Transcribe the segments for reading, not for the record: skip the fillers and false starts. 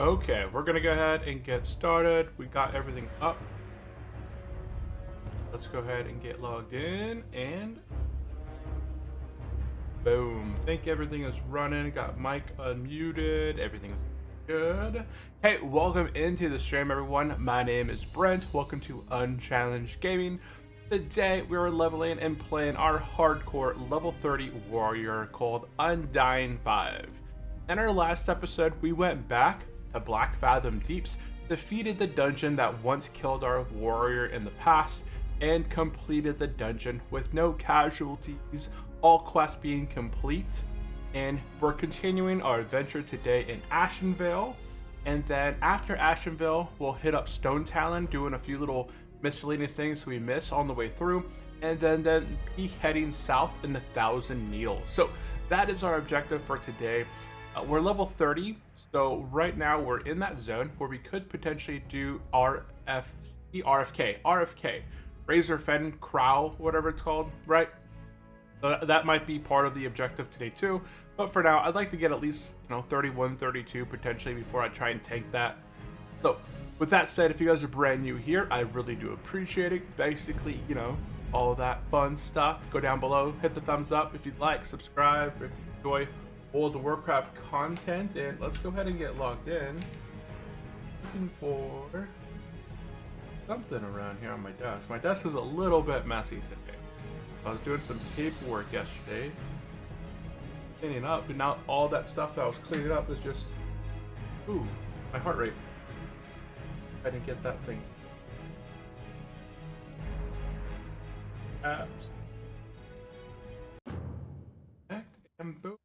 Okay, we're gonna go ahead and get started. We got everything up. Let's go ahead and get logged in and boom. Think everything is running. Got mic unmuted. Everything is good. Hey, welcome into the stream, everyone. My name is Brent. Welcome to Unchallenged Gaming. Today we are leveling and playing our hardcore level 30 warrior called Undying 5. In our last episode, we went back to Black Fathom Deeps, defeated the dungeon that once killed our warrior in the past, and completed the dungeon with no casualties, all quests being complete. And we're continuing our adventure today in Ashenvale, and then after Ashenvale we'll hit up Stone Talon, doing a few little miscellaneous things we miss on the way through, and then be heading south in the Thousand Needles. So that is our objective for today. We're level 30, so right now we're in that zone where we could potentially do RFK, Razor Fen Crow, whatever it's called, right? That might be part of the objective today too, but for now I'd like to get at least 31, 32 potentially before I try and tank that. So with that said, if you guys are brand new here, I really do appreciate it. Basically, all that fun stuff. Go down below, hit the thumbs up if you'd like, subscribe if you enjoy World of Warcraft content, and let's go ahead and get logged in. Looking for something around here on my desk. My desk is a little bit messy today. I was doing some paperwork yesterday, cleaning up, and now all that stuff that I was cleaning up is just, ooh, my heart rate. I didn't get that thing. Apps. Connect and boom.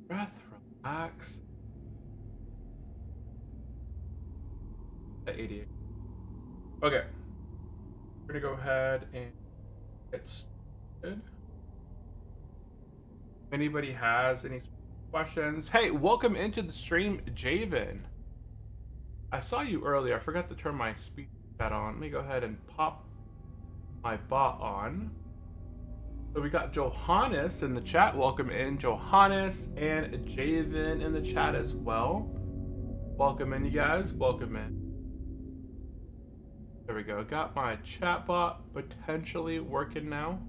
Breath, relax. At 88. Okay. We're gonna go ahead and get started. If anybody has any questions, hey, welcome into the stream, Javen. I saw you earlier. I forgot to turn my speech chat on. Let me go ahead and pop my bot on. So we got Johannes in the chat. Welcome in, Johannes, and Javen in the chat as well. Welcome in, you guys. Welcome in. There we go. Got my chat bot potentially working now.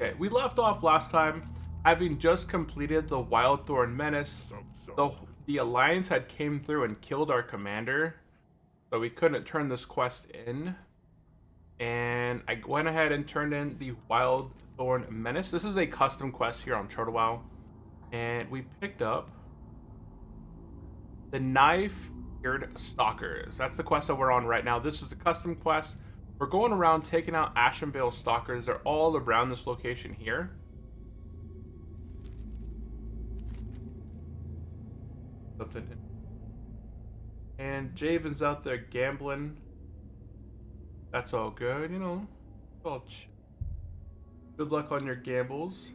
Okay, we left off last time having just completed the Wildthorn Menace. The Alliance had came through and killed our commander, so we couldn't turn this quest in. And I went ahead and turned in the Wildthorn Menace. This is a custom quest here on Turtlewell. And we picked up the Knife-Eared Stalkers. That's the quest that we're on right now. This is the custom quest. We're going around taking out Ashenvale Stalkers. They're all around this location here. Something. And Javen's out there gambling. That's all good, It's all chill. Good luck on your gambles.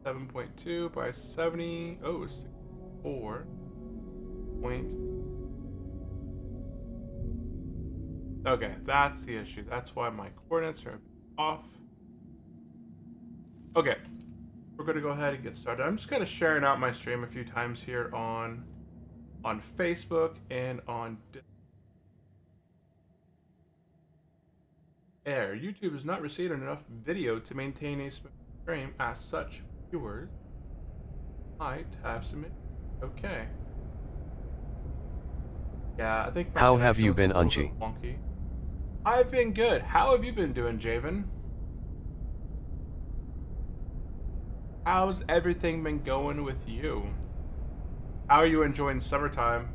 7.2 by 70. Oh, 64. Okay, that's the issue. That's why my coordinates are off. Okay, we're gonna go ahead and get started. I'm just kind of sharing out my stream a few times here on Facebook and on Air. YouTube is not receiving enough video to maintain a stream. As such, viewers might have some. Okay. Yeah, I think. How have you been, Unchi? I've been good. How have you been doing, Javen? How's everything been going with you? How are you enjoying summertime?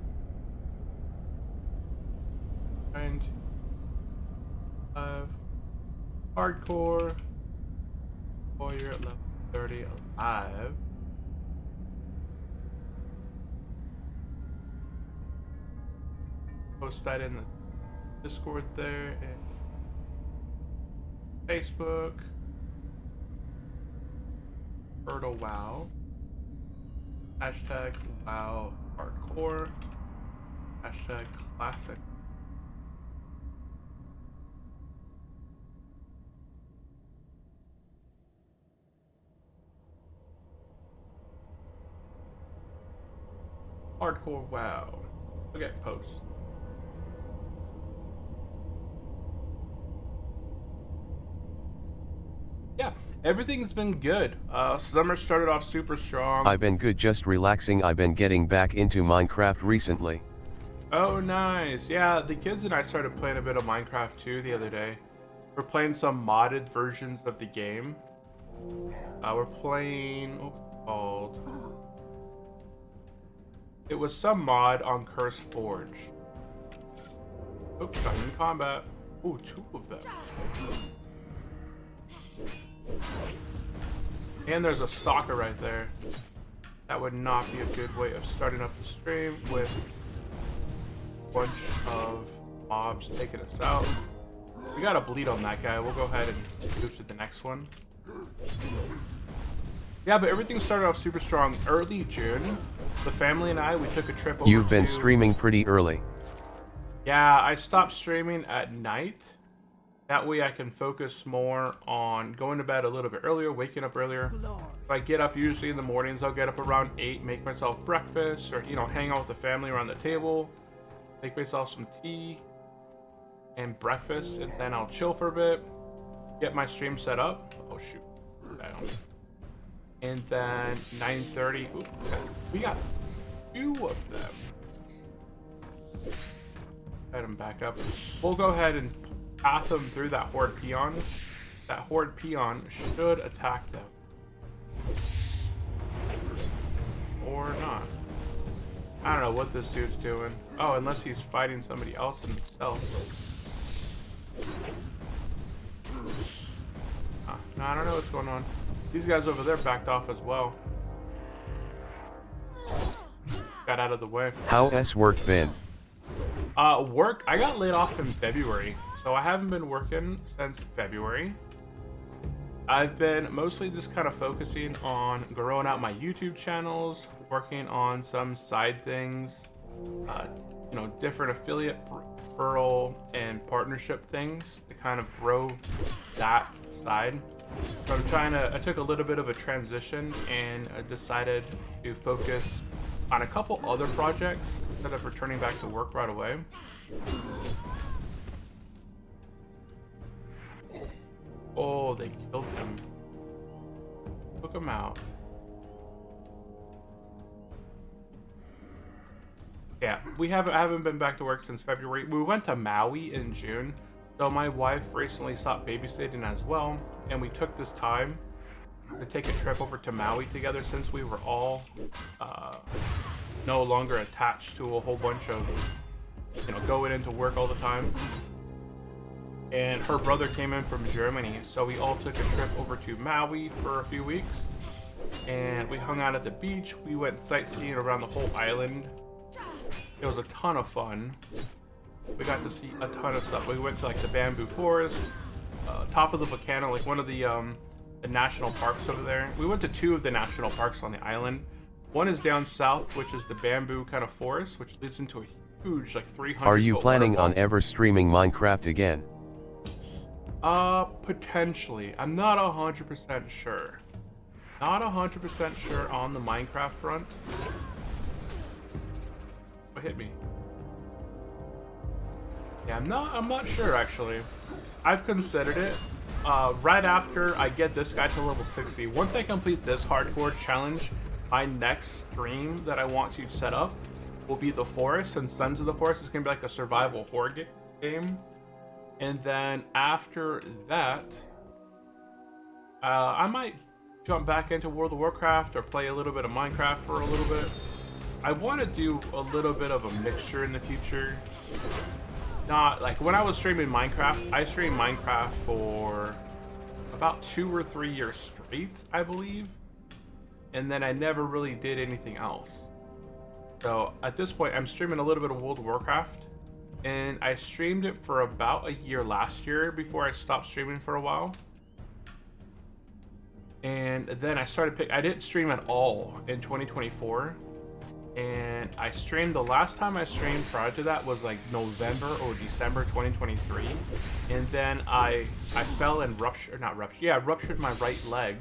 And hardcore warrior at level 30 alive. Post that in the Discord there and Facebook. Turtle Wow. Hashtag WoW Hardcore. Hashtag Classic. Hardcore WoW. Look at post. Yeah, everything's been good. Summer started off super strong. I've been good, just relaxing. I've been getting back into Minecraft recently. Oh, nice. Yeah, the kids and I started playing a bit of Minecraft too the other day. We're playing some modded versions of the game. We're playing, what was it called? It was some mod on Curse Forge. Oops, I'm in combat. Ooh, 2 of them. And there's a stalker right there. That would not be a good way of starting up the stream with a bunch of mobs taking us out. We got a bleed on that guy. We'll go ahead and move to the next one. Yeah, but everything started off super strong. Early June, the family and I, we took a trip over You've been streaming pretty early. Yeah, I stopped streaming at night. That way I can focus more on going to bed a little bit earlier, waking up earlier. If I get up usually in the mornings, I'll get up around 8, make myself breakfast, or, you know, hang out with the family around the table, make myself some tea and breakfast, and then I'll chill for a bit, get my stream set up. Oh, shoot. Down. And then 9:30, ooh, we got 2 of them. Head them back up. We'll go ahead and path them through that horde peon. That horde peon should attack them. Or not. I don't know what this dude's doing. Oh, unless he's fighting somebody else himself. No, I don't know what's going on. These guys over there backed off as well. Got out of the way. How's work been? Work, I got laid off in February, so I haven't been working since February. I've been mostly just kind of focusing on growing out my YouTube channels, working on some side things, you know, different affiliate referral and partnership things to kind of grow that side. So I took a little bit of a transition and decided to focus on a couple other projects instead of returning back to work right away. Oh, they killed him. Took him out. Yeah, I haven't been back to work since February. We went to Maui in June, so my wife recently stopped babysitting as well, and we took this time to take a trip over to Maui together since we were all no longer attached to a whole bunch of, you know, going into work all the time. And her brother came in from Germany, so we all took a trip over to Maui for a few weeks, and we hung out at the beach. We went sightseeing around the whole island. It was a ton of fun. We got to see a ton of stuff. We went to like the bamboo forest, top of the volcano, like one of the national parks over there. We went to 2 of the national parks on the island. One is down south, which is the bamboo kind of forest, which leads into a huge, like 300. Are you planning on ever streaming Minecraft again? Potentially. I'm not 100% sure. Not 100% sure on the Minecraft front. What hit me? Yeah, I'm not sure actually. I've considered it. Right after I get this guy to level 60, once I complete this hardcore challenge, my next stream that I want to set up will be the forest and Sons of the Forest. It's gonna be like a survival horde game. And then after that, I might jump back into World of Warcraft or play a little bit of Minecraft for a little bit. I want to do a little bit of a mixture in the future. Not like when I was streaming Minecraft, I streamed Minecraft for about 2 or 3 years straight, I believe. And then I never really did anything else. So at this point, I'm streaming a little bit of World of Warcraft. And I streamed it for about a year last year before I stopped streaming for a while. And then I didn't stream at all in 2024. And I streamed, the last time I streamed prior to that was like November or December 2023. And then I fell and ruptured my right leg.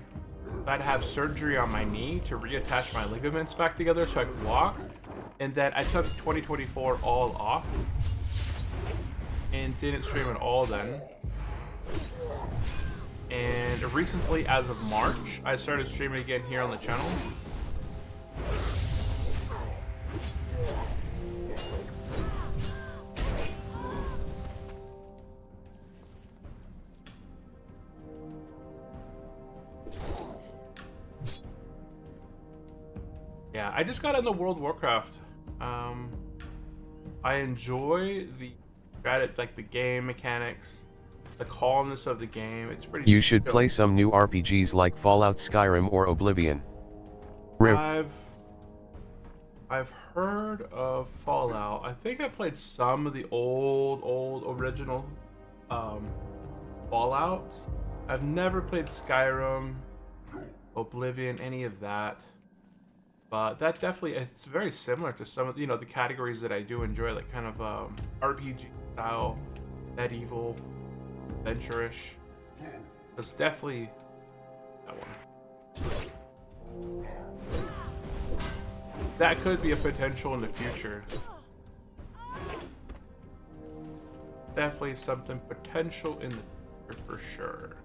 I had to have surgery on my knee to reattach my ligaments back together so I could walk. And then I took 2024 all off and didn't stream at all then. And recently, as of March, I started streaming again here on the channel. Yeah, I just got into World of Warcraft. I enjoy the game mechanics, the calmness of the game. It's pretty. You should play some new RPGs like Fallout, Skyrim, or Oblivion. I've heard of Fallout. I think I played some of the old original Fallouts. I've never played Skyrim, Oblivion, any of that. But that definitely, it's very similar to some of, the categories that I do enjoy, like kind of RPG style, medieval, adventure-ish. It's definitely that one. That could be a potential in the future. Definitely something potential in the future for sure.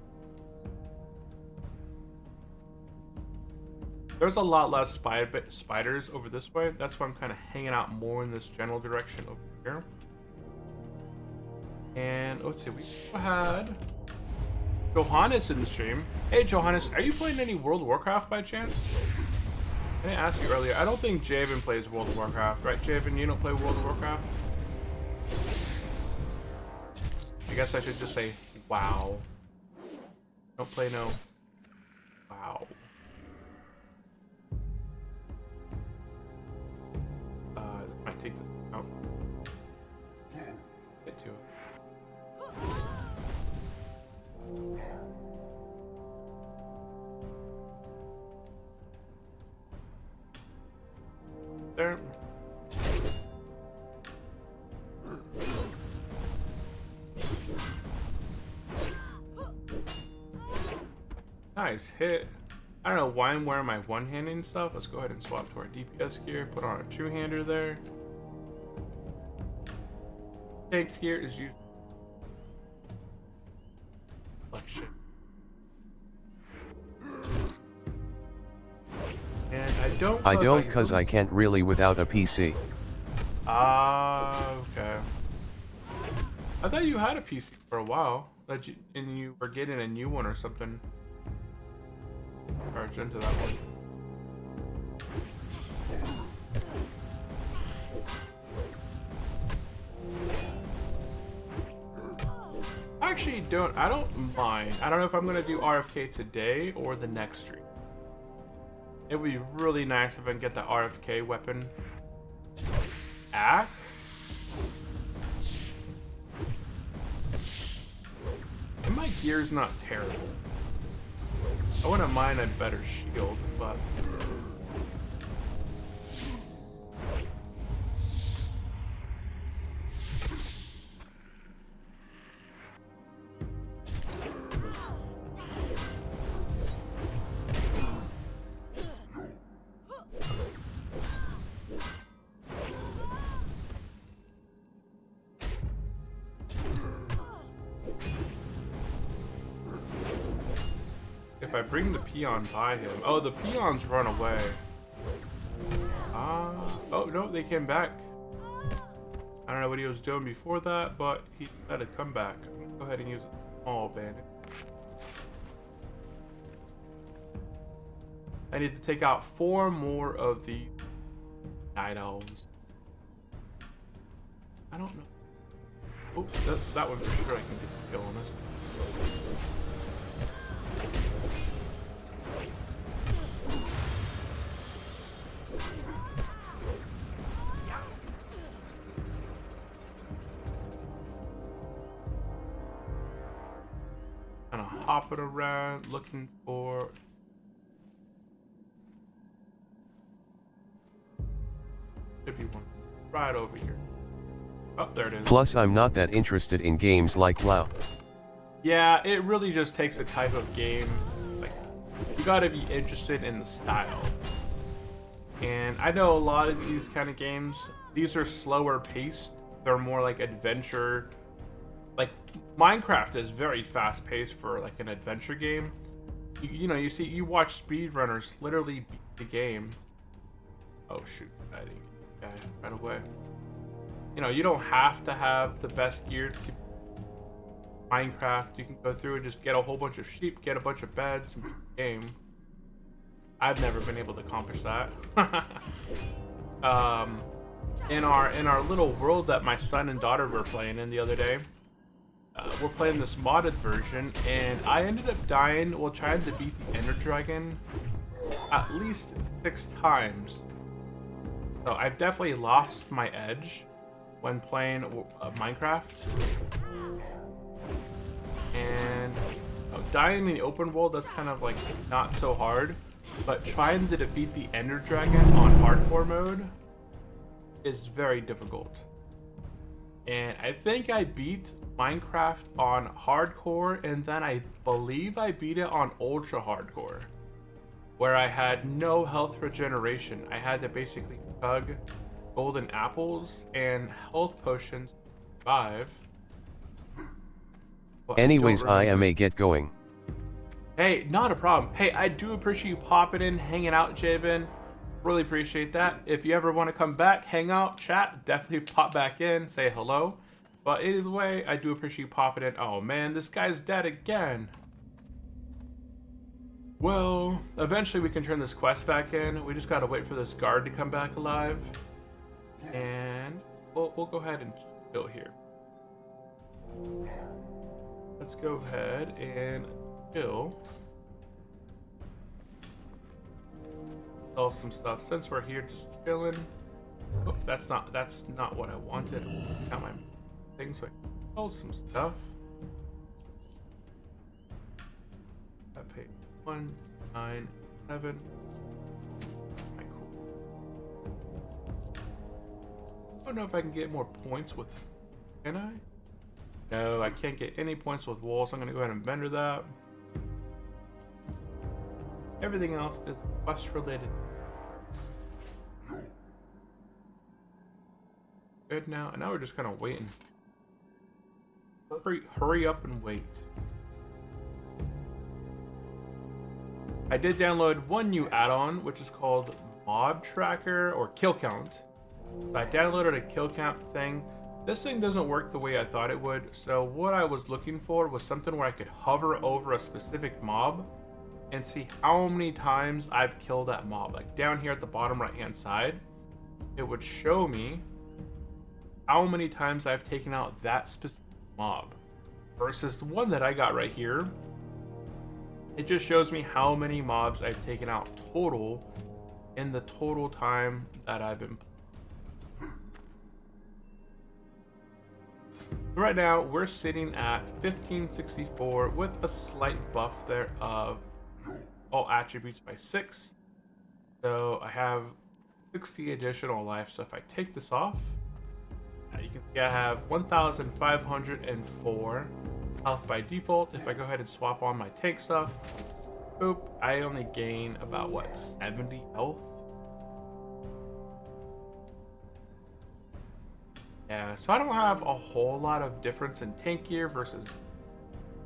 There's a lot less spiders over this way. That's why I'm kind of hanging out more in this general direction over here. And let's see, we had Johannes in the stream. Hey Johannes, are you playing any World of Warcraft by chance? I didn't ask you earlier. I don't think Javen plays World of Warcraft, right? Javen, you don't play World of Warcraft? I guess I should just say, wow. Don't play no. Wow. Might take this out. Get to it. There. Nice hit. I don't know why I'm wearing my one-handed stuff. Let's go ahead and swap to our DPS gear. Put on our two-hander there. Tank gear is used. Reflection. And I don't because I can't really without a PC. Ah, okay. I thought you had a PC for a while. And you were getting a new one or something. Charge into that one. Actually, I don't mind. I don't know if I'm gonna do RFK today or the next stream. It would be really nice if I can get the RFK weapon. Axe? And my gear's not terrible. I wouldn't mind a better shield, but... If I bring the peon by him... Oh, the peons run away. Oh, no, they came back. I don't know what he was doing before that, but he had to come back. I'm gonna go ahead and use a small bandit. I need to take out 4 more of the night elves. I don't know. Oops, that one for sure I can get the kill on this. Kind of hopping around, looking for... Should be one right over here. Oh, there it is. Plus, I'm not that interested in games like WoW. Yeah, it really just takes a type of game. Like, you gotta be interested in the style. And I know a lot of these kind of games, these are slower paced. They're more like adventure. Like Minecraft is very fast paced for like an adventure game. You watch speedrunners literally beat the game. Oh shoot, I didn't get the guy right away. You don't have to have the best gear to Minecraft. You can go through and just get a whole bunch of sheep, get a bunch of beds, and beat the game. I've never been able to accomplish that. In our little world that my son and daughter were playing in the other day, we're playing this modded version, and I ended up dying while trying to beat the Ender Dragon at least 6 times. So I've definitely lost my edge when playing Minecraft. And dying in the open world, that's kind of like not so hard. But trying to defeat the Ender Dragon on hardcore mode is very difficult. And I think I beat Minecraft on hardcore, and then I believe I beat it on ultra hardcore, where I had no health regeneration. I had to basically chug golden apples and health potions to survive. But Anyways, I may get going. Hey, not a problem. Hey, I do appreciate you popping in, hanging out, Javen. Really appreciate that. If you ever want to come back, hang out, chat, definitely pop back in, say hello. But either way, I do appreciate you popping in. Oh man, this guy's dead again. Well, eventually we can turn this quest back in. We just gotta wait for this guard to come back alive. And we'll go ahead and chill here. Let's go ahead and chill. Sell some stuff since we're here just chilling. Oh, that's not what I wanted. Got my things, so I can sell some stuff. I paid 197. Cool. I don't know if I can get more points with. Can I? No, I can't get any points with wool, so I'm gonna go ahead and vendor that. Everything else is quest related. Good now, and now we're just kind of waiting. Hurry up and wait. I did download one new add-on, which is called Mob Tracker or Kill Count. I downloaded a kill count thing. This thing doesn't work the way I thought it would, so what I was looking for was something where I could hover over a specific mob and see how many times I've killed that mob. Like down here at the bottom right hand side, it would show me how many times I've taken out that specific mob. Versus the one that I got right here, it just shows me how many mobs I've taken out total in the total time that I've been playing. Right now, we're sitting at 1564 with a slight buff there of all attributes by 6. So I have 60 additional life. So if I take this off, you can see I have 1,504 health by default. If I go ahead and swap on my tank stuff, boop, I only gain about, what, 70 health? Yeah, so I don't have a whole lot of difference in tank gear versus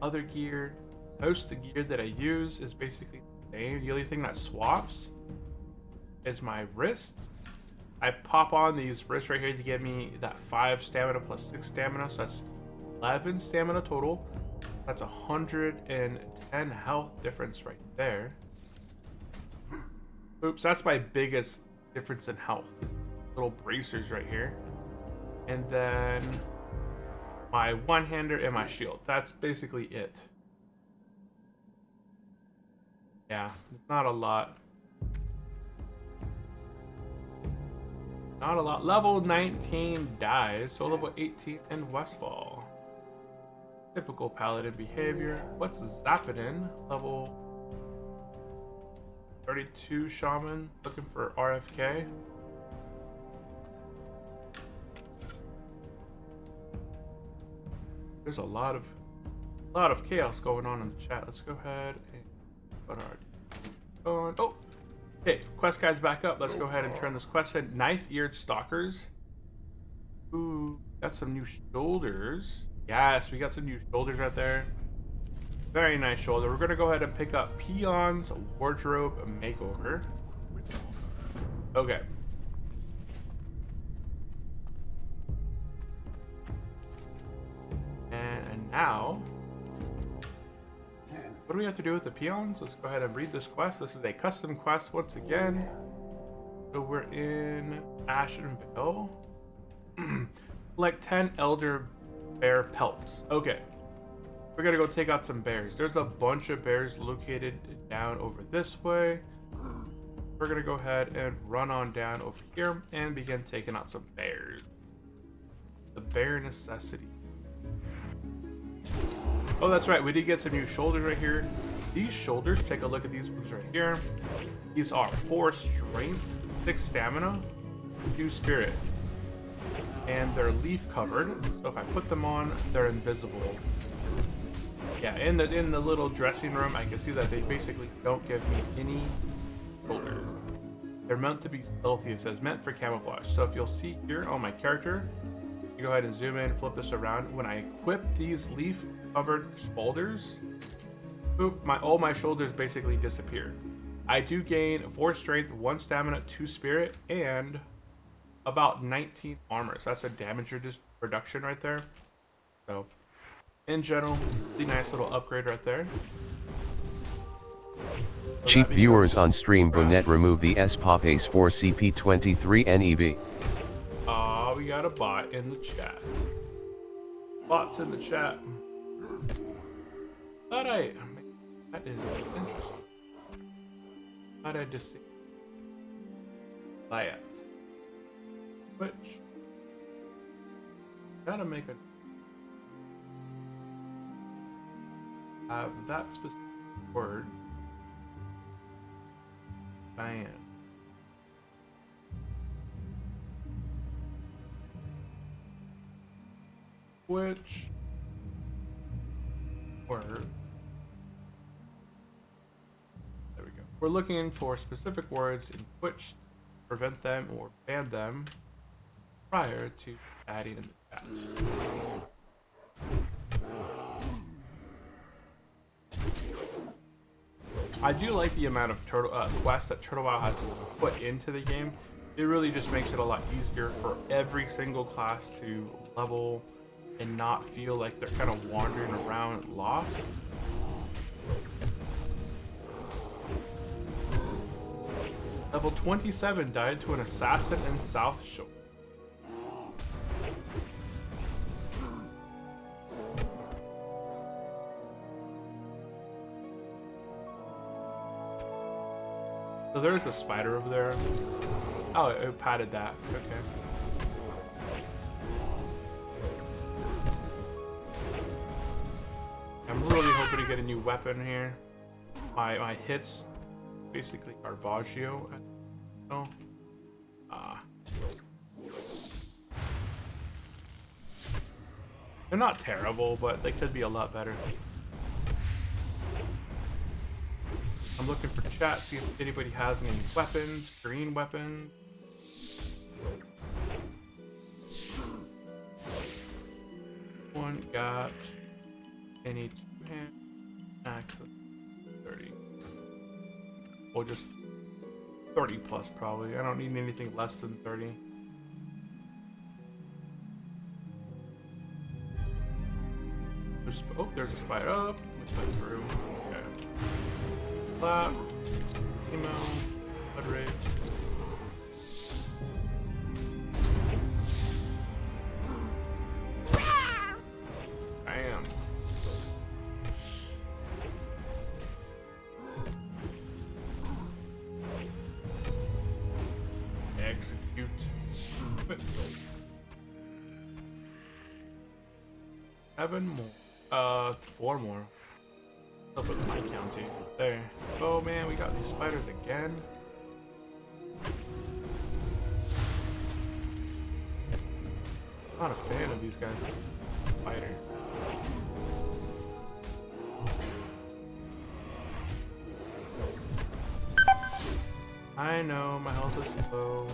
other gear. Most of the gear that I use is basically the same. The only thing that swaps is my wrist. I pop on these wrists right here to get me that 5 stamina plus 6 stamina, so that's 11 stamina total. That's 110 health difference right there. Oops, that's my biggest difference in health. These little bracers right here. And then my one-hander and my shield. That's basically it. Yeah, not a lot. Not a lot. Level 19 dies, so level 18 in Westfall. Typical paladin behavior. What's Zappidin? Level 32 shaman. Looking for RFK. There's a lot of chaos going on in the chat. Let's go ahead and put our on. Oh, Okay, quest guy's back up. Let's go ahead and turn this quest in. Knife-eared stalkers. Ooh, got some new shoulders. Yes, we got some new shoulders right there. Very nice shoulder. We're gonna go ahead and pick up Peon's wardrobe makeover. Okay. And now, what do we have to do with the peons? Let's go ahead and read this quest. This is a custom quest once again. So we're in Ashenvale. Collect 10 elder bear pelts. Okay. We're gonna go take out some bears. There's a bunch of bears located down over this way. We're gonna go ahead and run on down over here and begin taking out some bears. The bear necessity. Oh, that's right. We did get some new shoulders right here. These shoulders, take a look at these ones right here. These are 4 strength, 6 stamina, 2 spirit. And they're leaf covered. So if I put them on, they're invisible. Yeah, in the little dressing room, I can see that they basically don't give me any shoulders. They're meant to be stealthy. It says meant for camouflage. So if you'll see here on my character, you go ahead and zoom in, flip this around. When I equip these leaf covered shoulders, boop, all my shoulders basically disappear. I do gain 4 strength, 1 stamina, 2 spirit, and about 19 armor. So that's a damage reduction right there. So in general, really nice little upgrade right there. So Cheap viewers on stream Bonnet remove the S-Pop Ace 4 CP23 NEV. Aw, we got a bot in the chat. Bots in the chat. That is interesting. Thought I just see that. Which gotta make a have that specific word ban. Which word? There we go. We're looking for specific words in which to prevent them or ban them prior to adding in the chat. I do like the amount of quests that Turtle Wow has put into the game. It really just makes it a lot easier for every single class to level and not feel like they're kind of wandering around lost. Level 27 died to an assassin in South Shore. So there's a spider over there. Oh, it patted that. Okay. I'm really hoping to get a new weapon here. My hits basically Garbaggio. Oh. They're not terrible, but they could be a lot better. I'm looking for chat, see if anybody has any weapons, green weapons. One got any 2-hand axe 30. Or just 30 plus probably. I don't need anything less than 30. Oh, there's a spider up. Let's go through. Okay. Clap. Emo. Blood rate. Bam. Execute. 7 more. 4 more. Up with my counting. There. Oh man, we got these spiders again. Not a fan of these guys. Spider. I know my health is low.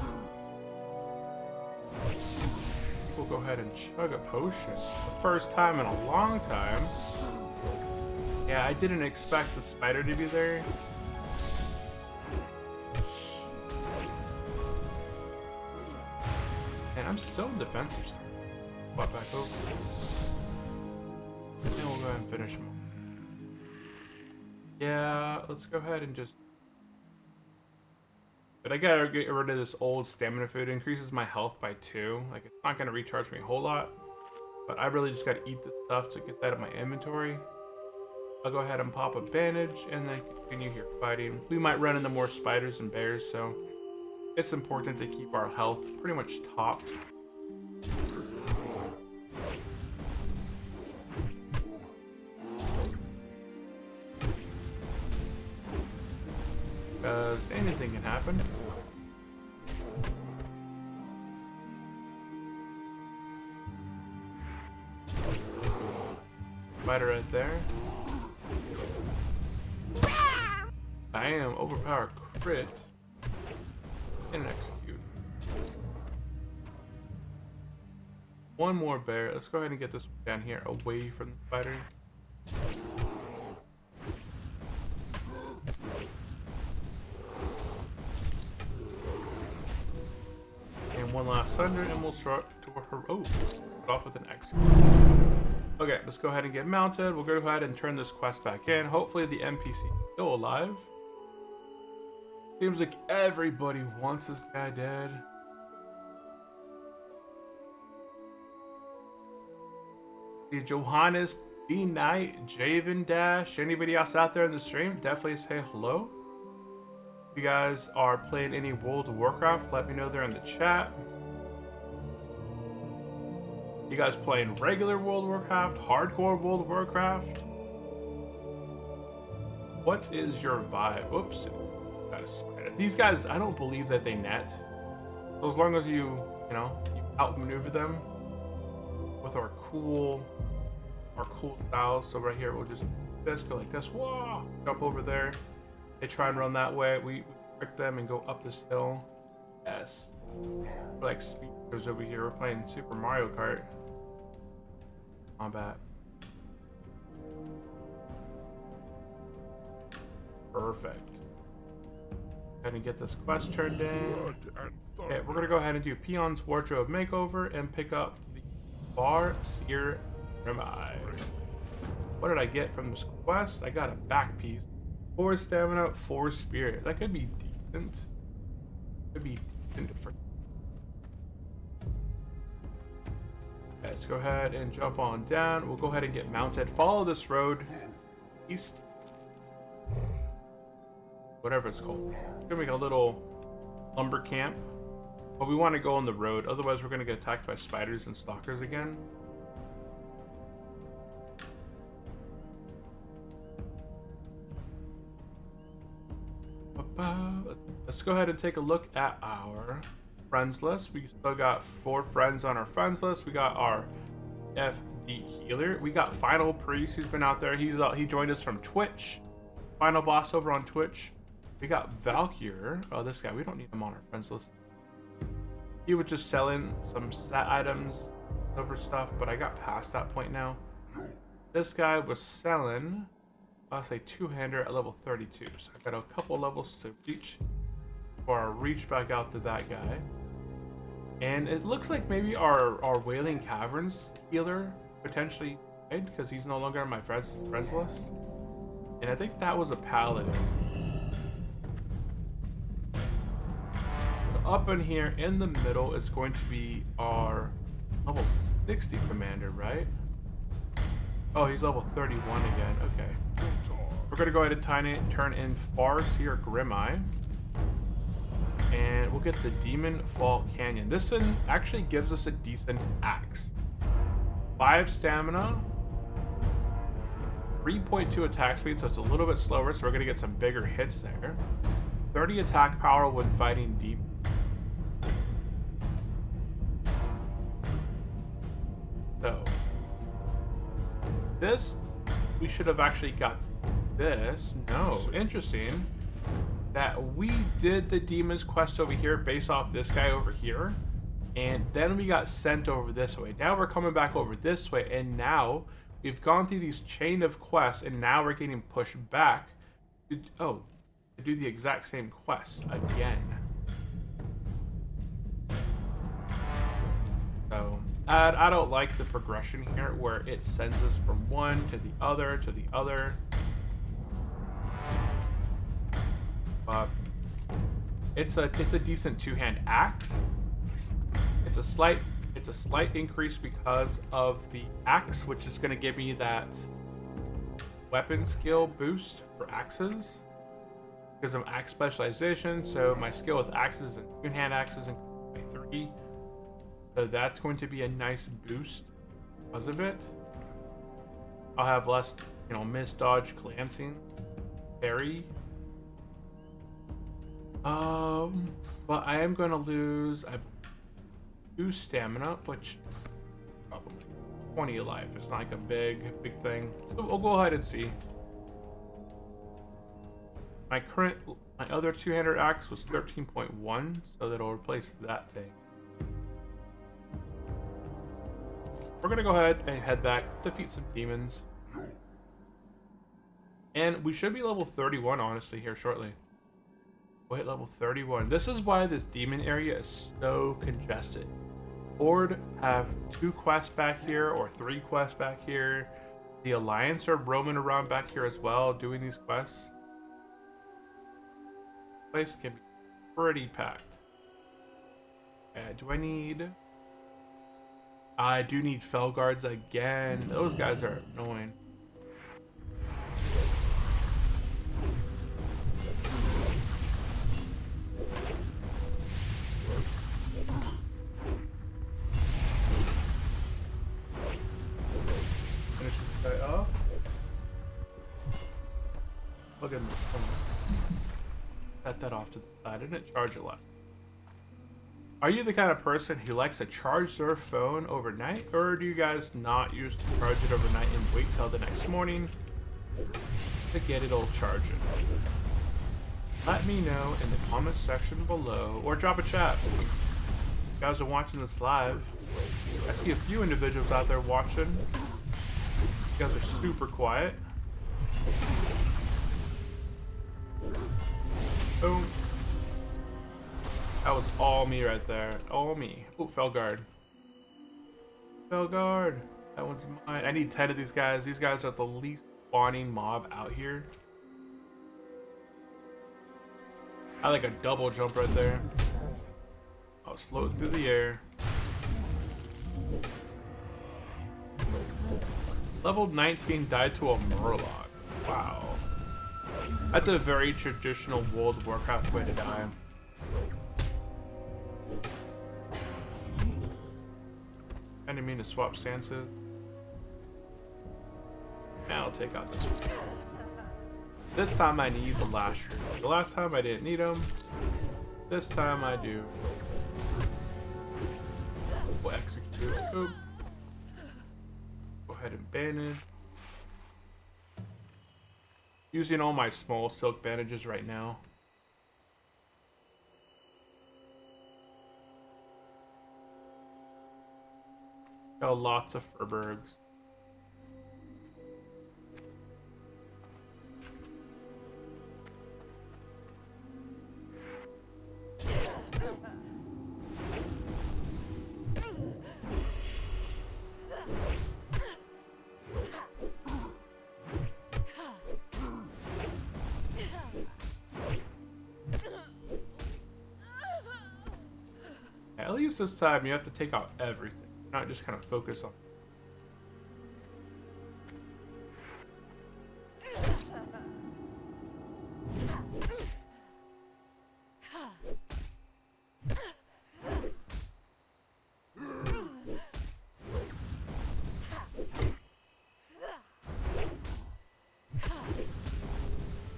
We'll go ahead and chug a potion. The first time in a long time. Yeah, I didn't expect the spider to be there. And I'm still defensive. Bought back over. And we'll go ahead and finish him. Yeah, let's go ahead and just... But I gotta get rid of this old stamina food. It increases my health by 2. Like, it's not gonna recharge me a whole lot. But I really just gotta eat this stuff to get that out of my inventory. I'll go ahead and pop a bandage and then continue here fighting. We might run into more spiders and bears, so it's important to keep our health pretty much topped. Because anything can happen. Spider right there. Bam! Overpower crit. And execute. One more bear. Let's go ahead and get this down here away from the spider. And one last thunder, and we'll start to her. Oh, off with an execute. Okay, let's go ahead and get mounted. We'll go ahead and turn this quest back in. Hopefully the NPC is still alive. Seems like everybody wants this guy dead. The Johannes, D Knight, Javen Dash, anybody else out there in the stream, definitely say hello. If you guys are playing any World of Warcraft, let me know there in the chat. You guys playing regular World of Warcraft, hardcore World of Warcraft? What is your vibe? Oops, got a spider. These guys, I don't believe that they net. So as long as you outmaneuver them with our cool styles. So right here, we'll just go like this. Whoa! Jump over there. They try and run that way. We trick them and go up this hill. Yes. We're like speakers over here. We're playing Super Mario Kart. Combat. Perfect. Go ahead and get this quest turned in. Okay, we're gonna go ahead and do Peon's Wardrobe Makeover and pick up the Bar Seer Remi. What did I get from this quest? I got a back piece. 4 stamina, 4 spirit. That could be decent. Could be decent for... Okay, let's go ahead and jump on down. We'll go ahead and get mounted. Follow this road east. Whatever it's called. It's gonna make a little lumber camp. But we want to go on the road, otherwise we're gonna get attacked by spiders and stalkers again. Let's go ahead and take a look at our friends list. We still got 4 friends on our friends list. We got our FD healer. We got Final Priest, who's been out there. He joined us from Twitch. Final Boss over on Twitch. We got Valkyr. Oh, this guy, we don't need him on our friends list. He was just selling some set items over stuff, but I got past that point now. This guy was selling, I'll say, 2-hander at level 32. So I got a couple levels to reach before I reach back out to that guy. And it looks like maybe our Wailing Caverns healer potentially died because he's no longer on my friends list. And I think that was a paladin. Up in here in the middle is going to be our level 60 commander, right? Oh, he's level 31 again. Okay. We're going to go ahead and turn in Farseer Grimeye. And we'll get the Demon Fall Canyon. This one actually gives us a decent axe. 5 stamina. 3.2 attack speed, so it's a little bit slower, so we're going to get some bigger hits there. 30 attack power when fighting deep. So, this, we should have actually got this. No, interesting. that we did the demon's quest over here based off this guy over here, and then we got sent over this way. Now we're coming back over this way, and now we've gone through these chain of quests, and now we're getting pushed back to, to do the exact same quest again. So I don't like the progression here where it sends us from one to the other to the other. But it's a decent two-hand axe. It's a slight increase because of the axe, which is going to give me that weapon skill boost for axes because of axe specialization. So my skill with axes and two-hand axes increases by 3. So that's going to be a nice boost because of it. I'll have less, miss, dodge, glancing, parry. But I am going to lose 2 stamina, which probably 20 life. It's not like a big thing. So we'll go ahead and see. My other two-handed axe was 13.1, so that'll replace that thing. We're gonna go ahead and head back, defeat some demons. And we should be level 31, honestly, here shortly. We'll hit level 31. This is why this demon area is so congested. Horde have 2 quests back here, or 3 quests back here. The Alliance are roaming around back here as well, doing these quests. This place can be pretty packed. Do I need... I do need Fell Guards again. Those guys are annoying. Finish this guy off. Look at him. Set that off to the side. Didn't charge it last. Are you the kind of person who likes to charge their phone overnight, or do you guys not use to charge it overnight and wait till the next morning to get it all charging? Let me know in the comments section below, or drop a chat. If you guys are watching this live, I see a few individuals out there watching. You guys are super quiet. Boom. That was all me right there. All me. Oh, Fell Guard. Fell Guard. That one's mine. I need 10 of these guys. These guys are the least spawning mob out here. I like a double jump right there. I was floating through the air. Level 19 died to a Murloc. Wow. That's a very traditional World of Warcraft way to die. I didn't mean to swap stances. Now I'll take out this one. This time I need the Lasher. The last time I didn't need them. This time I do. We'll execute. Oop. Go ahead and bandage. Using all my small silk bandages right now. Got lots of Furbergs. At least this time you have to take out everything. Not just kind of focus on.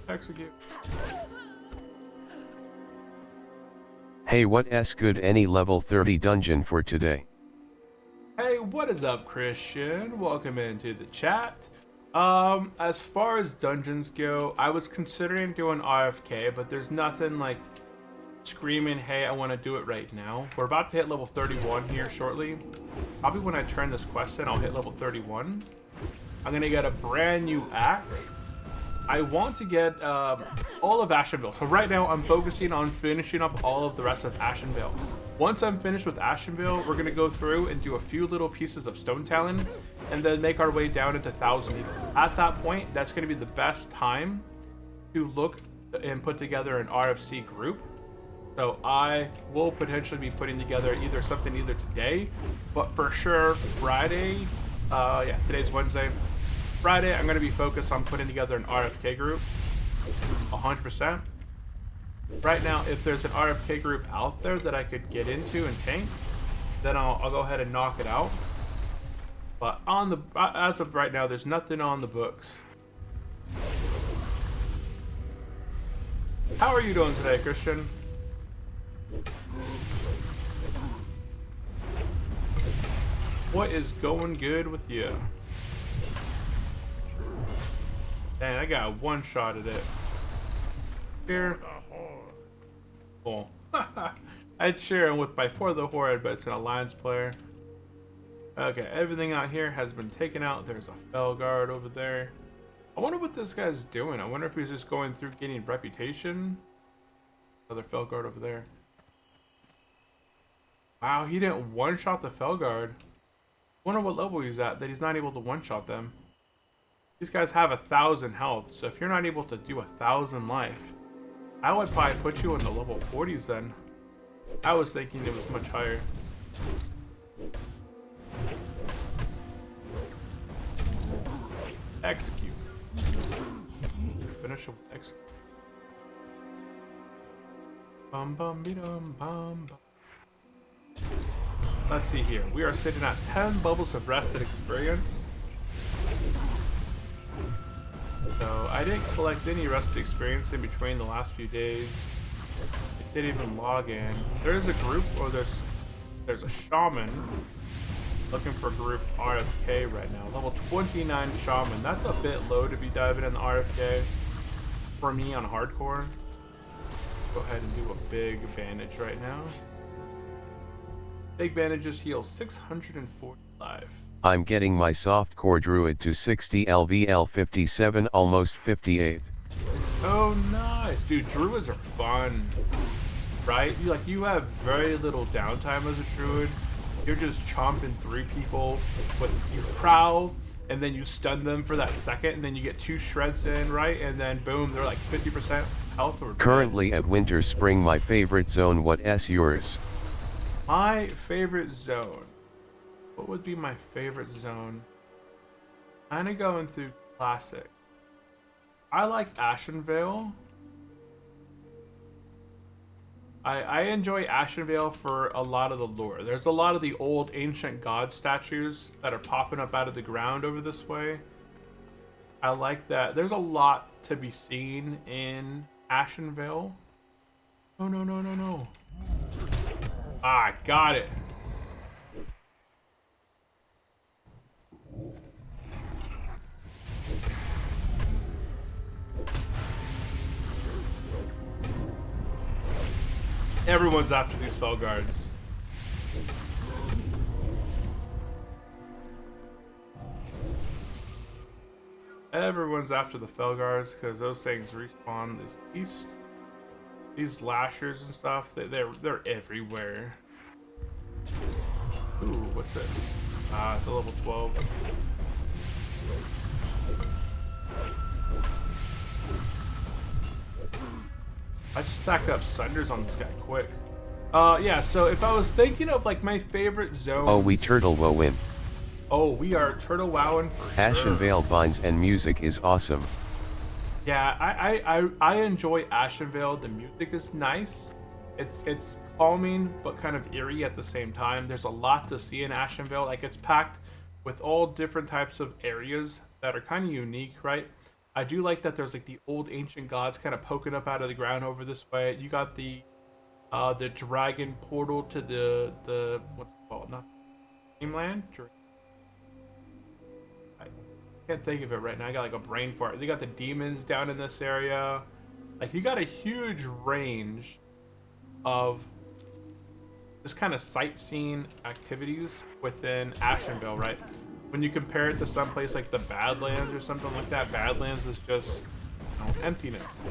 Execute. Hey, what's good any level 30 dungeon for today? Hey, what is up, Christian? Welcome into the chat. As far as dungeons go, I was considering doing RFK, but there's nothing like screaming, hey, I want to do it right now. We're about to hit level 31 here shortly. Probably when I turn this quest in, I'll hit level 31. I'm gonna get a brand new axe. I want to get all of Ashenvale. So right now I'm focusing on finishing up all of the rest of Ashenvale. Once I'm finished with Ashenvale, we're gonna go through and do a few little pieces of Stone Talon and then make our way down into Thousand Needle. At that point, that's gonna be the best time to look and put together an RFC group. So I will potentially be putting together something either today, but for sure Friday, yeah, today's Wednesday. Friday, I'm going to be focused on putting together an RFK group, 100%. Right now, if there's an RFK group out there that I could get into and tank, then I'll go ahead and knock it out. But as of right now, there's nothing on the books. How are you doing today, Christian? What is going good with you? Dang, I got one shot at it. Here. Cool. I'd share him with by For the Horde, but it's an alliance player. Okay, everything out here has been taken out. There's a Fell Guard over there. I wonder what this guy's doing. I wonder if he's just going through getting reputation. Another Fell Guard over there. Wow, he didn't one-shot the Fell Guard. I wonder what level he's at that he's not able to one-shot them. These guys have 1,000 health, so if you're not able to do 1,000 life, I would probably put you in the level 40s then. I was thinking it was much higher. Execute. Finish him with execute. Bum bum be dum bum bum. Let's see here. We are sitting at 10 bubbles of rested experience. So I didn't collect any rested experience in between the last few days. It didn't even log in. There's a group, or there's a shaman looking for group RFK right now. Level 29 shaman. That's a bit low to be diving in the RFK for me on hardcore. Go ahead and do a big bandage right now. Big bandages heal 640 life. I'm getting my softcore druid to 60 LVL 57, almost 58. Oh, nice. Dude, druids are fun, right? You have very little downtime as a druid. You're just chomping 3 people with your prowl, and then you stun them for that second, and then you get 2 shreds in, right? And then boom, they're like 50% health or Currently at winter spring, my favorite zone. What's yours? My favorite zone. What would be my favorite zone? Kinda going through classic. I like Ashenvale. I enjoy Ashenvale for a lot of the lore. There's a lot of the old ancient god statues that are popping up out of the ground over this way. I like that. There's a lot to be seen in Ashenvale. No, no, no, no, no. Ah, got it. Everyone's after these Fell Guards. Everyone's after the Fell Guards because those things respawn this east. These lashers and stuff, they're everywhere. Ooh, what's this? It's a level 12. I stacked up Sunders on this guy quick. Yeah, so if I was thinking of like my favorite zone. Oh, we turtle wowin. Oh, we are turtle wowing for sure. Ashenvale vines and music is awesome. Yeah, I enjoy Ashenvale. The music is nice. It's calming but kind of eerie at the same time. There's a lot to see in Ashenvale. Like, it's packed with all different types of areas that are kind of unique, right? I do like that there's like the old ancient gods kind of poking up out of the ground over this way. You got the dragon portal to the what's it called? Not Dreamland? I Can't think of it right now. I got like a brain fart. They got the demons down in this area. Like, you got a huge range of just kind of sightseeing activities within Ashenville, right? When you compare it to someplace like the Badlands or something like that, Badlands is just, you know, emptiness.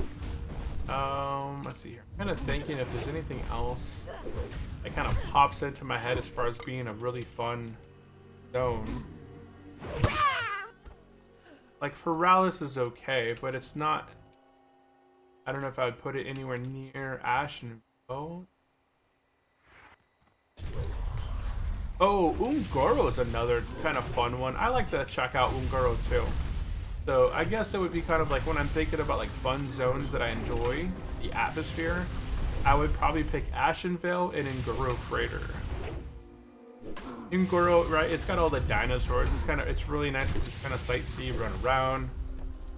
Let's see here. I'm kind of thinking if there's anything else that kind of pops into my head as far as being a really fun zone. Like, Feralis is okay, but it's not... I don't know if I would put it anywhere near Ashenville. Oh, Ungoro is another kind of fun one. I like to check out Ungoro too. So I guess it would be kind of like when I'm thinking about like fun zones that I enjoy, the atmosphere, I would probably pick Ashenville and Ungoro Crater. Ungoro, right? It's got all the dinosaurs. It's really nice to just kind of sightsee, run around.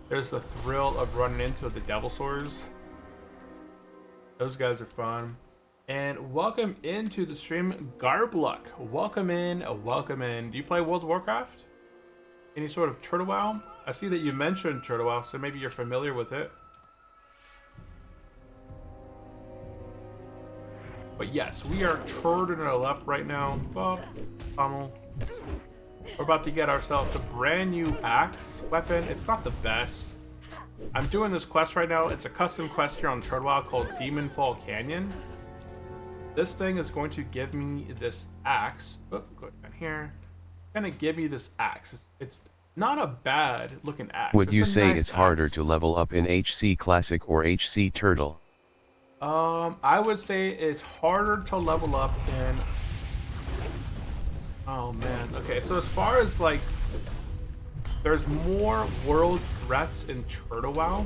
There's the thrill of running into the Devilsaurs. Those guys are fun. And welcome into the stream, Garbluck. Welcome in, welcome in. Do you play World of Warcraft? Any sort of Turtle WoW? I see that you mentioned Turtle WoW, so maybe you're familiar with it. But yes, we are turning it up right now. We're about to get ourselves a brand new axe weapon. It's not the best. I'm doing this quest right now. It's a custom quest here on Turtle WoW called Demon Fall Canyon. This thing is going to give me this axe. Oh, go down here. It's going to give me this axe. It's not a bad looking axe. Would you say it's harder to level up in HC Classic or HC Turtle? I would say it's harder to level up in... Oh man, okay, so as far as like... There's more world threats in Turtle WoW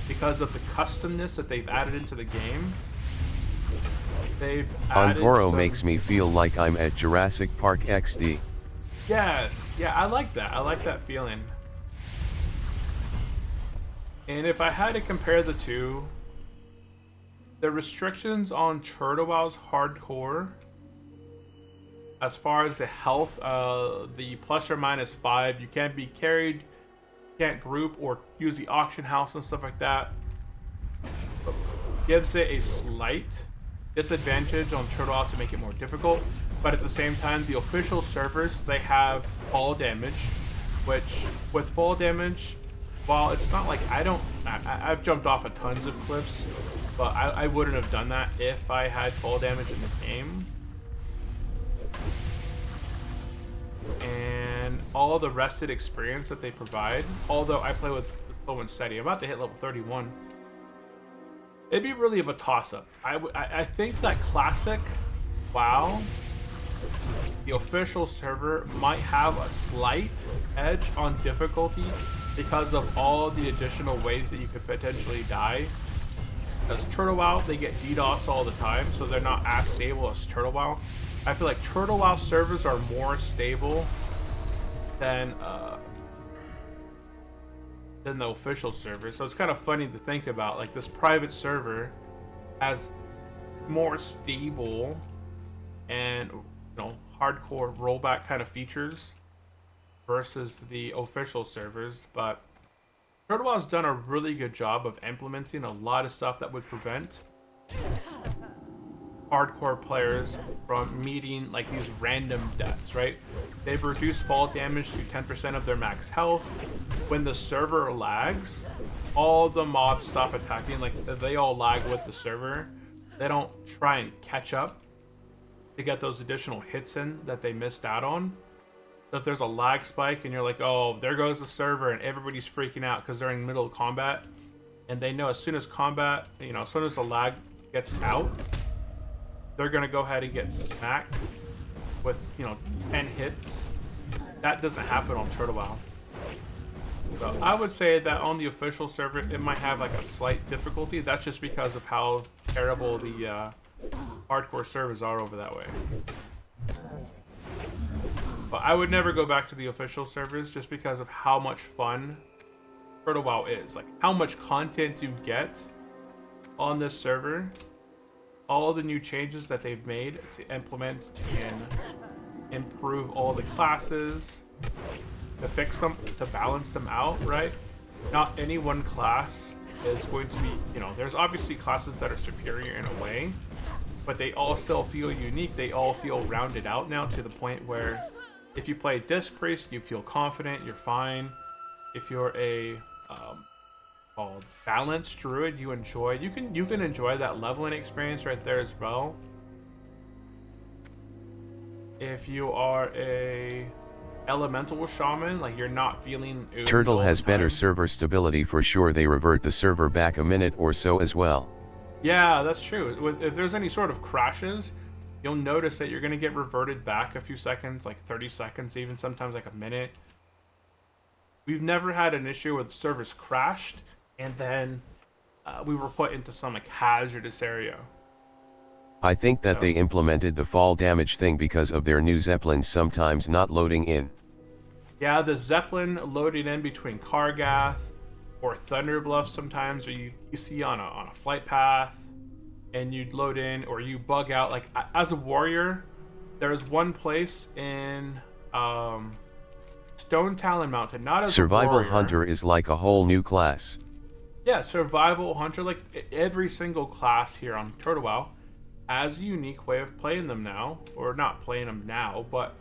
because of the customness that they've added into the game. They've added Ungoro makes me feel like I'm at Jurassic Park XD. Yes, yeah, I like that. I like that feeling. And if I had to compare the two, the restrictions on Turtle WoW's hardcore, as far as the health, the plus or minus 5, you can't be carried, you can't group or use the auction house and stuff like that, gives it a slight disadvantage on Turtle WoW to make it more difficult. But at the same time, the official servers, they have fall damage, which with fall damage, while it's not like I've jumped off of tons of cliffs, but I wouldn't have done that if I had fall damage in the game. And all the rested experience that they provide, although I play with slow and steady, I'm about to hit level 31. It'd be really of a toss-up. I think that Classic WoW, the official server, might have a slight edge on difficulty because of all the additional ways that you could potentially die. Because Turtle WoW, they get DDoS all the time, so they're not as stable as Turtle WoW. I feel like Turtle WoW servers are more stable than the official server. So it's kind of funny to think about, like, this private server has more stable and, you know, hardcore rollback kind of features versus the official servers. But Turtle WoW has done a really good job of implementing a lot of stuff that would prevent hardcore players from meeting like these random deaths, right? They've reduced fall damage to 10% of their max health. When the server lags, all the mobs stop attacking. Like, they all lag with the server. They don't try and catch up to get those additional hits in that they missed out on. So if there's a lag spike and you're like, oh, there goes the server, and everybody's freaking out because they're in the middle of combat, and they know as soon as combat, you know, as soon as the lag gets out, they're gonna go ahead and get smacked with, you know, 10 hits. That doesn't happen on Turtle WoW. So I would say that on the official server, it might have like a slight difficulty. That's just because of how terrible the hardcore servers are over that way. But I would never go back to the official servers just because of how much fun Turtle WoW is. Like, how much content you get on this server. All the new changes that they've made to implement and improve all the classes, to fix them, to balance them out, right? Not any one class is going to be, you know, there's obviously classes that are superior in a way, but they all still feel unique. They all feel rounded out now to the point where if you play Disc Priest, you feel confident, you're fine. If you're a called Balanced Druid, you can enjoy that leveling experience right there as well. If you are a Elemental Shaman, like you're not feeling oozy Turtle all the has better time. server stability for sure. They revert the server back a minute or so as well. Yeah, that's true. If there's any sort of crashes, you'll notice that you're going to get reverted back a few seconds, like 30 seconds, even sometimes like a minute. We've never had an issue where the servers crashed and then we were put into some like hazardous area. I think that So, they implemented the fall damage thing because of their new Zeppelins sometimes not loading in. yeah, the Zeppelin loading in between Kargath or Thunderbluff sometimes, or you see on a flight path, and you'd load in or you bug out. Like as a warrior, there's one place in Stone Talon Mountain, not as Survival a warrior. Hunter is like a whole new class. Yeah, Survival Hunter, like every single class here on Turtle has a unique way of playing them now, or not playing them now, but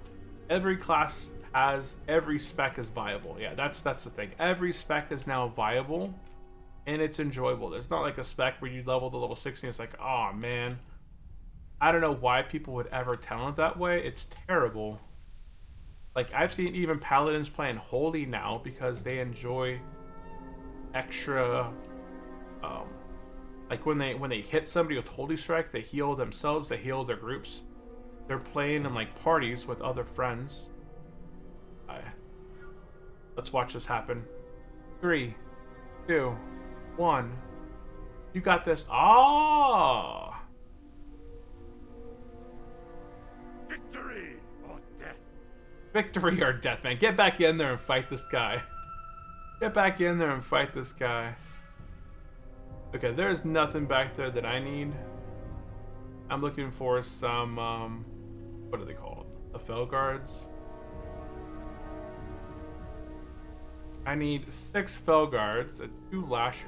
every class has, every spec is viable. Yeah, that's the thing. Every spec is now viable, and it's enjoyable. There's not like a spec where you level to level 60 and it's like, oh man, I don't know why people would ever talent that way. It's terrible. Like I've seen even paladins playing holy now because they enjoy extra like when they hit somebody with holy strike, they heal themselves, they heal their groups. They're playing in like parties with other friends. Let's watch this happen. 3, 2, 1. You got this. Ah! Victory or death. Victory or death, man. Get back in there and fight this guy. Get back in there and fight this guy. Okay, there's nothing back there that I need. I'm looking for some, what are they called? The Fel Guards. I need 6 Fel Guards and 2 Lashers.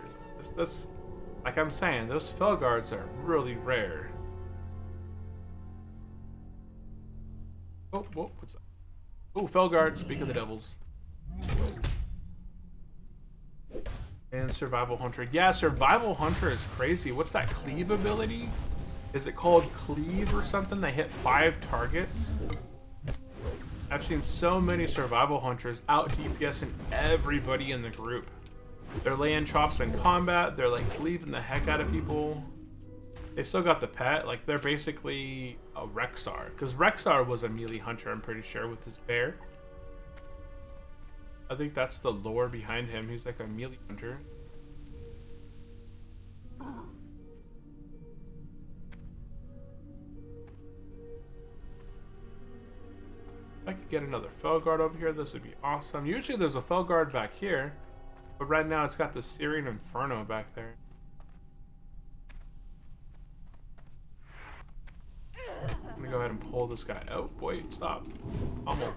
This, like I'm saying, those Fel Guards are really rare. Oh, what's that? Oh, Fel Guard, speak of the devils. And Survival Hunter. Yeah, Survival Hunter is crazy. What's that cleave ability? Is it called cleave or something? They hit 5 targets. I've seen so many Survival Hunters out DPSing everybody in the group. They're laying chops in combat. They're like cleaving the heck out of people. They still got the pet. Like they're basically a Rexar. Because Rexar was a melee hunter, I'm pretty sure, with his bear. I think that's the lore behind him. He's like a melee hunter. If I could get another Felguard over here, this would be awesome. Usually there's a Felguard back here, but right now it's got the Syrian Inferno back there. I'm gonna go ahead and pull this guy out. Wait, stop. Pummel.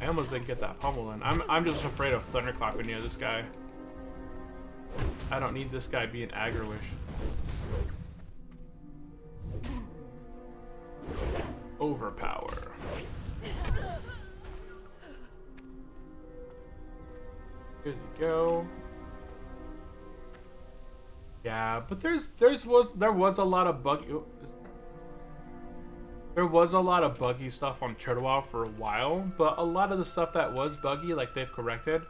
I almost didn't get that pummel in. I'm just afraid of thunderclapping near this guy. I don't need this guy being aggro-ish. Overpower. Here you go. Yeah, but there was a lot of buggy. There was a lot of buggy stuff on Turtle for a while, but a lot of the stuff that was buggy, like they've corrected.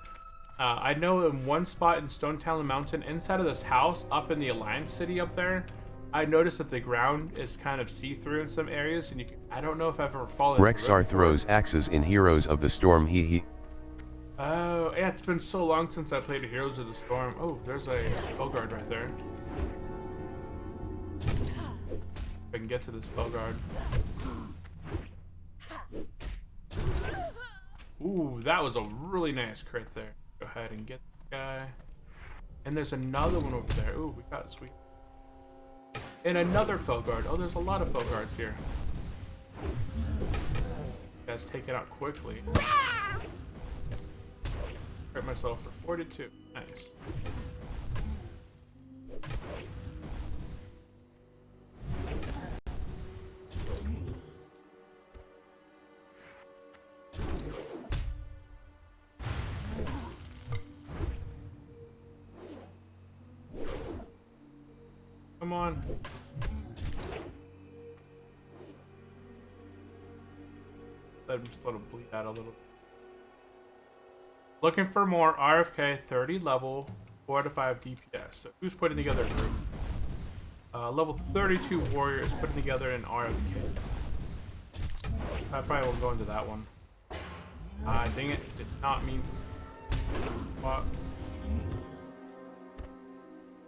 I know in one spot in Stone Talon Mountain, inside of this house, up in the Alliance City up there, I noticed that the ground is kind of see-through in some areas, and I don't know if I've ever fallen Rexar throws axes in Heroes of the Storm. He. Oh, yeah, it's been so long since I played Heroes of the Storm. Oh, there's a Felguard right there. If I can get to this Felguard. Ooh, that was a really nice crit there. Go ahead and get the guy. And there's another one over there. Ooh, we got it, sweet. And another Felguard. Oh, there's a lot of Felguards here. You guys take it out quickly. Hit myself for 42. Nice. Come on. Let him just let him bleed out a little. Looking for more RFK 30 level 4 to 5 DPS. So who's putting together a group? Level 32 warrior is putting together an RFK. I probably won't go into that one. Dang it, did not mean. What?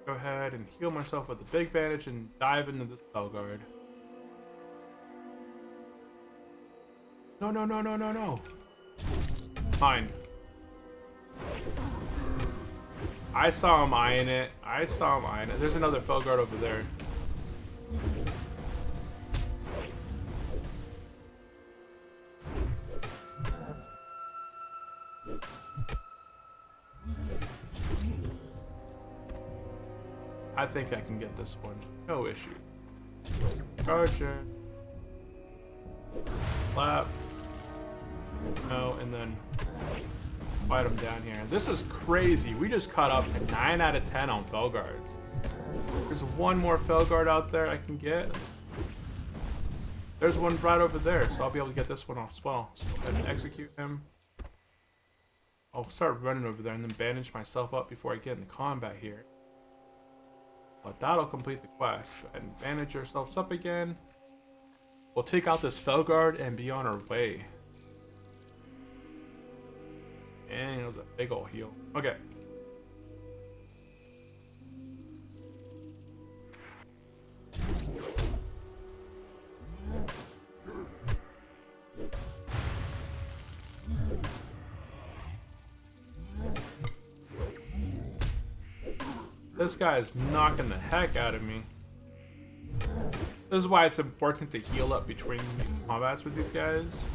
Go ahead and heal myself with the big bandage and dive into the spell guard. No, no, no, no, no, no. Fine. I saw him eyeing it. I saw him eyeing it. There's another fell guard over there. I think I can get this one. No issue. Charge it. Slap. No, and then fight him down here. This is crazy. We just caught up to 9 out of 10 on fell guards. There's one more fell guard out there I can get. There's one right over there, so I'll be able to get this one off as well. So go ahead and execute him. I'll start running over there and then bandage myself up before I get into combat here. But that'll complete the quest. And bandage yourselves up again. We'll take out this fell guard and be on our way. And it was a big ol' heal. Okay. This guy is knocking the heck out of me. This is why it's important to heal up between combats with these guys.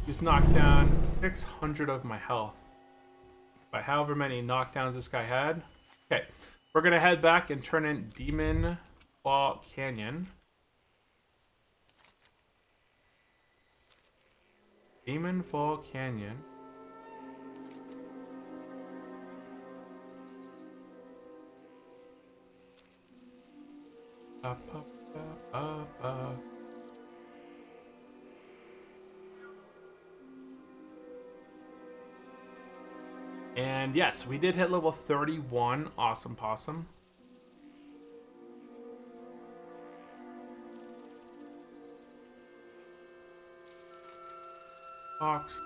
He's knocked down 600 of my health by however many knockdowns this guy had. Okay, we're gonna head back and turn in Demon Fall Canyon. Demon Fall Canyon. Up, up, up, up, up. And yes, we did hit level 31. Awesome possum. Fox.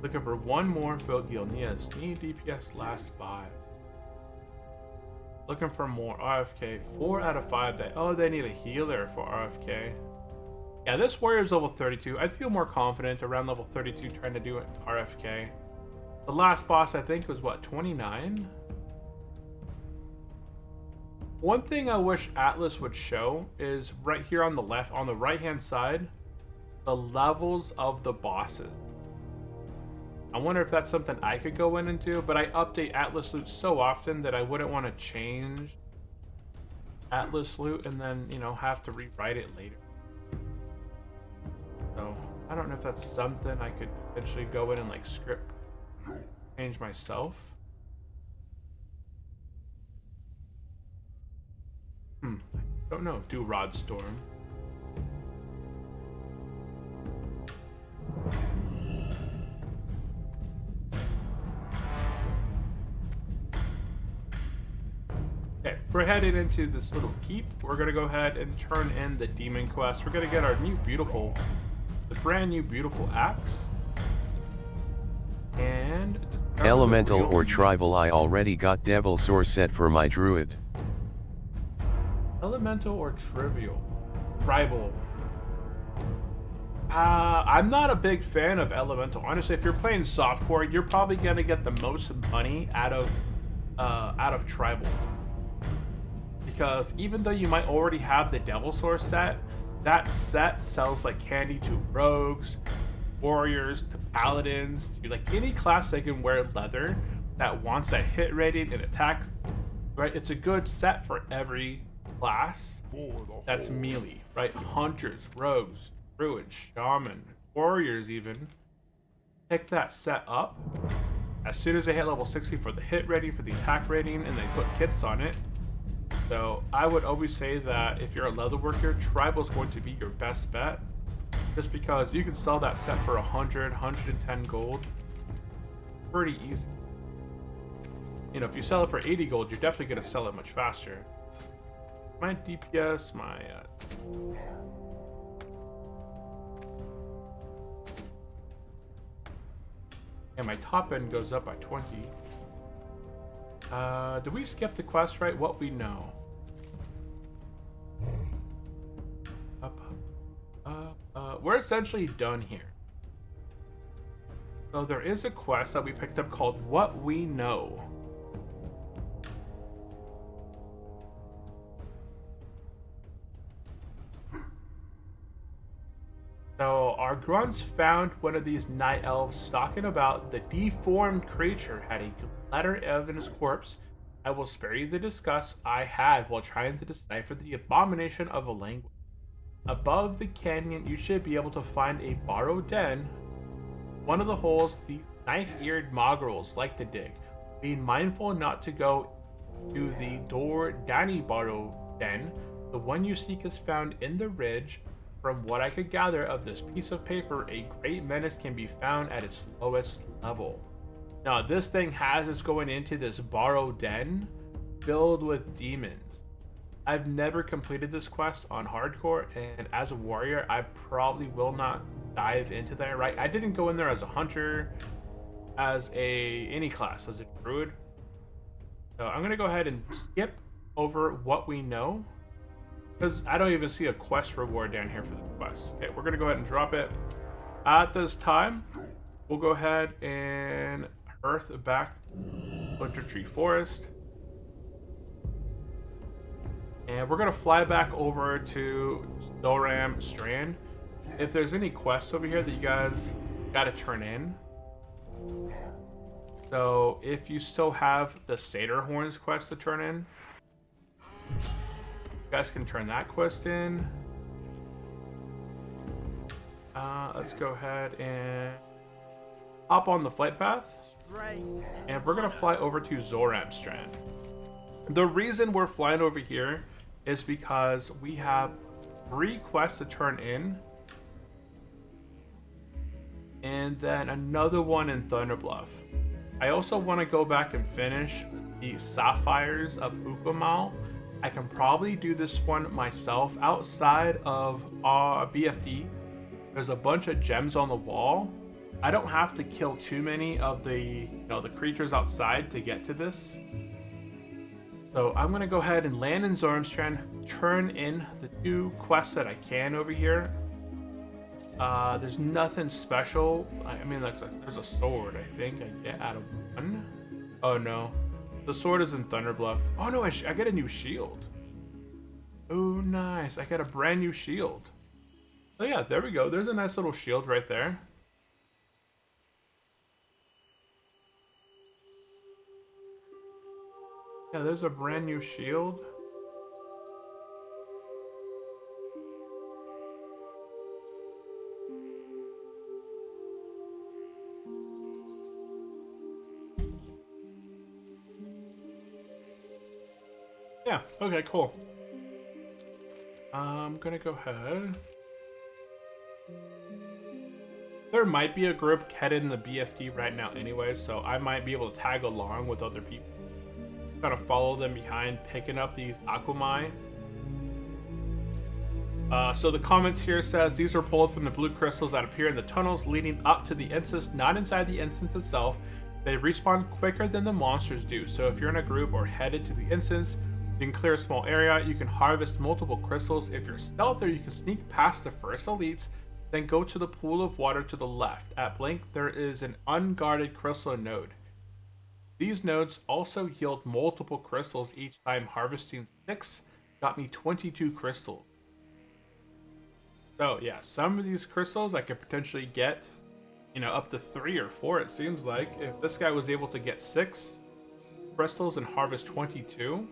Looking for one more field heal. Yes, need DPS last spot. Looking for more RFK. 4 out of 5. They need a healer for RFK. Yeah, this warrior's level 32. I'd feel more confident around level 32 trying to do an RFK. The last boss I think was what, 29? One thing I wish Atlas would show is right here on the left, on the right hand side, the levels of the bosses. I wonder if that's something I could go in and do, but I update Atlas loot so often that I wouldn't want to change Atlas loot and then, you know, have to rewrite it later. So, I don't know if that's something I could potentially go in and like script change myself. I don't know. Do Rod Storm. Okay, we're headed into this little keep. We're gonna go ahead and turn in the demon quest. We're gonna get our new beautiful, the brand new beautiful axe. And Elemental or tribal. I already got Devil Source set for my druid. Elemental or trivial? Tribal. I'm not a big fan of elemental. Honestly, if you're playing softcore, you're probably gonna get the most money out of tribal. because even though you might already have the Devil Sword set, that set sells like candy to rogues, warriors, to paladins, to like any class that can wear leather that wants that hit rating and attack. Right, it's a good set for every class that's melee. Right, hunters, rogues, druids, shaman, warriors, even pick that set up as soon as they hit level 60 for the hit rating, for the attack rating, and they put kits on it. So I would always say that if you're a leather worker, tribal is going to be your best bet, just because you can sell that set for 100, 110 gold pretty easy. You know, if you sell it for 80 gold, you're definitely going to sell it much faster. My DPS, and my top end goes up by 20. Did we skip the quest, right? What we know. We're essentially done here. So there is a quest that we picked up called What We Know. So our grunts found one of these night elves talking about the deformed creature had a letter of in his corpse. I will spare you the disgust I had while trying to decipher the abomination of a language. Above the canyon, you should be able to find a borrowed den. One of the holes the knife-eared mongrels like to dig. Being mindful not to go to the door Danny borrowed den. The one you seek is found in the ridge. From what I could gather of this piece of paper, a great menace can be found at its lowest level. Now, this thing has us going into this borrowed den filled with demons. I've never completed this quest on hardcore, and as a warrior, I probably will not dive into there, right? I didn't go in there as a hunter, as any class, as a druid. So I'm gonna go ahead and skip over what we know, because I don't even see a quest reward down here for the quest. Okay, we're gonna go ahead and drop it. At this time, we'll go ahead and earth back Winter Tree Forest. And we're gonna fly back over to Zoram Strand. If there's any quests over here that you guys gotta turn in. So if you still have the Satyr Horns quest to turn in, you guys can turn that quest in. Let's go ahead and hop on the flight path. And we're gonna fly over to Zoram Strand. The reason we're flying over here is because we have 3 quests to turn in, and then another one in Thunderbluff. I also want to go back and finish the Sapphires of Ukumal. I can probably do this one myself outside of BFD. There's a bunch of gems on the wall. I don't have to kill too many of the the creatures outside to get to this. So I'm gonna go ahead and land in Zormstrand, turn in the 2 quests that I can over here. There's nothing special. I mean, there's a sword, I think I get out of 1. Oh no, the sword is in Thunderbluff. Oh no, I get a new shield. Oh nice, I got a brand new shield. Oh yeah, there we go. There's a nice little shield right there. Yeah, there's a brand new shield. Yeah, okay, cool. I'm gonna go ahead. There might be a group headed in the BFD right now anyway, so I might be able to tag along with other people. Gotta follow them behind, picking up these Akumai. So the comments here says these are pulled from the blue crystals that appear in the tunnels leading up to the instance, not inside the instance itself. They respawn quicker than the monsters do, so if you're in a group or headed to the instance, you can clear a small area. You can harvest multiple crystals. If you're stealther, you can sneak past the first elites, then go to the pool of water to the left. At Blink, there is an unguarded crystal node. These nodes also yield multiple crystals each time. Harvesting 6 got me 22 crystals. So yeah, some of these crystals I could potentially get, you know, up to 3 or 4 it seems like. If this guy was able to get 6 crystals and harvest 22,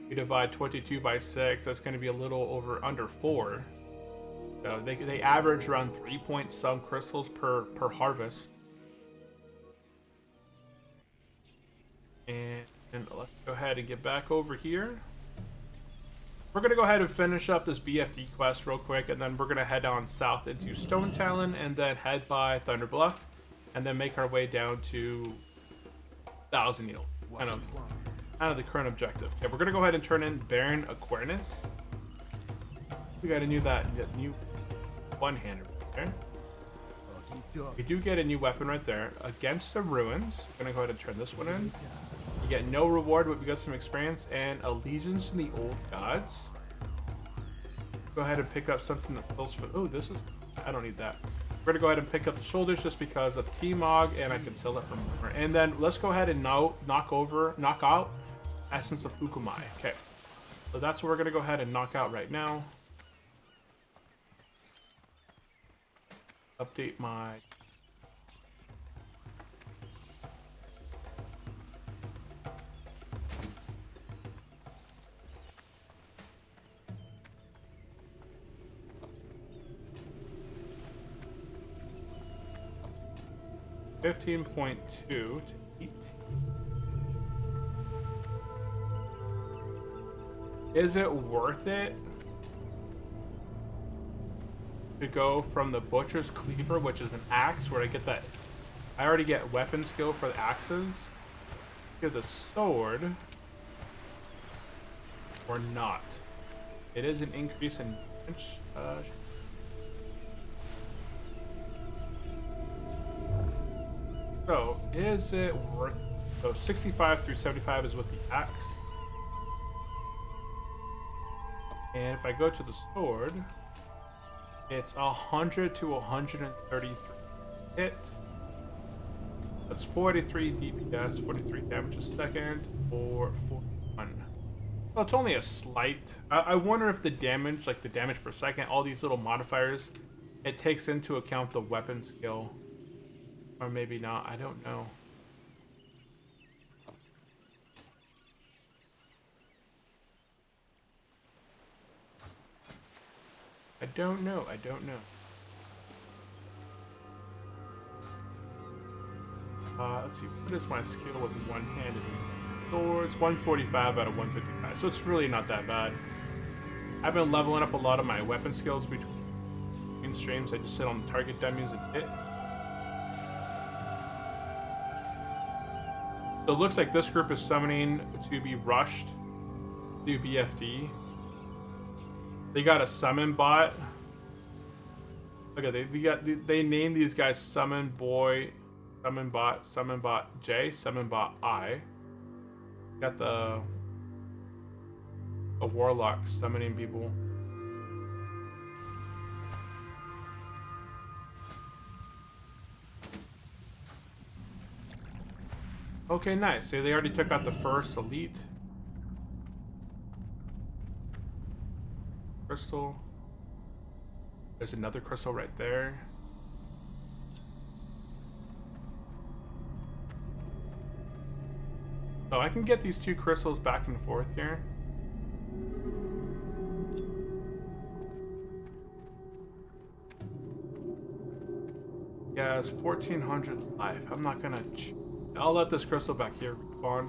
you divide 22 by 6, that's going to be a little over under 4. So they average around 3 point some crystals per harvest. And let's go ahead and get back over here. We're going to go ahead and finish up this BFD quest real quick, and then we're going to head on south into Stone Talon, and then head by Thunder Bluff, and then make our way down to Thousand Needle. Kind of the current objective. Okay, we're going to go ahead and turn in Baron Aquarius. We got a new new one-hander. Okay. We do get a new weapon right there. Against the Ruins. I'm going to go ahead and turn this one in. You get no reward, but we got some experience and allegiance to the old gods. Go ahead and pick up something that fills for. Oh, this is. I don't need that. We're gonna go ahead and pick up the shoulders just because of T-Mog, and I can sell it for more. And then let's go ahead and knock out Essence of Ukumai. Okay, so that's what we're gonna go ahead and knock out right now. Update my. $15.2 to 18. Is it worth it to go from the Butcher's Cleaver, which is an axe, where I get that? I already get weapon skill for the axes. Get the sword, or not? It is an increase in damage. So, is it worth... So, 65 through 75 is with the axe. And if I go to the sword, it's 100 to 133 hit. That's 43 DPS, 43 damage a second, or 41. Well, it's only a slight... I wonder if the damage, like the damage per second, all these little modifiers, it takes into account the weapon skill. Or maybe not, I don't know. I don't know. Let's see, what is my skill with one-handed swords? 145 out of 155, so it's really not that bad. I've been leveling up a lot of my weapon skills between streams. I just sit on the target dummies and hit. So it looks like this group is summoning to be rushed to BFD. They got a summon bot. Okay, they named these guys Summon Boy, Summon Bot J, Summon Bot I. Got the warlock summoning people. Okay, nice. So they already took out the first elite. Crystal. There's another crystal right there. So I can get these two crystals back and forth here. Yeah, it's 1400 life. I'm not gonna... I'll let this crystal back here respawn.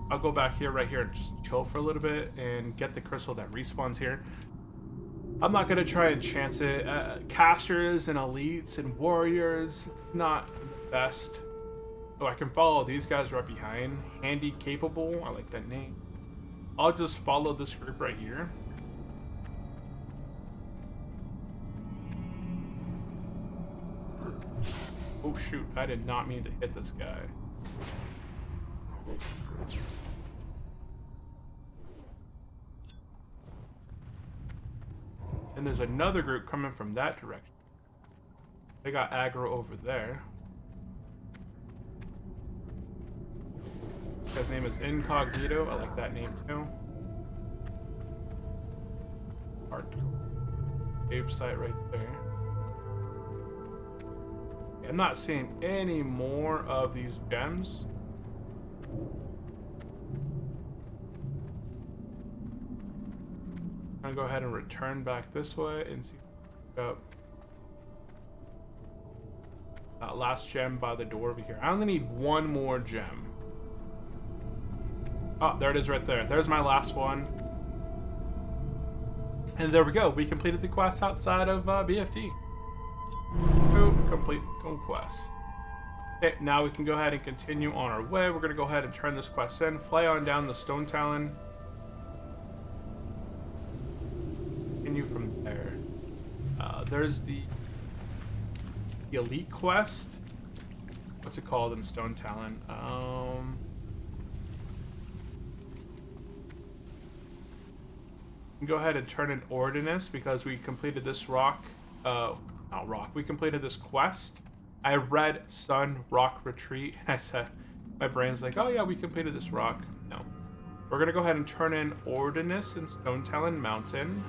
I'll go back here, right here, and just chill for a little bit and get the crystal that respawns here. I'm not gonna try and chance it. Casters and elites and warriors, not the best. So I can follow these guys right behind. Handy Capable, I like that name. I'll just follow this group right here. Oh shoot, I did not mean to hit this guy. And there's another group coming from that direction. They got aggro over there. guy's name is Incognito. I like that name too. Art cave site right there. I'm not seeing any more of these gems. I'm gonna go ahead and return back this way and see up that last gem by the door over here. I only need one more gem. Oh, there it is right there. There's my last one. And there we go. We completed the quest outside of BFT. Complete quest. Okay, now we can go ahead and continue on our way. We're going to go ahead and turn this quest in. Fly on down the Stone Talon. Continue from there. There's the Elite quest. What's it called in Stone Talon? Go ahead and turn in Ordinance because we completed this rock. Not rock. We completed this quest. I read Sun Rock Retreat and I said, my brain's like, oh yeah, we completed this rock. No. We're gonna go ahead and turn in Ordinance in Stone Talon Mountain.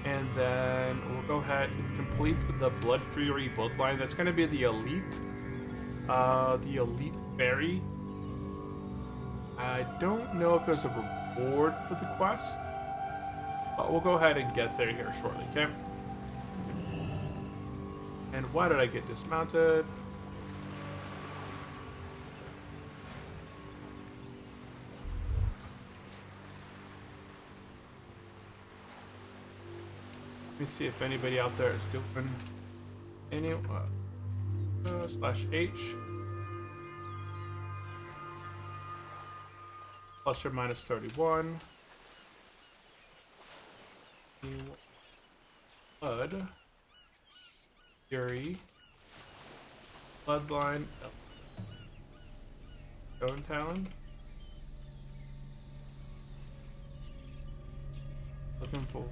And then we'll go ahead and complete the Blood Fury bloodline. That's gonna be the Elite. The Elite Berry. I don't know if there's a reward for the quest. But we'll go ahead and get there here shortly, okay? And why did I get dismounted? Let me see if anybody out there is doing any /H plus or minus 31. Blood Fury Bloodline Stone Talon. Looking for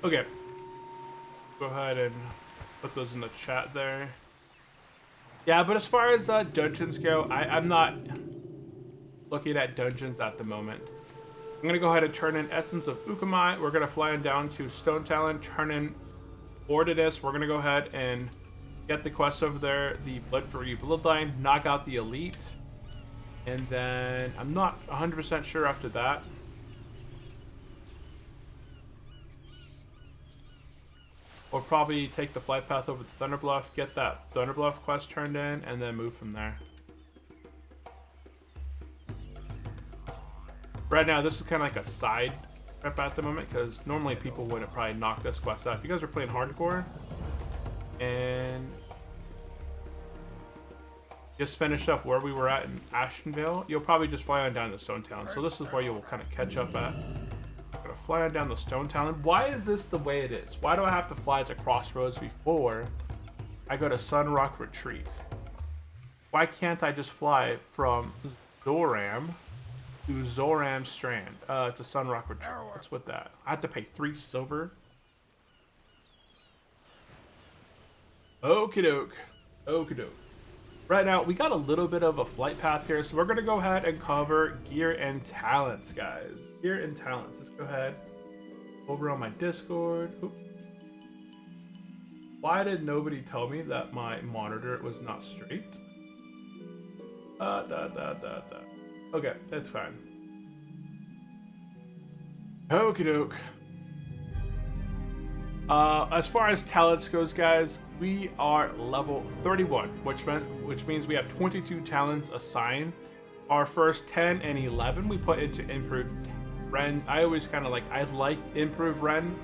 okay. Go ahead and put those in the chat there. Yeah, but as far as dungeons go, I'm not looking at dungeons at the moment. I'm going to go ahead and turn in Essence of Ukamai. We're going to fly on down to Stone Talon, turn in Ordinance. We're going to go ahead and get the quest over there, the Blood for You Bloodline, knock out the Elite. And then I'm not 100% sure after that. We'll probably take the flight path over to Thunderbluff, get that Thunderbluff quest turned in, and then move from there. Right now, this is kind of like a side trip at the moment, because normally people wouldn't probably knock this quest out. If you guys are playing hardcore, and just finished up where we were at in Ashtonville, you'll probably just fly on down to Stone Town. So this is where you'll kind of catch up at. Gonna fly on down the Stone Talon. Why is this the way it is? Why do I have to fly to Crossroads before I go to Sunrock Retreat? Why can't I just fly from Zoram to Zoram Strand to Sunrock Retreat? What's with that? I have to pay 3 silver. Okie doke. Okie doke. Right now, we got a little bit of a flight path here, so we're gonna go ahead and cover gear and talents, guys. Gear and talents. Let's go ahead over on my Discord. Oop. Why did nobody tell me that my monitor was not straight? Okay, that's fine. Okie doke. As far as talents goes, guys, we are level 31, which means we have 22 talents assigned. Our first 10 and 11 we put into improved Ren. I always kind of I like improved Ren.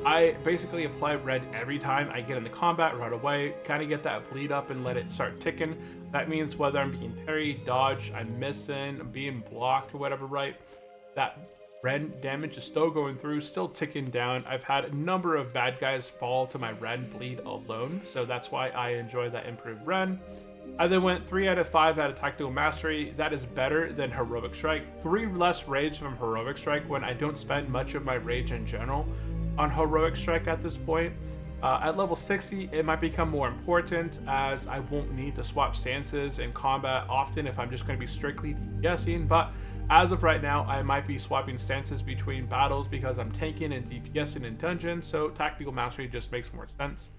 I basically apply Ren every time I get into combat right away, kind of get that bleed up and let it start ticking. That means whether I'm being parried, dodged, I'm missing, I'm being blocked or whatever, right? That Ren damage is still going through, still ticking down. I've had a number of bad guys fall to my Ren bleed alone, so that's why I enjoy that improved Ren. I then went 3 out of 5 out of Tactical Mastery. That is better than Heroic Strike. 3 less rage from Heroic Strike when I don't spend much of my rage in general on Heroic Strike at this point. At level 60, it might become more important as I won't need to swap stances in combat often if I'm just going to be strictly DPSing, but as of right now, I might be swapping stances between battles because I'm tanking and DPSing in dungeons, so Tactical Mastery just makes more sense.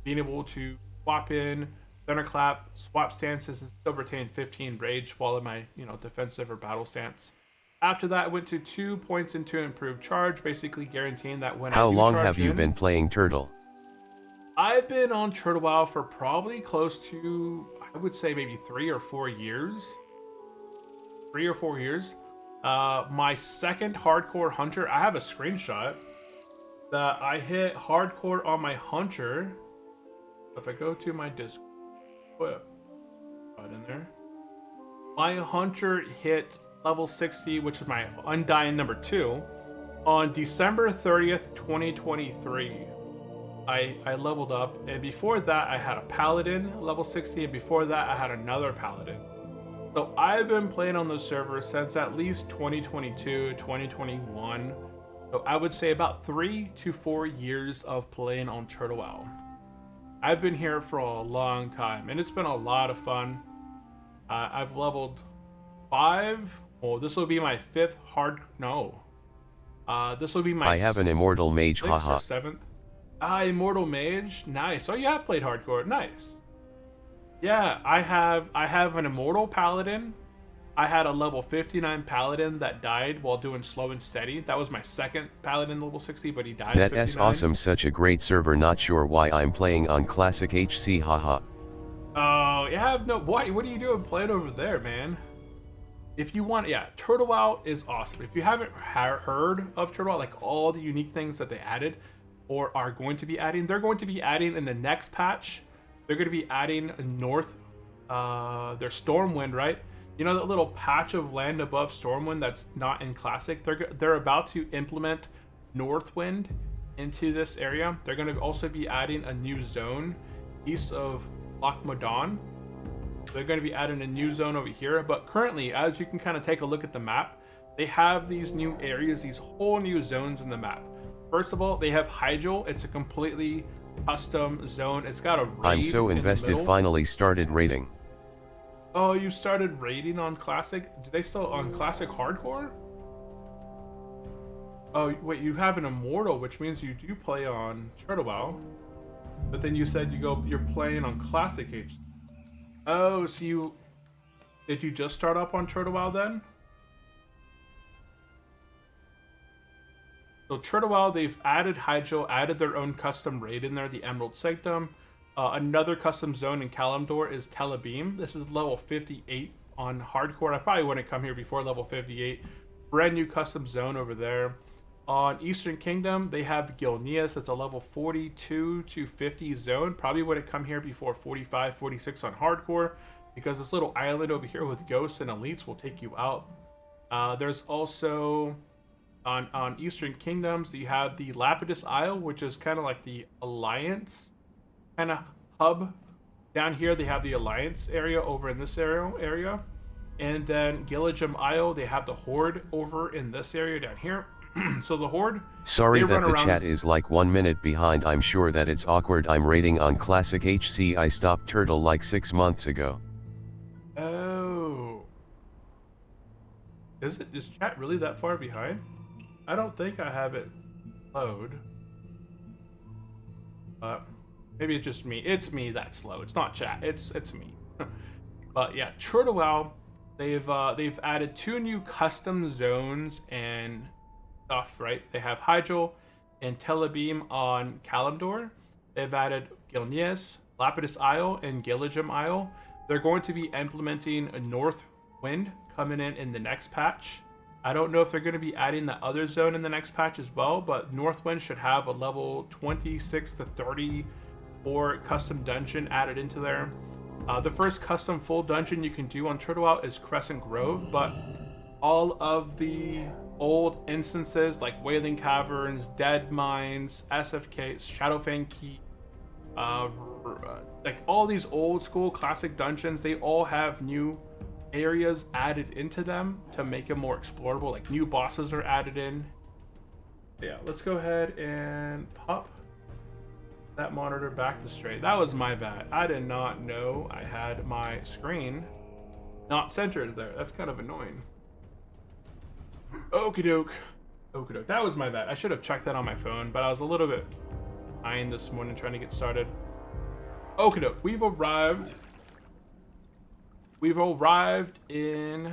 Being able to swap in Thunderclap, swap stances, and still retain 15 rage while in my defensive or battle stance. After that, I went to 2 points into improved charge, basically guaranteeing that when How I do long charge have you in, been playing Turtle? I've been on Turtle WoW for probably close to, I would say maybe 3 or 4 years. 3 or 4 years. My second hardcore hunter, I have a screenshot that I hit hardcore on my hunter. If I go to my Discord, put in there. My hunter hit level 60, which is my Undying number 2, on December 30th, 2023. I leveled up, and before that I had a paladin level 60, and before that I had another paladin. So I've been playing on those servers since at least 2022, 2021. So I would say about 3 to 4 years of playing on Turtle WoW. I've been here for a long time, and it's been a lot of fun. I've leveled 5. Oh, this will be my 5th this will be my I have an Immortal Mage, 6th haha. or 7th. Immortal Mage, nice. Oh, you have played hardcore, nice. Yeah, I have an Immortal Paladin. I had a level 59 Paladin that died while doing slow and steady. That was my second Paladin level 60, but he died at 59. That's awesome, such a great server. Not sure why I'm playing on Classic HC, haha. Oh, yeah, no, what are you doing playing over there, man? If you want, yeah, Turtle WoW is awesome. If you haven't heard of Turtle WoW, like all the unique things that they added or are going to be adding, they're going to be adding in the next patch. They're going to be adding north, their Stormwind, right? You know that little patch of land above Stormwind that's not in Classic? They're about to implement Northwind into this area. They're going to also be adding a new zone east of Loch Modan. They're going to be adding a new zone over here, but currently, as you can kind of take a look at the map, they have these new areas, these whole new zones in the map. First of all, they have Hyjal. It's a completely custom zone. It's got a raid. I'm so invested, finally started raiding. Oh, you started raiding on Classic? Do they still on Classic Hardcore? Oh, wait, you have an Immortal, which means you do play on Turtle WoW. But then you said you're playing on Classic H. Oh, so did you just start up on Turtle WoW then? So Turtle WoW, they've added Hyjal, added their own custom raid in there, the Emerald Sanctum. Another custom zone in Kalimdor is Telebeam. This is level 58 on hardcore. I probably wouldn't come here before level 58. Brand new custom zone over there. On Eastern Kingdom, they have Gilneas. It's a level 42 to 50 zone. Probably wouldn't come here before 45, 46 on hardcore, because this little island over here with ghosts and elites will take you out. There's also on Eastern Kingdoms, you have the Lapidus Isle, which is kind of like the Alliance kind of hub. Down here they have the Alliance area over in this area. And then Gilligum Isle, they have the Horde over in this area down here. So the Horde, sorry that the chat is like 1 minute behind. I'm sure that it's awkward. I'm raiding on Classic HC. I stopped Turtle like 6 months ago. Oh, is chat really that far behind? I don't think I have it load. Maybe it's just me. It's me that's slow. It's not chat. It's me. But yeah, Turtle WoW, they've added 2 new custom zones and stuff, right? They have Hyjal and Telebeam on Kalimdor. They've added Gilneas, Lapidus Isle, and Gilligum Isle. They're going to be implementing a Northwind coming in the next patch. I don't know if they're going to be adding the other zone in the next patch as well, but Northwind should have a level 26 to 34 custom dungeon added into there. The first custom full dungeon you can do on Turtle WoW is Crescent Grove, but all of the old instances like Wailing Caverns, Dead Mines, SFK, Shadowfang Keep, like all these old school classic dungeons, they all have new areas added into them to make them more explorable. Like new bosses are added in. Yeah, let's go ahead and pop that monitor back to straight. That was my bad. I did not know I had my screen not centered there. That's kind of annoying. Okie doke. Okie doke. That was my bad. I should have checked that on my phone, but I was a little bit behind this morning trying to get started. Okie doke. We've arrived. We've arrived in.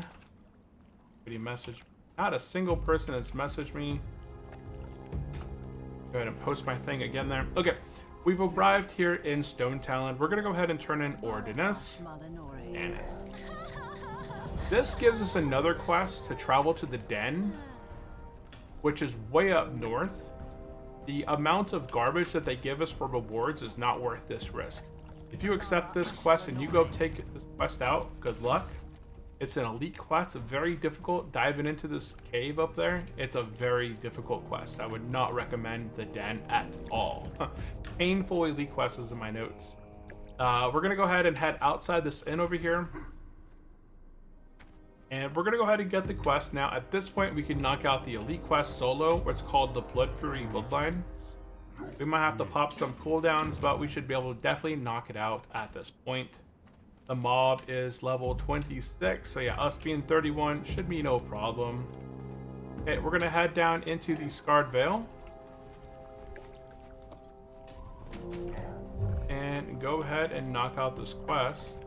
Pretty message. Not a single person has messaged me. Go ahead and post my thing again there. Okay. We've arrived here in Stone Talon. We're going to go ahead and turn in Ordinus. Annis. This gives us another quest to travel to the Den, which is way up north. The amount of garbage that they give us for rewards is not worth this risk. If you accept this quest and you go take this quest out, good luck. It's an elite quest, very difficult. Diving into this cave up there, it's a very difficult quest. I would not recommend the Den at all. Painful elite quest is in my notes. We're going to go ahead and head outside this inn over here. And we're going to go ahead and get the quest. Now, at this point, we can knock out the elite quest solo, what's called the Blood Fury Bloodline. We might have to pop some cooldowns, but we should be able to definitely knock it out at this point. The mob is level 26, so yeah, us being 31 should be no problem. Okay, we're going to head down into the Scarred Vale. And go ahead and knock out this quest.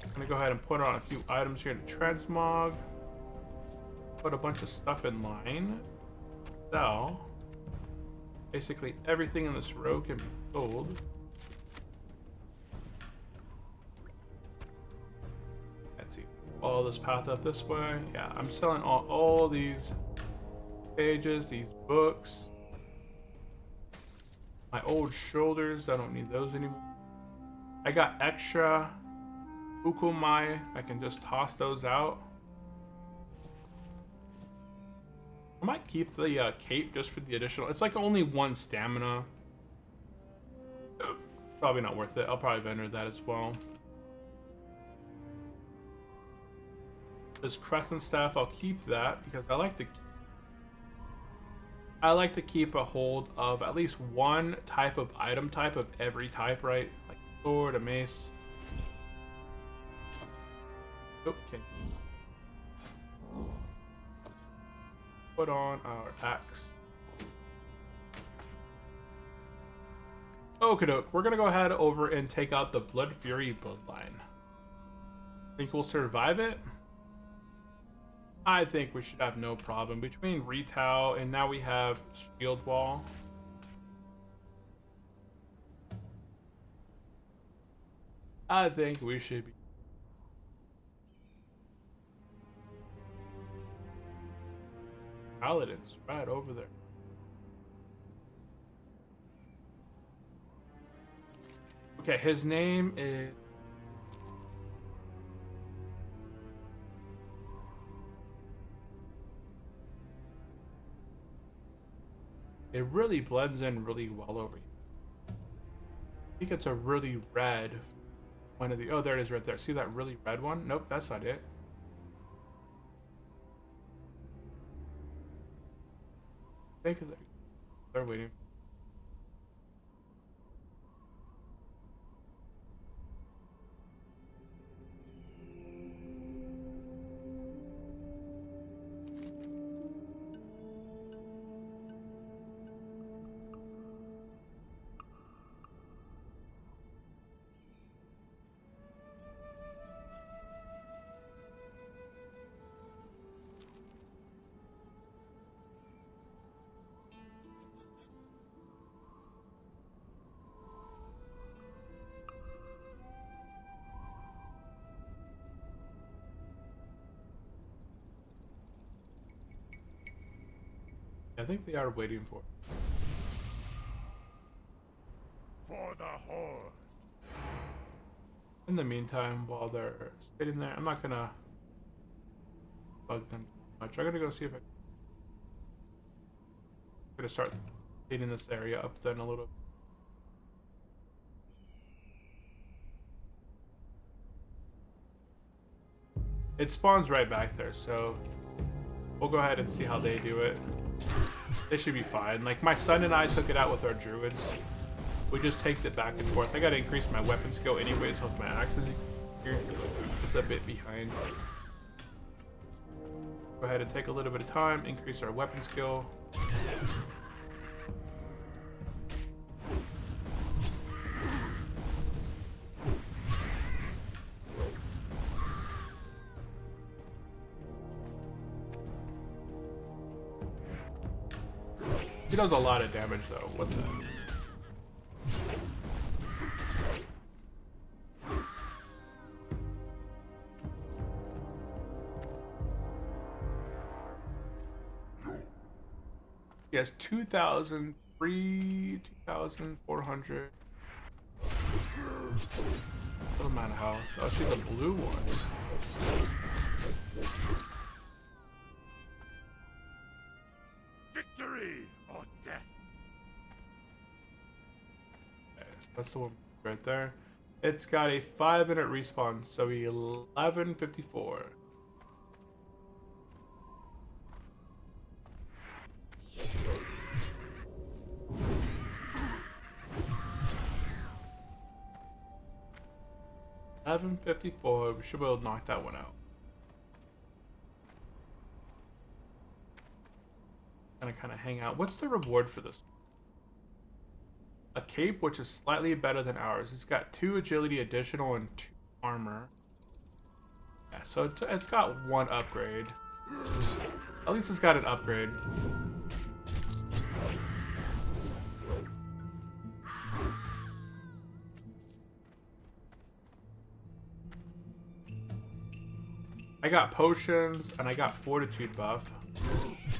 I'm going to go ahead and put on a few items here to transmog. Put a bunch of stuff in line. Sell. Basically everything in this row can be sold. Let's see. Follow this path up this way. Yeah, I'm selling all these pages, these books. My old shoulders, I don't need those anymore. I got extra Ukumai. I can just toss those out. I might keep the cape just for the additional. It's like only 1 stamina. Probably not worth it. I'll probably vendor that as well. This crescent staff, I'll keep that because I like to keep a hold of at least one type of item type of every type, right? Like sword, a mace. Okay. Put on our axe. Okie doke. We're gonna go ahead over and take out the Blood Fury Bloodline. Think we'll survive it? I think we should have no problem. Between Retail and now we have Shield Wall. I think we should be. Paladins right over there. Okay, his name is. It really blends in really well over here. I think it's a really red one of the. Oh, there it is right there. See that really red one? Nope, that's not it. I think they're waiting. I think they are waiting for it. For the Horde. In the meantime, while they're sitting there, I'm not gonna bug them much. I'm gonna go see if I'm gonna start cleaning this area up then a little. It spawns right back there, so we'll go ahead and see how they do it. They should be fine. Like, my son and I took it out with our druids. We just taked it back and forth. I gotta increase my weapon skill anyways with my axes here. It's a bit behind. Go ahead and take a little bit of time, increase our weapon skill. He does a lot of damage though. What the? He has 2,400. What amount of health? Oh, she's the blue one. Victory or death. Okay, that's the one right there. It's got a 5-minute respawn, so 11:54. We should be able to knock that one out. Gonna kind of hang out. What's the reward for this? A cape, which is slightly better than ours. It's got 2 agility additional and 2 armor. Yeah, so it's got 1 upgrade. At least it's got an upgrade. I got potions and I got fortitude buff.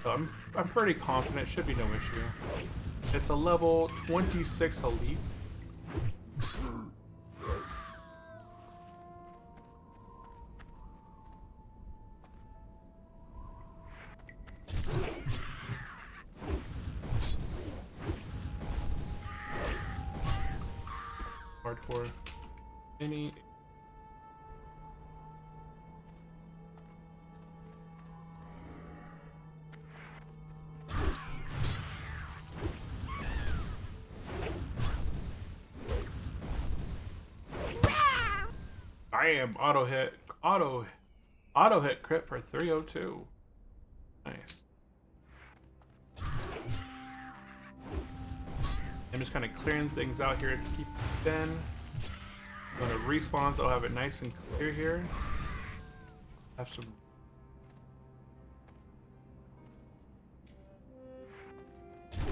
So I'm pretty confident, should be no issue. It's a level 26 elite. Hardcore. Any. Bam! Auto hit crit for 302. Nice. I'm just kind of clearing things out here to keep it thin. When it respawns, I'll have it nice and clear here. Have some.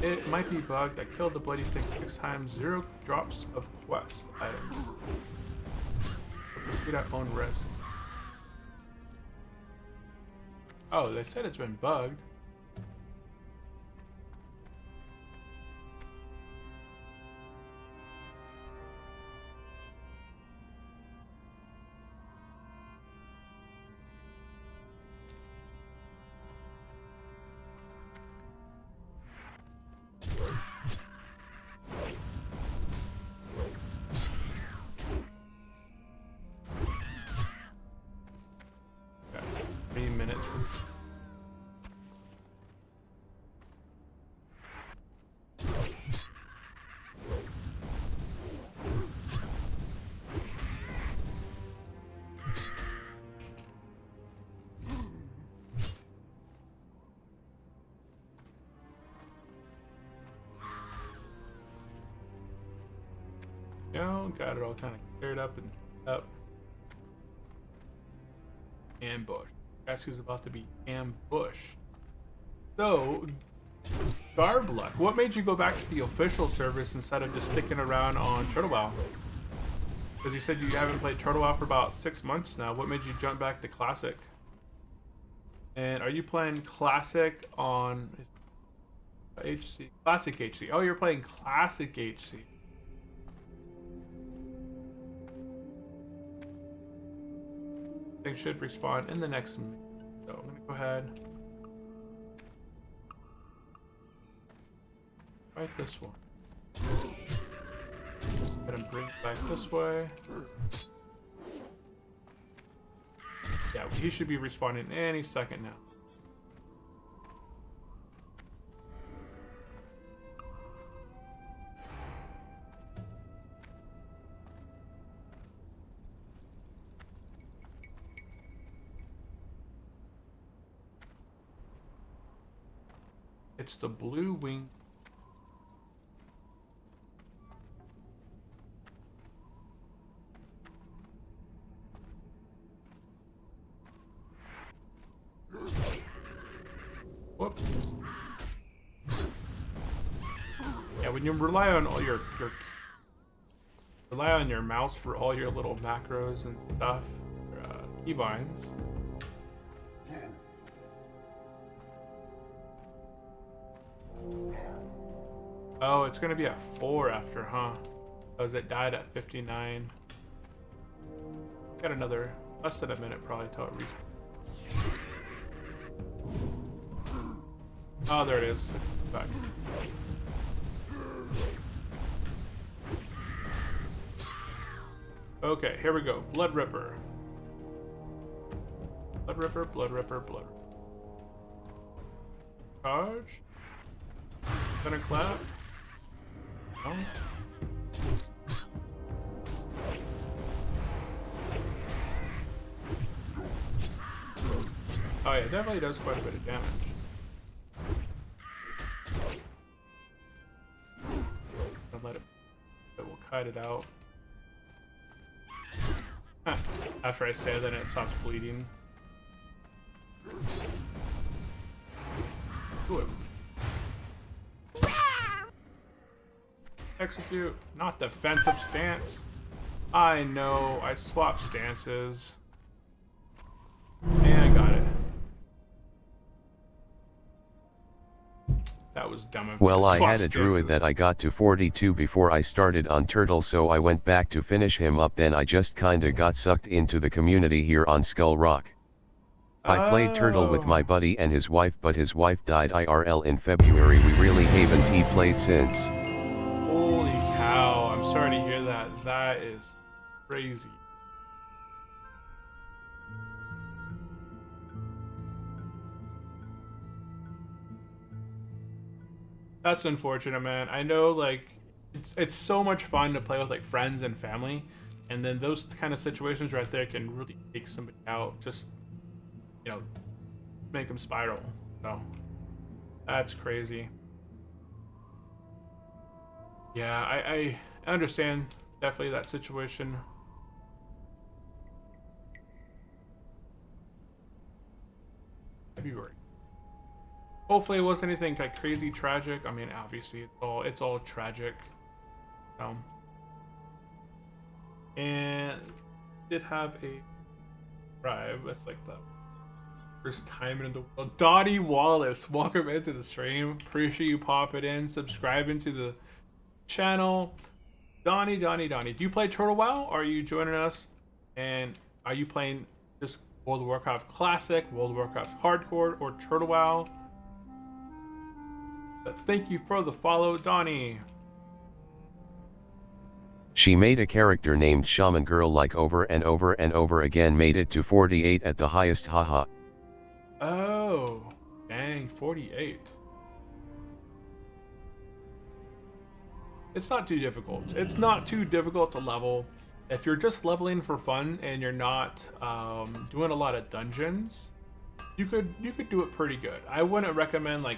It might be bugged. I killed the bloody thing 6 times. 0 drops of quest items. Proceed at own risk. Oh, they said it's been bugged. Okay, 3 minutes. Got it all kind of cleared up and up. Ambush. Guess who's about to be ambushed? So, Garbluck, what made you go back to the official service instead of just sticking around on TurtleWow? Because you said you haven't played TurtleWow for about 6 months now. What made you jump back to Classic? And are you playing Classic on HC? Classic HC. Oh, you're playing Classic HC. Things should respawn in the next minute. So I'm gonna go ahead. Right this one. Go ahead and bring it back this way. Yeah, he should be respawning any second now. It's the blue wing. Whoops. Yeah, when you rely on all your rely on your mouse for all your little macros and stuff, keybinds. Oh, it's gonna be at 4 after, huh? Because it died at 59. Got another less than a minute probably till it respawns. Oh, there it is. Back. Okay, here we go. Blood Ripper. Blood Ripper, Blood Ripper, Blood Ripper. Charge. Gonna clap. No. Oh yeah, definitely does quite a bit of damage. I'll let it will kite it out. After I say that, it stops bleeding. Do it. Execute. Not defensive stance. I know. I swapped stances. And I got it. That was dumb of me. Well, I Swap had a druid stances. that I got to 42 before I started on Turtle, so I went back to finish him up. Then I just kinda got sucked into the community here on Skull Rock. I played Turtle with my buddy and his wife, but his wife died IRL in February. We really haven't played since. Holy cow, I'm sorry to hear that. That is crazy. That's unfortunate, man. I know, like, it's so much fun to play with, like, friends and family, and then those kind of situations right there can really take somebody out, just, you know, make them spiral. So, that's crazy. Yeah, I understand definitely that situation. February. Hopefully it wasn't anything like crazy tragic. I mean, obviously it's all tragic. And did have a drive. That's like the first time in the world. Dottie Wallace, welcome into the stream. Appreciate you popping in, subscribing to the channel. Donnie, do you play Turtle WoW? Are you joining us? And are you playing just World of Warcraft Classic, World of Warcraft Hardcore, or Turtle WoW? But thank you for the follow, Donnie. She made a character named Shaman Girl like over and over and over again, made it to 48 at the highest, haha. Oh, dang, 48. It's not too difficult. It's not too difficult to level. If you're just leveling for fun and you're not doing a lot of dungeons, you could do it pretty good. I wouldn't recommend like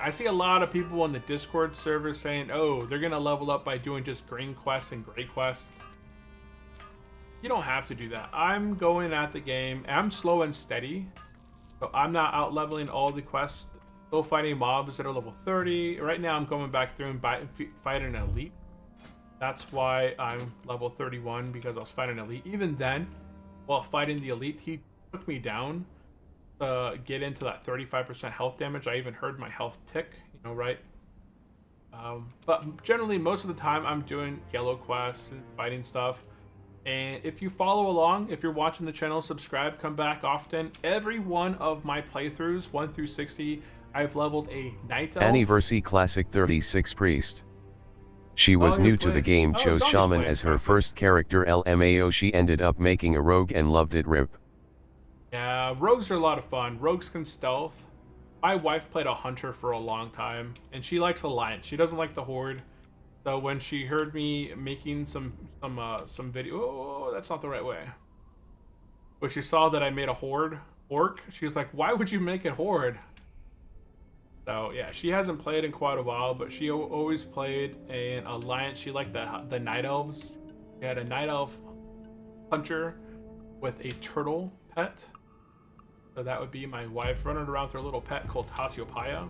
I see a lot of people on the Discord server saying, oh, they're gonna level up by doing just green quests and gray quests. You don't have to do that. I'm going at the game. I'm slow and steady, so I'm not out leveling all the quests. Still fighting mobs that are level 30. Right now, I'm going back through and fighting an elite. That's why I'm level 31, because I was fighting an elite. Even then, while fighting the elite, he took me down to get into that 35% health damage. I even heard my health tick, right? But generally, most of the time, I'm doing yellow quests and fighting stuff. And if you follow along, if you're watching the channel, subscribe, come back often. Every one of my playthroughs, 1 through 60, I've leveled a Night Elf. Anniversary Classic 36 Priest. She was new to the game, chose Shaman as her first character. LMAO, she ended up making a rogue and loved it. RIP. Yeah, rogues are a lot of fun. Rogues can stealth. My wife played a hunter for a long time, and she likes alliance. She doesn't like the horde. So when she heard me making some video, oh, that's not the right way. When she saw that I made a horde orc, she's like, "Why would you make it horde?" So yeah, she hasn't played in quite a while, but she always played an alliance. She liked the night elves. She had a night elf hunter with a turtle pet. So that would be my wife running around with her little pet called Cassiopeia.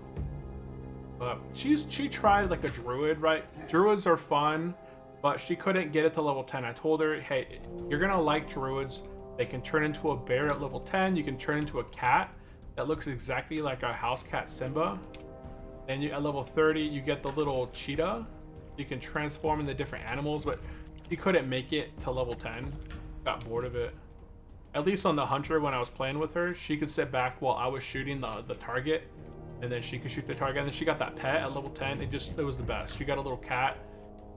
But she tried like a druid, right? Druids are fun, but she couldn't get it to level 10. I told her, hey, you're gonna like druids. They can turn into a bear at level 10. You can turn into a cat that looks exactly like our house cat Simba. And at level 30, you get the little cheetah. You can transform into different animals, but she couldn't make it to level 10. Got bored of it. At least on the hunter, when I was playing with her, she could sit back while I was shooting the target, and then she could shoot the target. And then she got that pet at level 10. It was the best. She got a little cat,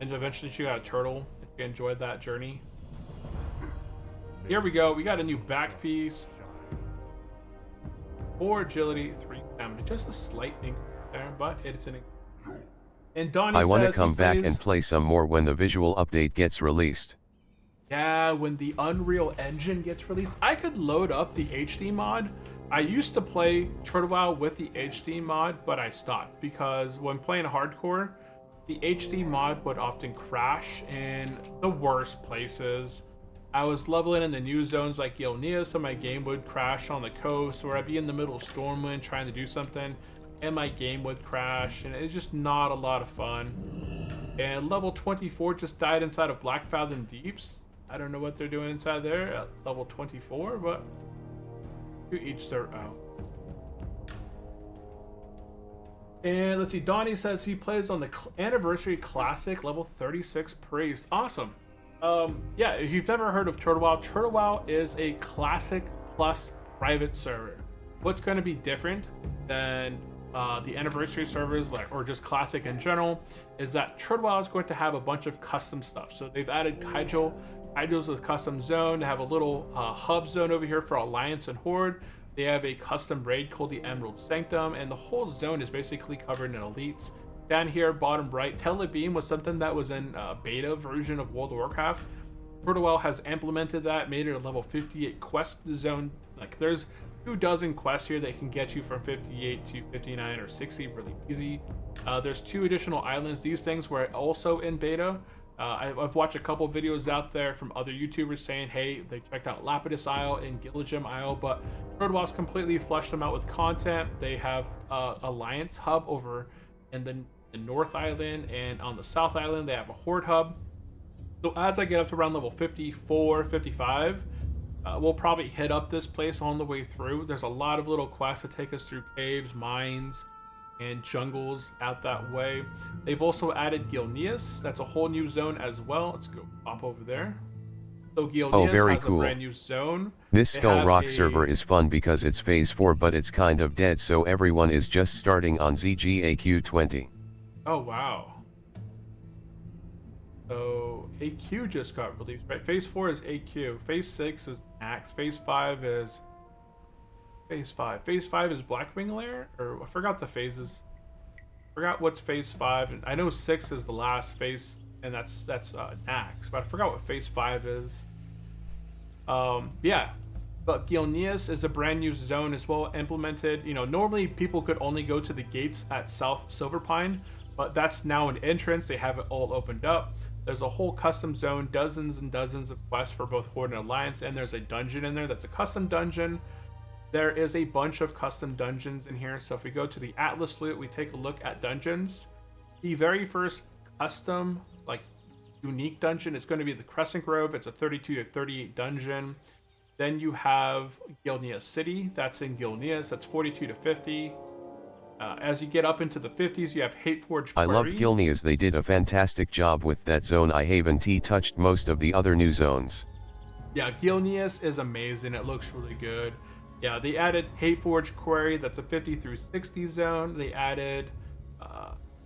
and eventually she got a turtle. She enjoyed that journey. Here we go. We got a new back piece. 4 agility, 3 stamina. Just a slight increase there, but it's an increase. And Donnie says I want to come back and play some more when the visual update gets released. Yeah, when the Unreal Engine gets released, I could load up the HD mod. I used to play Turtle WoW with the HD mod, but I stopped because when playing hardcore, the HD mod would often crash in the worst places. I was leveling in the new zones like Gilneas, so my game would crash on the coast, or I'd be in the middle of Stormwind trying to do something, and my game would crash, and it's just not a lot of fun. And level 24 just died inside of Black Fathom Deeps. I don't know what they're doing inside there at level 24, but to each their own. And let's see, Donnie says he plays on the Anniversary Classic level 36 Priest. Awesome. Yeah, if you've ever heard of Turtle WoW is a Classic plus private server. What's going to be different than the Anniversary servers, or just Classic in general, is that Turtle WoW is going to have a bunch of custom stuff. So they've added Hydra's a custom zone. They have a little hub zone over here for Alliance and Horde. They have a custom raid called the Emerald Sanctum, and the whole zone is basically covered in elites. Down here, bottom right, Telebeam was something that was in a beta version of World of Warcraft. Turtle WoW has implemented that, made it a level 58 quest zone. Like, there's 24 quests here that can get you from 58 to 59 or 60 really easy. There's 2 additional islands. These things were also in beta. I've watched a couple videos out there from other YouTubers saying, hey, they checked out Lapidus Isle and Gilligim Isle, but Turtle WoW's completely flushed them out with content. They have Alliance Hub over in the North Island, and on the South Island, they have a Horde Hub. So as I get up to around level 54, 55, we'll probably hit up this place on the way through. There's a lot of little quests that take us through caves, mines, and jungles out that way. They've also added Gilneas. That's a whole new zone as well. Let's go pop over there. So Gilneas very has cool. a brand new zone. This Skull Rock server is fun because it's phase 4, but it's kind of dead, so everyone is just starting on ZGAQ20. Oh wow. So AQ just got released, right? Phase 4 is AQ. Phase 6 is Axe. Phase 5 is Phase 5. Phase 5 is Blackwing Lair? Or I forgot the phases. Forgot what's Phase 5. And I know 6 is the last phase, and that's Axe. But I forgot what Phase 5 is. Yeah. But Gilneas is a brand new zone as well, implemented. You know, normally people could only go to the gates at South Silverpine, but that's now an entrance. They have it all opened up. There's a whole custom zone, dozens and dozens of quests for both Horde and Alliance, and there's a dungeon in there that's a custom dungeon. There is a bunch of custom dungeons in here. So if we go to the Atlas loot, we take a look at dungeons. The very first custom, unique dungeon is going to be the Crescent Grove. It's a 32 to 38 dungeon. Then you have Gilneas City. That's in Gilneas. That's 42 to 50. As you get up into the 50s, you have Hateforge Quarry. I loved Gilneas. They did a fantastic job with that zone. I haven't touched most of the other new zones. Yeah, Gilneas is amazing. It looks really good. Yeah, they added Hateforge Quarry. That's a 50 through 60 zone. They added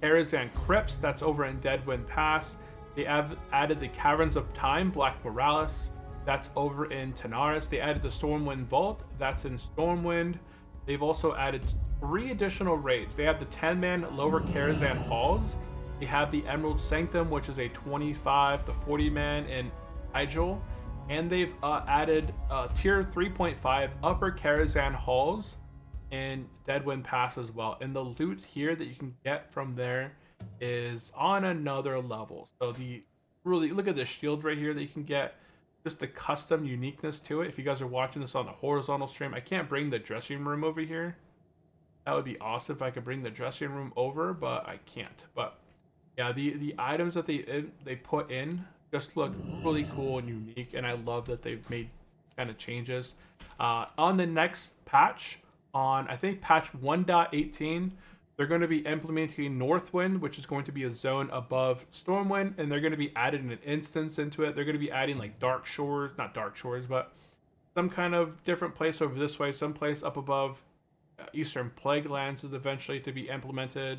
Arizan Crypts. That's over in Deadwind Pass. They added the Caverns of Time, Black Moralis. That's over in Tanaris. They added the Stormwind Vault. That's in Stormwind. They've also added 3 additional raids. They have the 10-man Lower Karazhan Halls. They have the Emerald Sanctum, which is a 25 to 40-man in Igel. And they've added tier 3.5 Upper Karazhan Halls in Deadwind Pass as well. And the loot here that you can get from there is on another level. So really look at the shield right here that you can get. Just the custom uniqueness to it. If you guys are watching this on the horizontal stream, I can't bring the dressing room over here. That would be awesome if I could bring the dressing room over, but I can't. But yeah, the items that they put in just look really cool and unique, and I love that they've made kind of changes. On the next patch, on I think patch 1.18, they're going to be implementing Northwind, which is going to be a zone above Stormwind, and they're going to be adding an instance into it. They're going to be adding like Dark Shores, not Dark Shores, but some kind of different place over this way, some place up above Eastern Plague Lands is eventually to be implemented.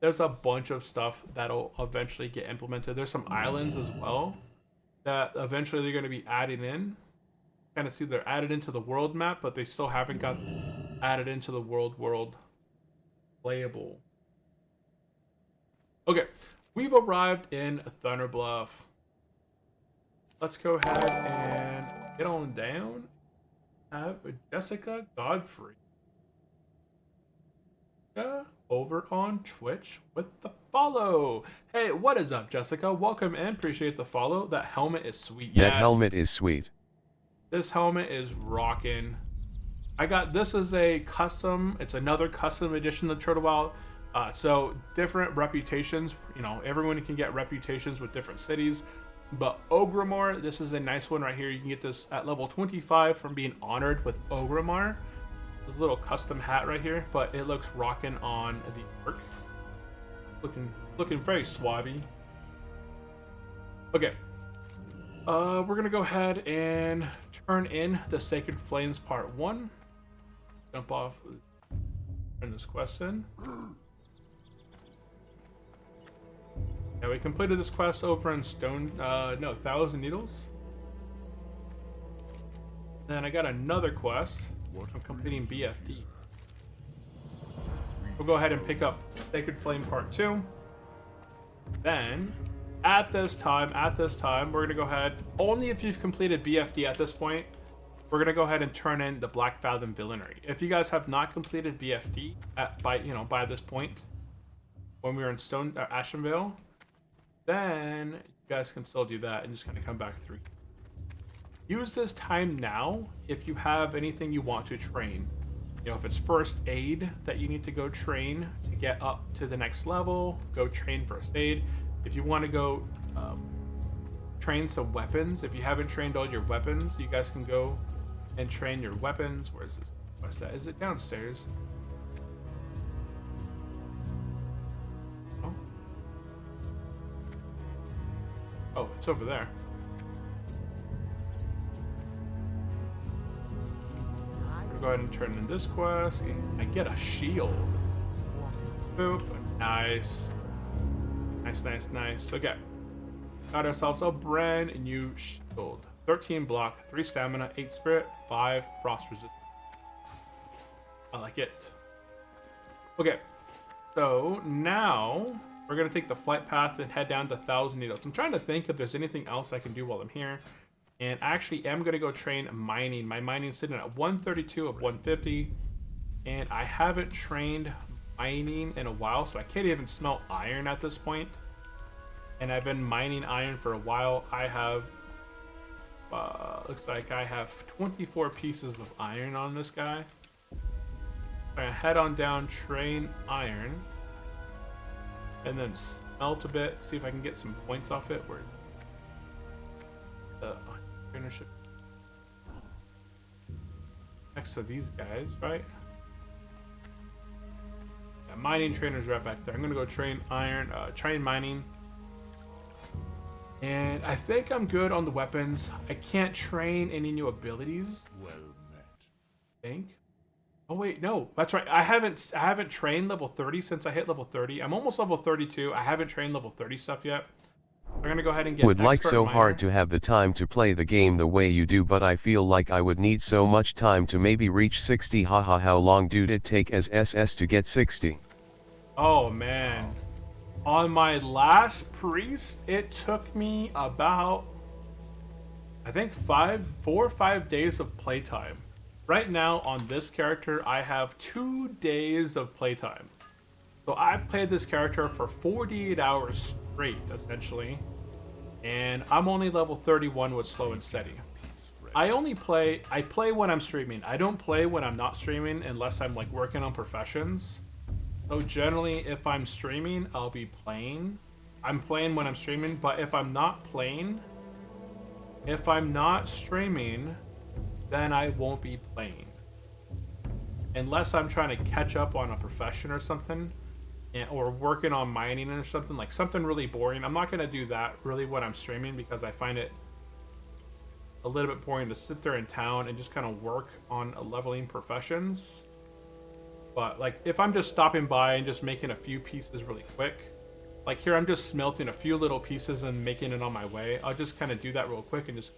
There's a bunch of stuff that'll eventually get implemented. There's some islands as well that eventually they're going to be adding in. Kind of see they're added into the world map, but they still haven't got added into the world playable. Okay, we've arrived in Thunderbluff. Let's go ahead and get on down. Have Jessica Godfrey over on Twitch with the follow. Hey, what is up, Jessica? Welcome in. Appreciate the follow. That helmet is sweet. That helmet is sweet. This helmet is rocking. I got this as a custom. It's another custom edition of Turtle Wild. So different reputations. You know, everyone can get reputations with different cities. But Ogrimmar, this is a nice one right here. You can get this at level 25 from being honored with Ogrimmar. This little custom hat right here, but it looks rocking on the arc. Looking very suave. Okay. We're gonna go ahead and turn in the Sacred Flames Part 1. Jump off, turn this quest in. Yeah, we completed this quest over in Thousand Needles. Then I got another quest. I'm completing BFD. We'll go ahead and pick up Sacred Flame Part 2. Then, at this time, we're going to go ahead, only if you've completed BFD at this point, we're going to go ahead and turn in the Black Fathom Villainy. If you guys have not completed BFD by this point, when we were in Ashenvale, then you guys can still do that and just kind of come back through. Use this time now if you have anything you want to train. You know, if it's first aid that you need to go train to get up to the next level, go train first aid. If you want to go train some weapons, if you haven't trained all your weapons, you guys can go and train your weapons. Where's this? What's that? Is it downstairs? Oh, it's over there. Go ahead and turn in this quest. I get a shield. Boop. Nice. Nice. Okay. Got ourselves a brand new shield. 13 block, 3 stamina, 8 spirit, 5 frost resistance. I like it. Okay. So now we're going to take the flight path and head down to Thousand Needles. I'm trying to think if there's anything else I can do while I'm here. And actually am going to go train mining. My mining's sitting at 132 of 150. And I haven't trained mining in a while, so I can't even smelt iron at this point. And I've been mining iron for a while. I have, looks like I have 24 pieces of iron on this guy. I'm going to head on down, train iron. And then smelt a bit, see if I can get some points off it. Where the trainership next to these guys, right? Yeah, mining trainer's right back there. I'm gonna go train iron, train mining. And I think I'm good on the weapons. I can't train any new abilities. Well met. I think. Oh wait, no, that's right. I haven't trained level 30 since I hit level 30. I'm almost level 32. I haven't trained level 30 stuff yet. We're gonna go ahead and get Would like expert so miner. hard to have the time to play the game the way you do, but I feel like I would need so much time to maybe reach 60. Haha, how long did it take as SS to get 60? Oh man. On my last priest, it took me about, I think 4 or 5 days of playtime. Right now on this character, I have 2 days of playtime. So I played this character for 48 hours straight, essentially. And I'm only level 31 with slow and steady. I play when I'm streaming. I don't play when I'm not streaming unless I'm like working on professions. So generally, if I'm streaming, I'll be playing. I'm playing when I'm streaming, but if I'm not streaming, then I won't be playing. Unless I'm trying to catch up on a profession or something, or working on mining or something, like something really boring. I'm not going to do that really when I'm streaming because I find it a little bit boring to sit there in town and just kind of work on leveling professions. But like if I'm just stopping by and just making a few pieces really quick, like here I'm just smelting a few little pieces and making it on my way. I'll just kind of do that real quick and just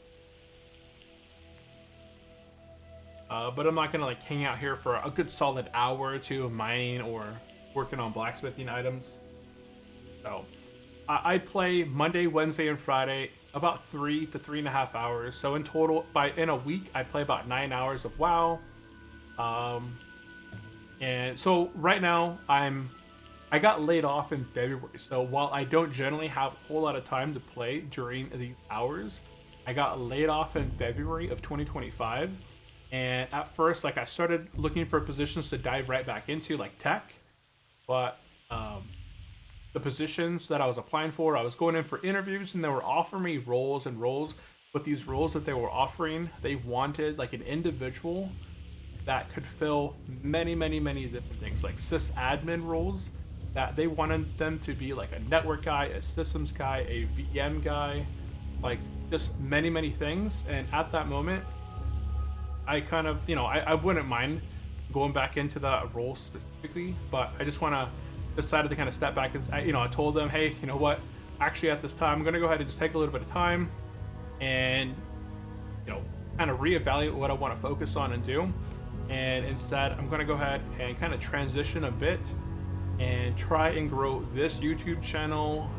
but I'm not gonna like hang out here for a good solid hour or two of mining or working on blacksmithing items. So I play Monday, Wednesday, and Friday about 3 to 3.5 hours. So in total, in a week, I play about 9 hours of WoW. And so right now I got laid off in February. So while I don't generally have a whole lot of time to play during these hours, I got laid off in February of 2025. And at first, like I started looking for positions to dive right back into, like tech. But the positions that I was applying for, I was going in for interviews and they were offering me roles and roles. But these roles that they were offering, they wanted like an individual that could fill many different things, like sysadmin roles, that they wanted them to be like a network guy, a systems guy, a VM guy, like just many things. And at that moment, I kind of, I wouldn't mind going back into that role specifically, but I just decided to kind of step back and, I told them, hey, you know what, actually at this time, I'm going to go ahead and just take a little bit of time and, kind of reevaluate what I want to focus on and do. And instead, I'm going to go ahead and kind of transition a bit and try and grow this YouTube channel,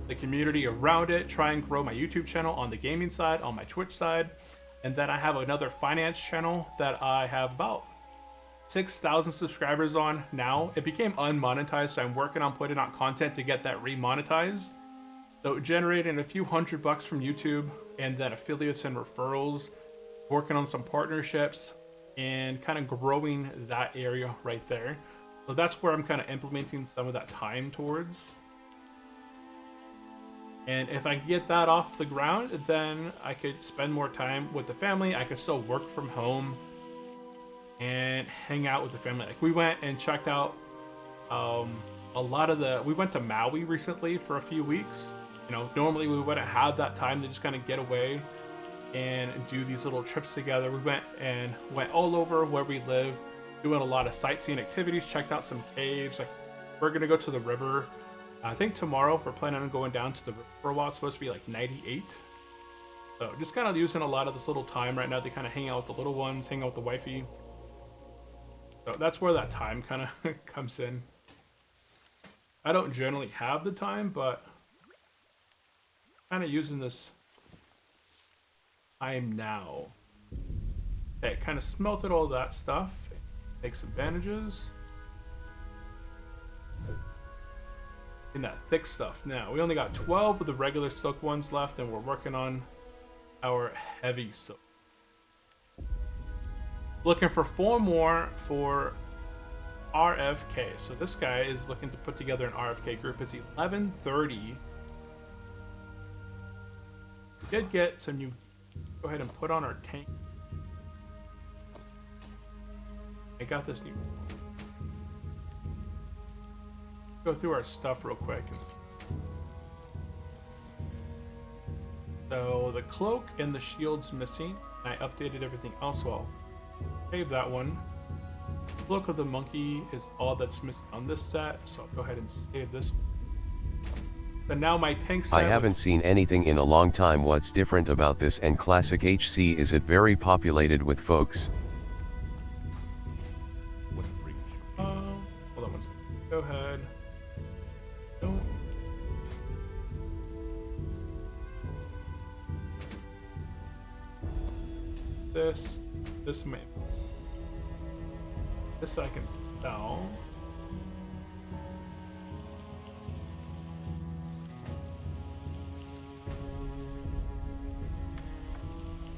the community around it, try and grow my YouTube channel on the gaming side, on my Twitch side. And then I have another finance channel that I have about 6,000 subscribers on now. It became unmonetized, so I'm working on putting out content to get that remonetized. So generating a few $100 from YouTube and then affiliates and referrals, working on some partnerships and kind of growing that area right there. So that's where I'm kind of implementing some of that time towards. And if I get that off the ground, then I could spend more time with the family. I could still work from home and hang out with the family. Like we went and checked out we went to Maui recently for a few weeks. Normally we wouldn't have that time to just kind of get away and do these little trips together. We went all over where we live, doing a lot of sightseeing activities, checked out some caves. Like we're gonna go to the river. I think tomorrow we're planning on going down to the river for a while. It's supposed to be like 98. So just kind of using a lot of this little time right now to kind of hang out with the little ones, hang out with the wifey. So that's where that time kind of comes in. I don't generally have the time, but kind of using this time now. Okay, kind of smelted all that stuff. Take some bandages. In that thick stuff now. We only got 12 of the regular silk ones left, and we're working on our heavy silk. Looking for 4 more for RFK. So this guy is looking to put together an RFK group. It's 11:30. Did get some new. Go ahead and put on our tank. I got this new. Go through our stuff real quick. So the cloak and the shield's missing. I updated everything else. Well, save that one. Cloak of the monkey is all that's missing on this set, so I'll go ahead and save this. And now my tank set. I haven't seen anything in a long time. What's different about this and Classic HC? Is it very populated with folks? Hold on one second. Go ahead. Don't. This may. This I can sell.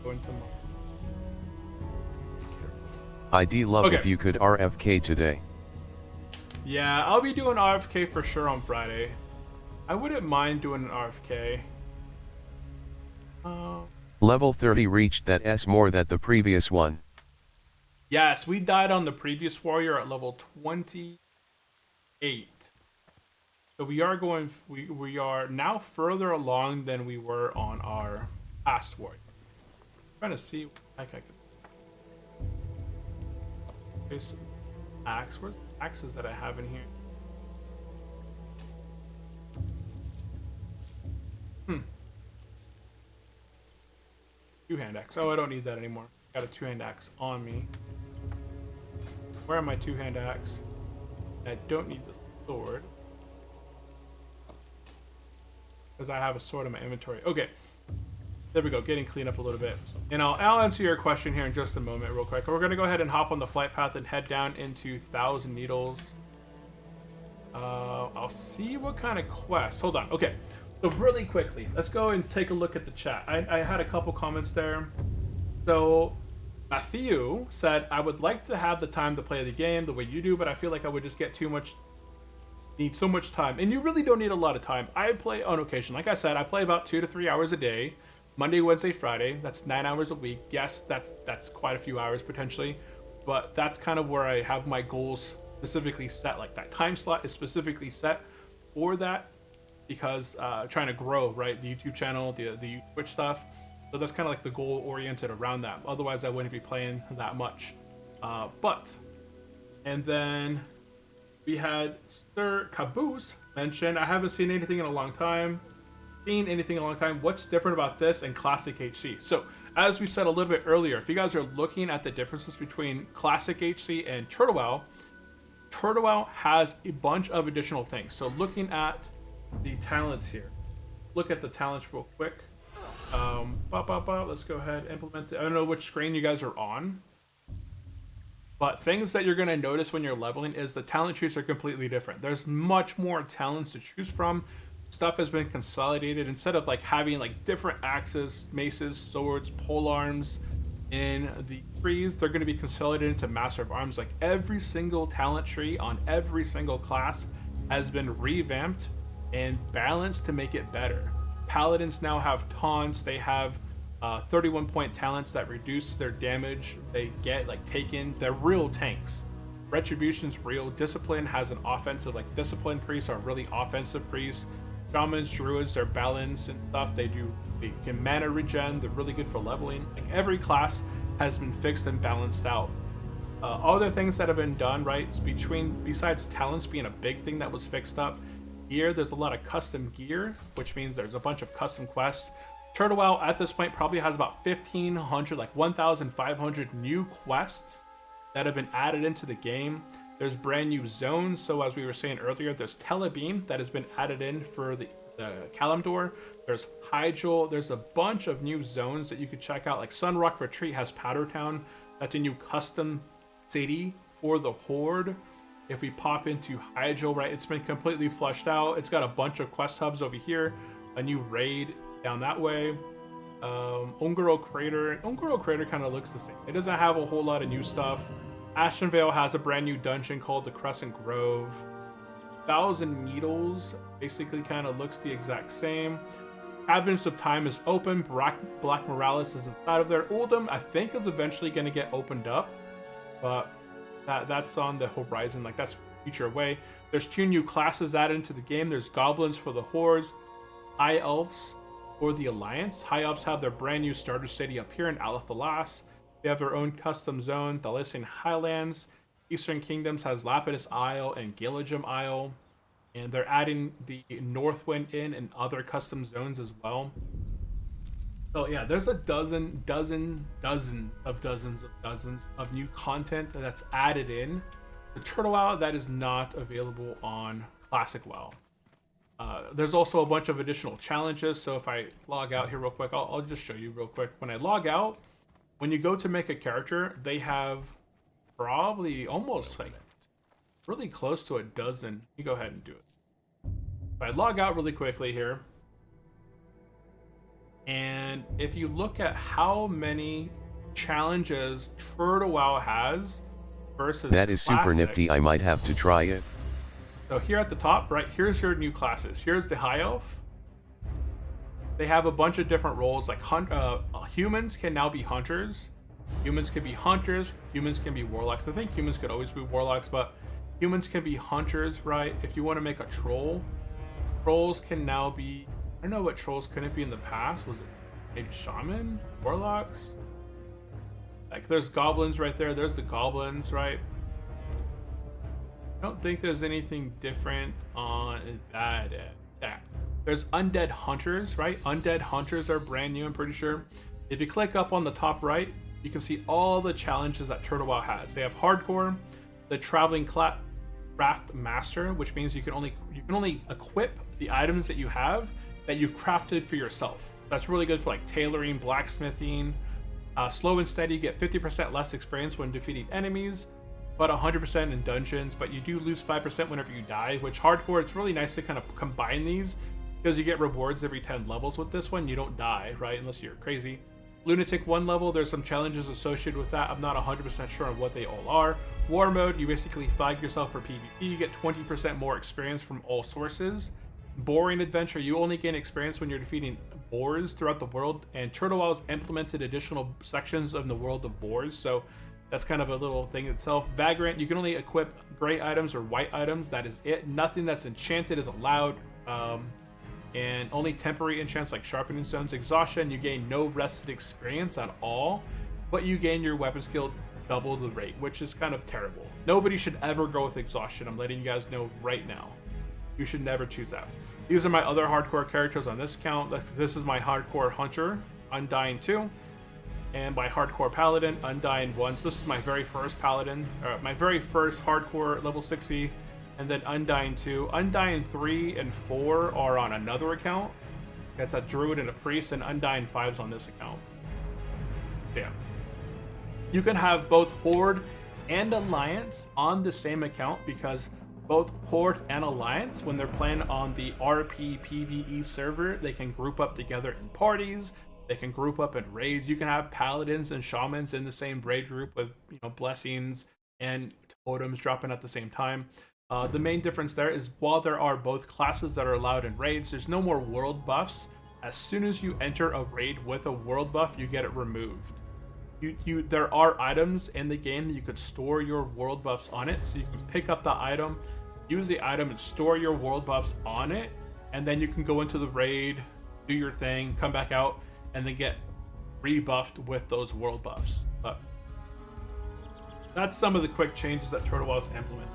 Go into I'd love Okay. if you could RFK today. Yeah, I'll be doing RFK for sure on Friday. I wouldn't mind doing an RFK. Level 30 reached that S more than the previous one. Yes, we died on the previous warrior at level 28. So we are going. We are now further along than we were on our past warrior. I'm trying to see what the heck I could. Okay, so axe. Where's the axes that I have in here? Two-hand axe. Oh, I don't need that anymore. Got a two-hand axe on me. Where are my two-hand axe? I don't need the sword. Because I have a sword in my inventory. Okay. There we go. Getting cleaned up a little bit. And I'll answer your question here in just a moment real quick. We're going to go ahead and hop on the flight path and head down into Thousand Needles. I'll see what kind of quest. Hold on. Okay. So really quickly, let's go and take a look at the chat. I had a couple comments there. So Matthew said, I would like to have the time to play the game the way you do, but I feel like I would just get need so much time. And you really don't need a lot of time. I play on occasion. Like I said, I play about 2 to 3 hours a day. Monday, Wednesday, Friday. That's 9 hours a week. Yes, that's quite a few hours potentially. But that's kind of where I have my goals specifically set. Like that time slot is specifically set for that. Because trying to grow, right? The YouTube channel, the Twitch stuff. So that's kind of like the goal oriented around that. Otherwise, I wouldn't be playing that much. And then we had Sir Caboose mention, I haven't seen anything in a long time. What's different about this and Classic HC? So, as we said a little bit earlier, if you guys are looking at the differences between Classic HC and Turtle Wow has a bunch of additional things. So, looking at the talents here. Look at the talents real quick. Let's go ahead and implement it. I don't know which screen you guys are on. But things that you're going to notice when you're leveling is the talent trees are completely different. There's much more talents to choose from. Stuff has been consolidated. Instead of like having like different axes, maces, swords, polearms in the trees, they're going to be consolidated into Master of Arms. Like every single talent tree on every single class has been revamped and balanced to make it better. Paladins now have taunts. They have 31-point talents that reduce their damage they get like taken. They're real tanks. Retribution's real. Discipline has an offensive, like discipline priests are really offensive priests. Shamans, druids, they're balanced and stuff. They can mana regen. They're really good for leveling. Like every class has been fixed and balanced out. Other things that have been done, right? Besides talents being a big thing that was fixed up. Gear, there's a lot of custom gear, which means there's a bunch of custom quests. Turtle Wow at this point probably has about 1,500, like 1,500 new quests that have been added into the game. There's brand new zones. So as we were saying earlier, there's Telebeam that has been added in for the Kalimdor. There's Hyjal. There's a bunch of new zones that you could check out. Like Sunrock Retreat has Powder Town. That's a new custom city for the Horde. If we pop into Hyjal, right, it's been completely fleshed out. It's got a bunch of quest hubs over here, a new raid down that way. Ungaro Crater kind of looks the same. It doesn't have a whole lot of new stuff. Ashenvale has a brand new dungeon called the Crescent Grove. Thousand Needles basically kind of looks the exact same. Advent of Time is open. Black Morales is inside of there. Uldum, I think, is eventually going to get opened up, but that's on the horizon. Like that's future away. There's 2 new classes added into the game. There's Goblins for the Hordes, High Elves for the Alliance. High Elves have their brand new starter city up here in Alathalas. They have their own custom zone, Thalissian Highlands. Eastern Kingdoms has Lapidus Isle and Gilligim Isle. and they're adding the Northwind in and other custom zones as well. So yeah, there's a dozens of new content that's added in the Turtle WoW that is not available on Classic WoW. There's also a bunch of additional challenges. So if I log out here real quick, I'll just show you real quick. When I log out, when you go to make a character, they have probably almost like really close to a dozen. You go ahead and do it. If I log out really quickly here, and if you look at how many challenges Turtle WoW has versus that is Classic, super nifty. I might have to try it. So here at the top, right, here's your new classes. Here's the High Elf. They have a bunch of different roles, like humans can now be hunters. Humans can be hunters. Humans can be warlocks. I think humans could always be warlocks, but humans can be hunters, right? If you want to make a troll, trolls can now be, I don't know what trolls couldn't be in the past. Was it maybe shaman? Warlocks? Like there's goblins right there. There's the goblins, right? I don't think there's anything different on that. There's undead hunters, right? Undead hunters are brand new, I'm pretty sure. If you click up on the top right, you can see all the challenges that Turtle WoW has. They have hardcore, the traveling craft master, which means you can only equip the items that you have that you crafted for yourself. That's really good for like tailoring, blacksmithing. Slow and steady, you get 50% less experience when defeating enemies, but 100% in dungeons, but you do lose 5% whenever you die, which hardcore, it's really nice to kind of combine these because you get rewards every 10 levels with this one. You don't die, right? Unless you're crazy. Lunatic 1 level, there's some challenges associated with that. I'm not 100% sure on what they all are. War mode, you basically flag yourself for PvP. You get 20% more experience from all sources. Boring adventure, you only gain experience when you're defeating boars throughout the world, and Turtle WoW's implemented additional sections of the world of boars, so that's kind of a little thing itself. Vagrant, you can only equip gray items or white items. That is it. Nothing that's enchanted is allowed. And only temporary enchants like sharpening stones. Exhaustion, you gain no rested experience at all, but you gain your weapon skill double the rate, which is kind of terrible. Nobody should ever go with exhaustion. I'm letting you guys know right now. You should never choose that. These are my other hardcore characters on this account. This is my hardcore hunter, Undying 2. And my hardcore paladin, Undying 1. So this is my very first paladin, my very first hardcore level 60, and then Undying 2. Undying 3 and 4 are on another account. That's a druid and a priest, and Undying 5 is on this account. Yeah. You can have both Horde and Alliance on the same account because both Horde and Alliance, when they're playing on the RP PvE server, they can group up together in parties. They can group up in raids. You can have paladins and shamans in the same raid group with, blessings and totems dropping at the same time. The main difference there is while there are both classes that are allowed in raids, there's no more world buffs. As soon as you enter a raid with a world buff, you get it removed. There are items in the game that you could store your world buffs on it, so you can pick up the item, use the item, and store your world buffs on it, and then you can go into the raid, do your thing, come back out, and then get rebuffed with those world buffs. But that's some of the quick changes that Turtle WoW's implemented.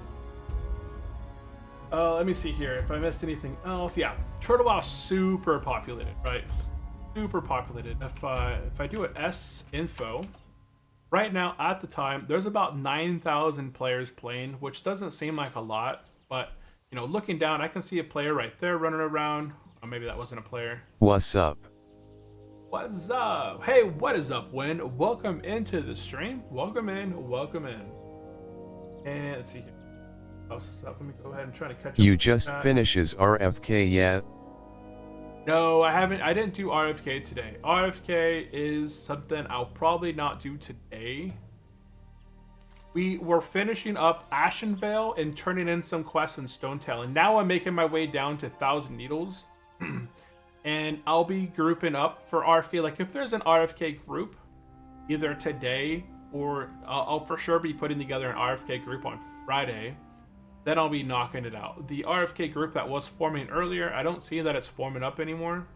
Let me see here if I missed anything else. Yeah, Turtle WoW super populated, right? Super populated. If I do an S info, right now at the time there's about 9,000 players playing, which doesn't seem like a lot, but looking down, I can see a player right there running around. Or maybe that wasn't a player. What's up? What's up? Hey, what is up, Win? Welcome into the stream. Welcome in. Welcome in. And let's see here. What else is up? Let me go ahead and try to catch up. You just finishes RFK yet? No, I haven't. I didn't do RFK today. RFK is something I'll probably not do today. We were finishing up Ashenvale and turning in some quests in Stonetail, and now I'm making my way down to Thousand Needles. And I'll be grouping up for RFK. Like if there's an RFK group, either today or I'll for sure be putting together an RFK group on Friday. Then I'll be knocking it out. The RFK group that was forming earlier, I don't see that it's forming up anymore.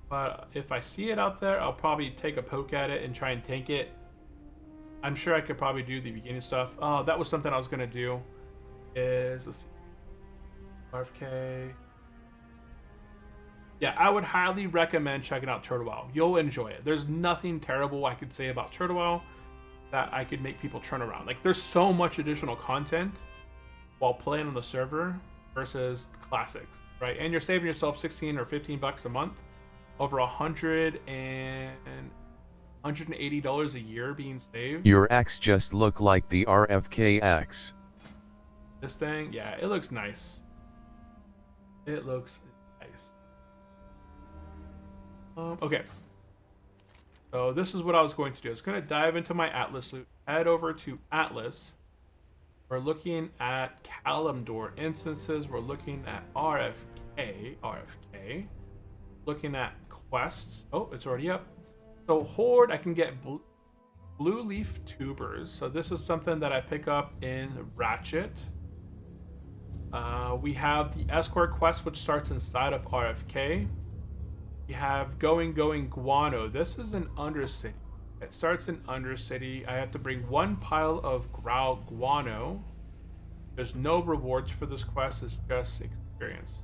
But if I see it out there, I'll probably take a poke at it and try and tank it. I'm sure I could probably do the beginning stuff. Oh, that was something I was gonna do. Let's see. RFK. Yeah, I would highly recommend checking out Turtle Wow. You'll enjoy it. There's nothing terrible I could say about Turtle Wow that I could make people turn around. Like, there's so much additional content while playing on the server versus classics, right? And you're saving yourself 16 or 15 bucks a month, over $180 a year being saved. Your axe just look like the RFK axe. This thing, yeah, it looks nice. It looks nice. Okay. So this is what I was going to do. I was going to dive into my Atlas loot, head over to Atlas. We're looking at Kalimdor instances. We're looking at RFK. Looking at quests. Oh, it's already up. So Horde, I can get blue leaf tubers. So this is something that I pick up in Ratchet. We have the escort quest, which starts inside of RFK. We have going guano. This is an Undercity. It starts in Undercity. I have to bring 1 pile of growl guano. There's no rewards for this quest. It's just experience.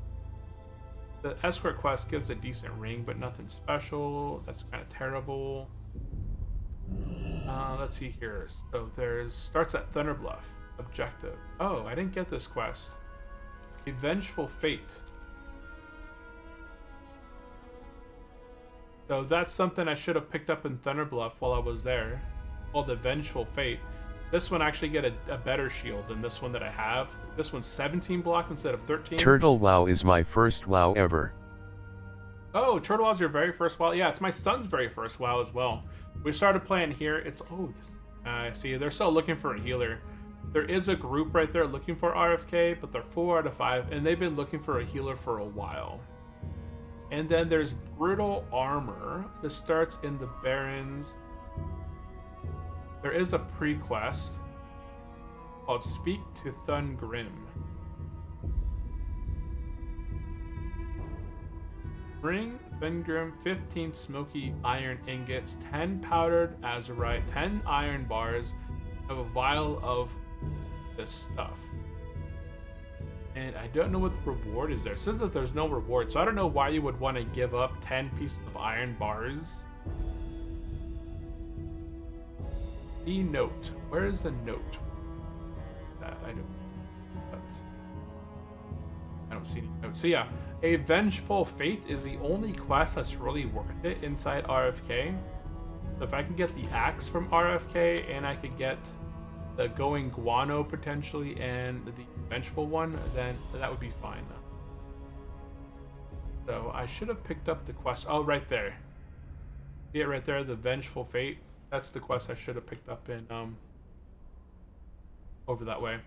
The escort quest gives a decent ring, but nothing special. That's kind of terrible. Let's see here. So there's starts at Thunderbluff. Objective. Oh, I didn't get this quest. A Vengeful Fate. So that's something I should have picked up in Thunderbluff while I was there. Called the Vengeful Fate. This one actually get a better shield than this one that I have. This one's 17 block instead of 13. Turtle WoW is my first WoW ever. Oh, Turtle WoW's your very first WoW? Yeah, it's my son's very first WoW as well. We started playing here. It's, see, they're still looking for a healer. There is a group right there looking for RFK, but they're 4 out of 5, and they've been looking for a healer for a while. And then there's Brutal Armor. This starts in the Barrens. There is a pre-quest called Speak to Thungrim. Bring Thungrim 15 smoky iron ingots, 10 powdered azurite, 10 iron bars, of a vial of this stuff. And I don't know what the reward is there. It says that there's no reward, so I don't know why you would want to give up 10 pieces of iron bars. The note. Where is the note? I don't see any notes. So yeah, a Vengeful Fate is the only quest that's really worth it inside RFK. So if I can get the axe from RFK and I could get the going guano potentially and the Vengeful one, then that would be fine. So I should have picked up the quest. Oh, right there. See it right there, the Vengeful Fate. That's the quest I should have picked up in over that way.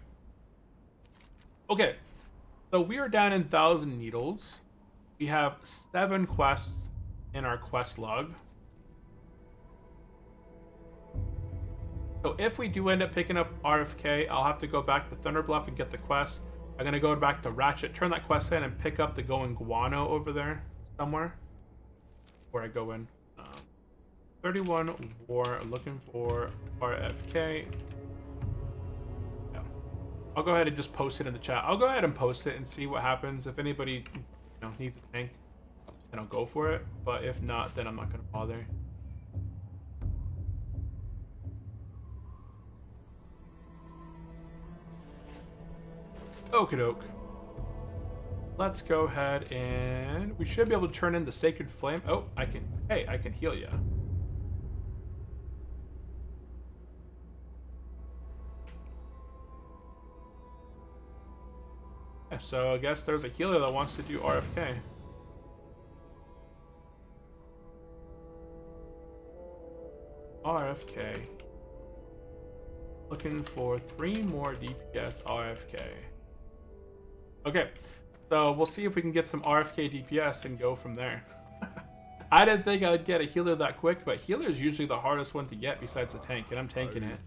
Okay, so we are down in 1,000 Needles. We have 7 quests in our quest log. So if we do end up picking up RFK, I'll have to go back to Thunderbluff and get the quest. I'm gonna go back to Ratchet, turn that quest in, and pick up the going guano over there somewhere. Where I go in. 31 War, looking for RFK. Yeah. I'll go ahead and just post it in the chat. I'll go ahead and post it and see what happens. If anybody needs a tank, then I'll go for it. But if not, then I'm not gonna bother. Okie doke. Let's go ahead and we should be able to turn in the Sacred Flame. Oh, I can. Hey, I can heal you. Yeah, so I guess there's a healer that wants to do RFK. RFK. Looking for 3 more DPS RFK. Okay, so we'll see if we can get some RFK DPS and go from there. I didn't think I would get a healer that quick, but healer is usually the hardest one to get besides the tank, and I'm tanking it.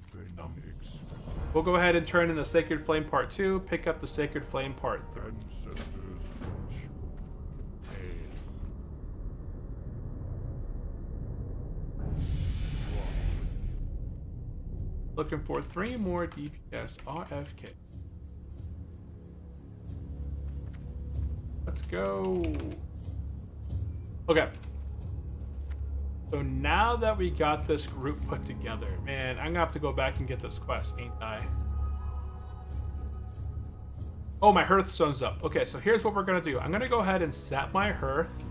We'll go ahead and turn in the Sacred Flame Part 2, pick up the Sacred Flame Part 3. Looking for 3 more DPS RFK. Let's go. Okay. So now that we got this group put together, man, I'm gonna have to go back and get this quest, ain't I? Oh, my hearthstone's up. Okay, so here's what we're gonna do. I'm gonna go ahead and set my hearth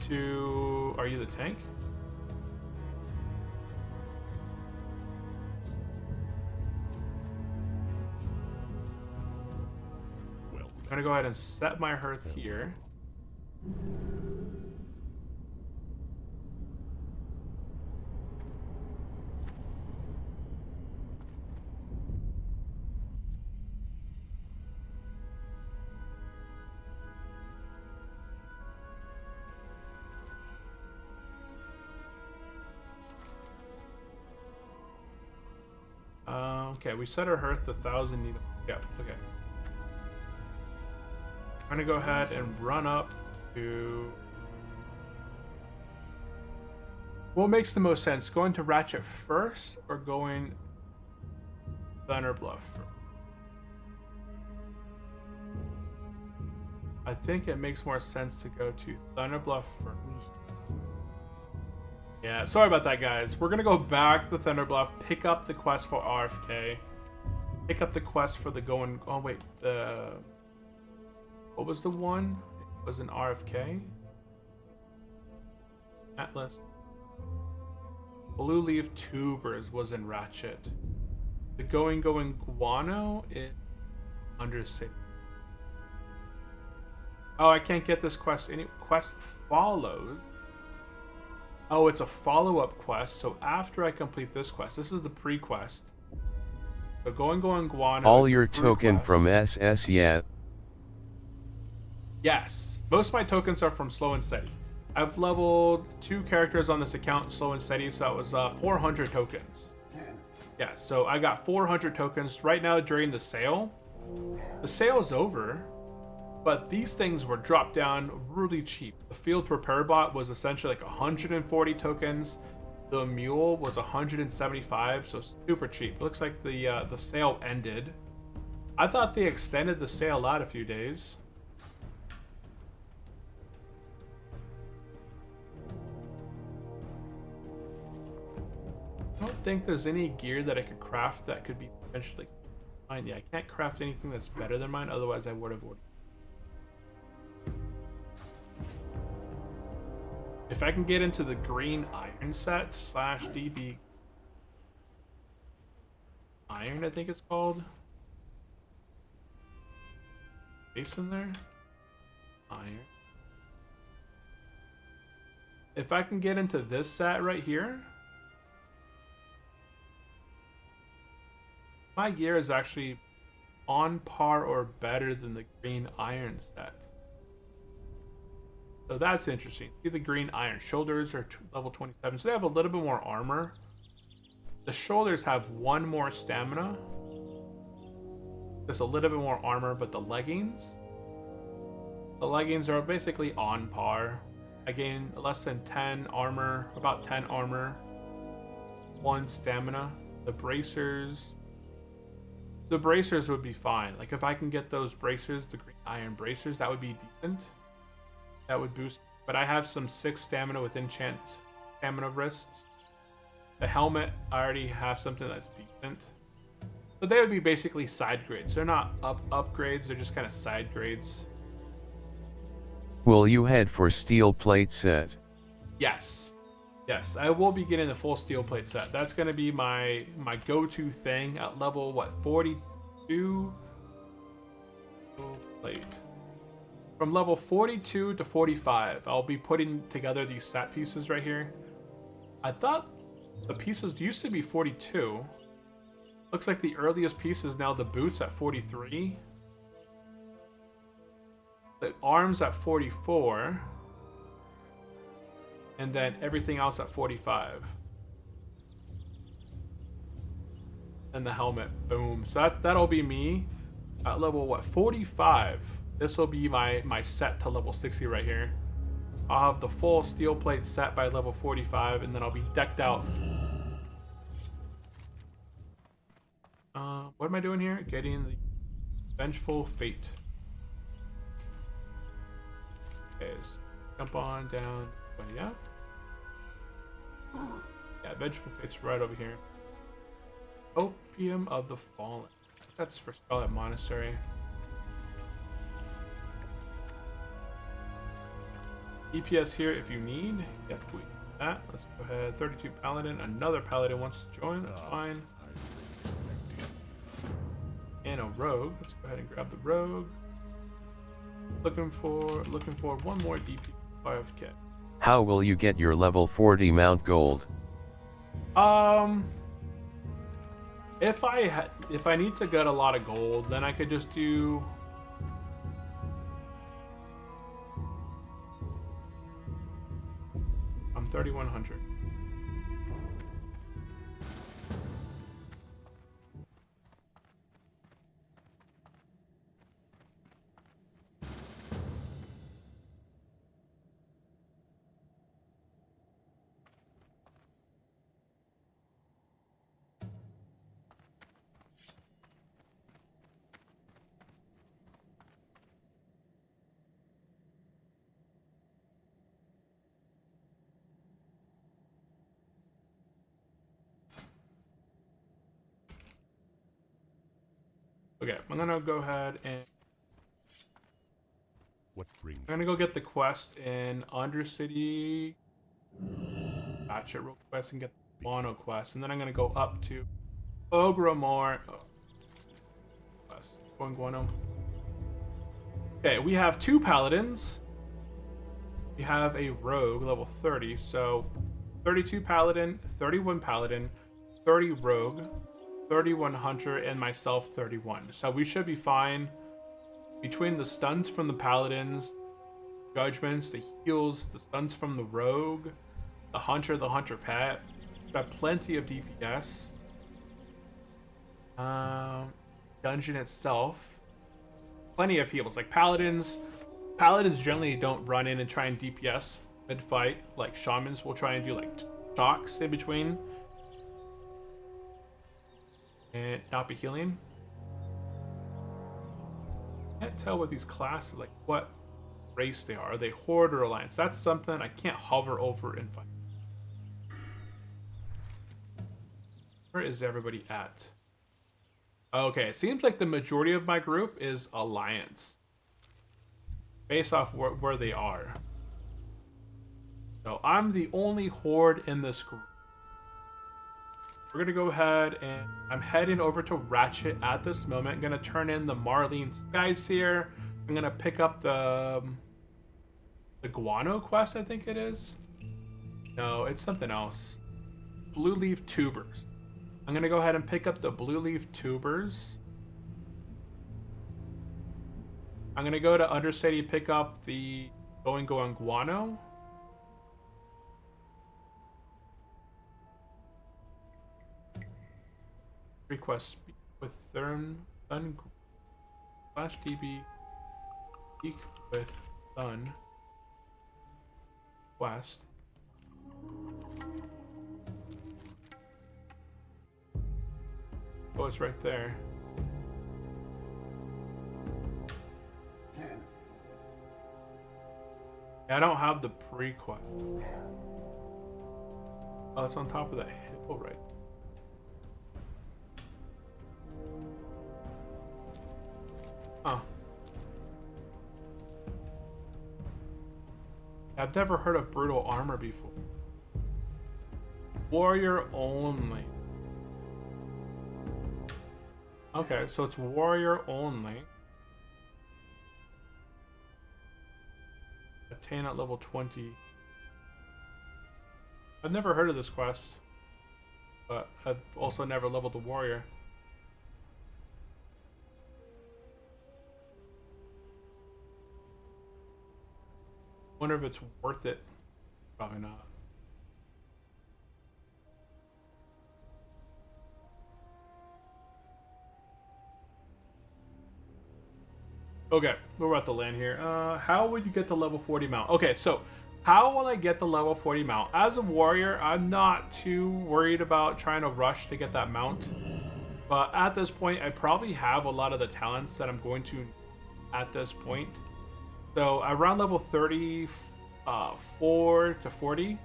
to... Are you the tank? Well, I'm gonna go ahead and set my hearth here. Okay, we set our hearth to 1,000 needle. Yep, okay. I'm gonna go ahead and run up to... What makes the most sense? Going to Ratchet first or going Thunder Bluff first? I think it makes more sense to go to Thunder Bluff first. Yeah, sorry about that, guys. We're gonna go back to Thunder Bluff, pick up the quest for RFK, pick up the quest for the going... Oh, wait, the... What was the one? It was an RFK? Atlas. Blue Leaf Tubers was in Ratchet. The Going Guano in Undercity. Oh, I can't get this quest. Any quest follows. Oh, it's a follow-up quest. So after I complete this quest, this is the pre-quest. So Going Guano. All your token from SS yet. Yes. Most of my tokens are from Slow and Steady. I've leveled 2 characters on this account, Slow and Steady, so that was 400 tokens. Yeah, so I got 400 tokens right now during the sale. The sale is over, but these things were dropped down really cheap. The Field Repair Bot was essentially like 140 tokens. The Mule was 175, so super cheap. It looks like the sale ended. I thought they extended the sale out a few days. I don't think there's any gear that I could craft that could be potentially mine. Yeah, I can't craft anything that's better than mine, otherwise I would have ordered. If I can get into the green iron set / DB iron, I think it's called. Base in there? Iron. If I can get into this set right here, my gear is actually on par or better than the green iron set. So that's interesting. See the green iron. Shoulders are level 27, so they have a little bit more armor. The shoulders have 1 more stamina. Just a little bit more armor, but the leggings are basically on par. I gain less than 10 armor, about 10 armor, 1 stamina. The bracers would be fine. Like if I can get those bracers, the green iron bracers, that would be decent. That would boost. But I have some 6 stamina with enchant stamina wrists. The helmet, I already have something that's decent. So they would be basically side grades. They're not upgrades, they're just kind of side grades. Will you head for steel plate set? Yes. Yes, I will be getting the full steel plate set. That's going to be my go-to thing at level, what, 42? Plate. From level 42 to 45, I'll be putting together these set pieces right here. I thought the pieces used to be 42. Looks like the earliest piece is now the boots at 43. The arms at 44. And then everything else at 45. And the helmet, boom. So that'll be me at level, what, 45. This will be my set to level 60 right here. I'll have the full steel plate set by level 45, and then I'll be decked out. What am I doing here? Getting the Vengeful Fate. Okay, so jump on down. But yeah. Yeah, Vengeful Fate's right over here. Opium of the Fallen. That's for Scarlet Monastery. EPS here if you need. Yep, we need that. Let's go ahead. 32 Paladin. Another Paladin wants to join. That's fine. And a Rogue. Let's go ahead and grab the Rogue. Looking for one more DP 5k. How will you get your level 40 mount gold? If I need to get a lot of gold, then I could just do. I'm 3100. Okay, I'm gonna go ahead and What brings I'm gonna go get the quest in Undercity. Gotcha, real quest and get the Mono quest, and then I'm gonna go up to Ogramore. Quest. Going Guano. Okay, we have 2 paladins. We have a rogue level 30, so 32 paladin, 31 paladin, 30 rogue, 31 hunter, and myself 31. So we should be fine between the stuns from the paladins, judgments, the heals, the stuns from the rogue, the hunter pet. We've got plenty of DPS. Dungeon itself, plenty of heals. Like paladins generally don't run in and try and DPS mid fight. Like shamans will try and do like shocks in between and not be healing. Can't tell what these classes, like what race they are. Are they Horde or Alliance? That's something I can't hover over and find. Where is everybody at? Okay, it seems like the majority of my group is Alliance, based off where they are. So I'm the only Horde in this group. We're gonna go ahead and I'm heading over to Ratchet at this moment. I'm gonna turn in the Marlene Skyseer. I'm gonna pick up the Guano quest, I think it is. No, it's something else. Blue Leaf Tubers. I'm gonna go ahead and pick up the Blue Leaf Tubers. I'm gonna go to Undercity, pick up the Going Guano. Request speak with Thun slash DB. Speak with Thun. Quest. Oh, it's right there. Yeah, I don't have the pre-quest. Oh, it's on top of that hill right. Huh. I've never heard of brutal armor before. Warrior only. Okay, so it's warrior only. Attain at level 20. I've never heard of this quest, but I've also never leveled the warrior. Wonder if it's worth it. Probably not. Okay, we're about to land here. How would you get the level 40 mount? Okay, so how will I get the level 40 mount? As a warrior, I'm not too worried about trying to rush to get that mount. But at this point, I probably have a lot of the talents that I'm going to at this point. So around level 34 to 40,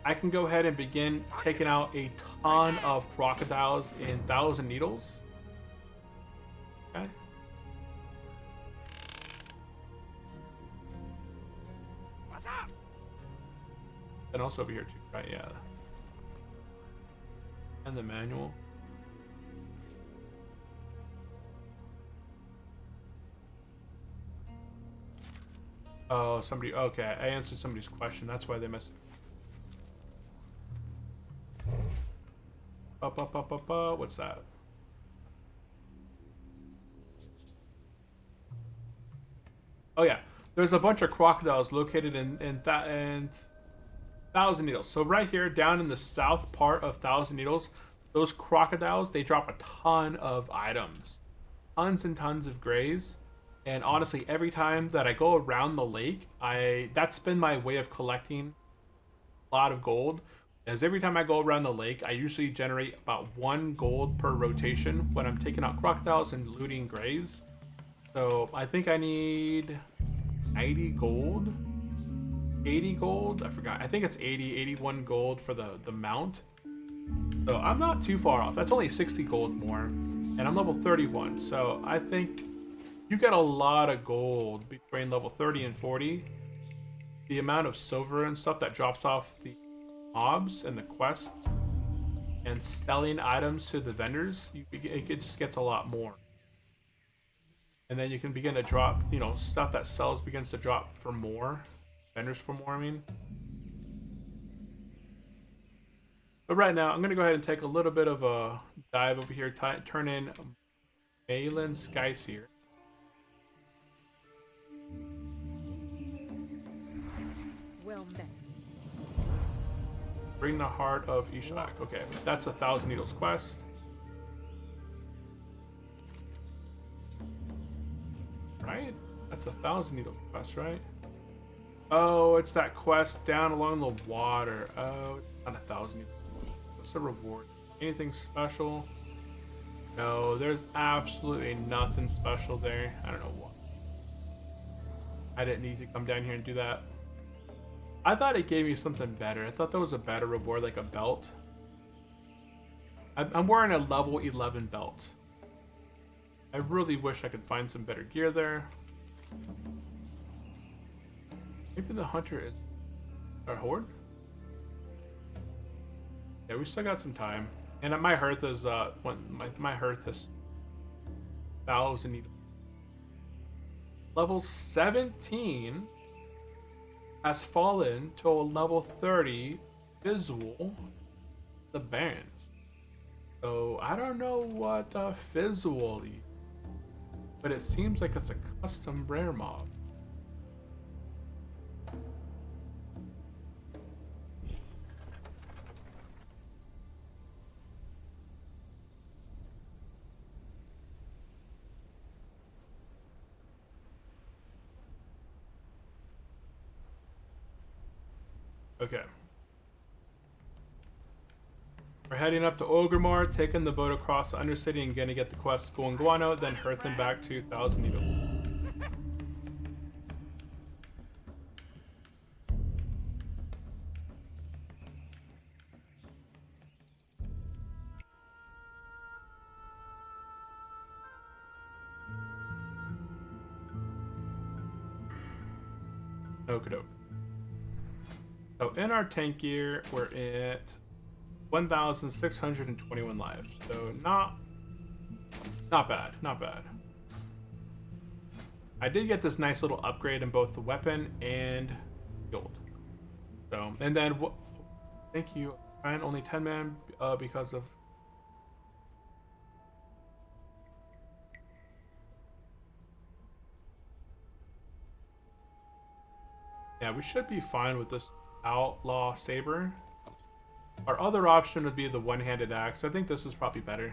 I can go ahead and begin taking out a ton of crocodiles in Thousand Needles. Okay. What's up? And also over here too, right? Yeah. And the manual. Oh, somebody. Okay, I answered somebody's question. That's why they missed. What's that? Oh yeah, there's a bunch of crocodiles located in Thousand Needles. So right here, down in the south part of Thousand Needles, those crocodiles, they drop a ton of items, tons and tons of grays. And honestly, every time that I go around the lake, that's been my way of collecting a lot of gold. As every time I go around the lake, I usually generate about 1 gold per rotation when I'm taking out crocodiles and looting grays. So I think I need 90 gold, 80 gold. I forgot. I think it's 80, 81 gold for the mount. So I'm not too far off. That's only 60 gold more, and I'm level 31. So I think you get a lot of gold between level 30 and 40. The amount of silver and stuff that drops off the mobs and the quests and selling items to the vendors, it just gets a lot more. And then you can begin to drop, stuff that sells begins to drop for more. Vendors for more, I mean. But right now, I'm going to go ahead and take a little bit of a dive over here, turn in Malin Skyseer. Well met. Bring the Heart of Ishak. Okay, that's a Thousand Needles quest. Right? That's a Thousand Needles quest, right? Oh, it's that quest down along the water. Oh, it's not a Thousand Needles. What's the reward? Anything special? No, there's absolutely nothing special there. I don't know what. I didn't need to come down here and do that. I thought it gave me something better. I thought that was a better reward, like a belt. I'm wearing a level 11 belt. I really wish I could find some better gear there. Maybe the hunter is our horde? Yeah, we still got some time. And my hearth is my hearth is 1,000 level 17 has fallen to a level 30 visual the Barons. So I don't know what visual is, but it seems like it's a custom rare mob. Okay. We're heading up to Ogremar, taking the boat across the Undercity and gonna get the quest going Guano, then Hearthen back to Thousand Needle. Okie So in our tank gear, we're at 1,621 lives. So not bad, not bad. I did get this nice little upgrade in both the weapon and gold. So, and then thank you, Ryan. Only 10 man because of. Yeah, we should be fine with this outlaw saber. Our other option would be the one-handed axe. I think this is probably better.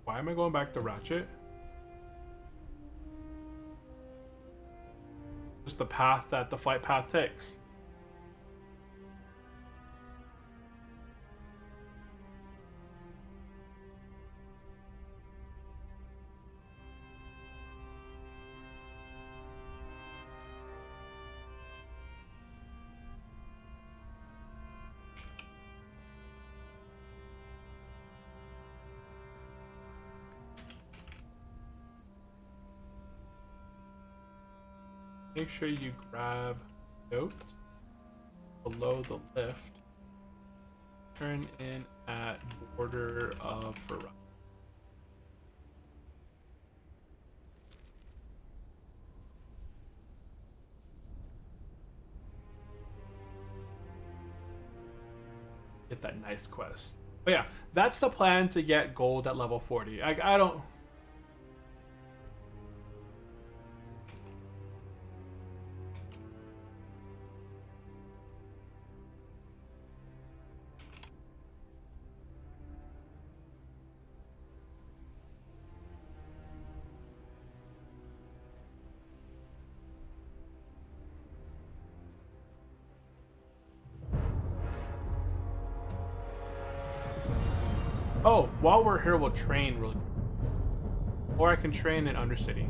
Why am I going back to Ratchet? Just the path that the flight path takes. Make sure you grab note below the lift. Turn in at border of Ferrari. Get that nice quest. But yeah, that's the plan to get gold at level 40. I don't... Oh, while we're here, we'll train really quick. Or I can train in Undercity.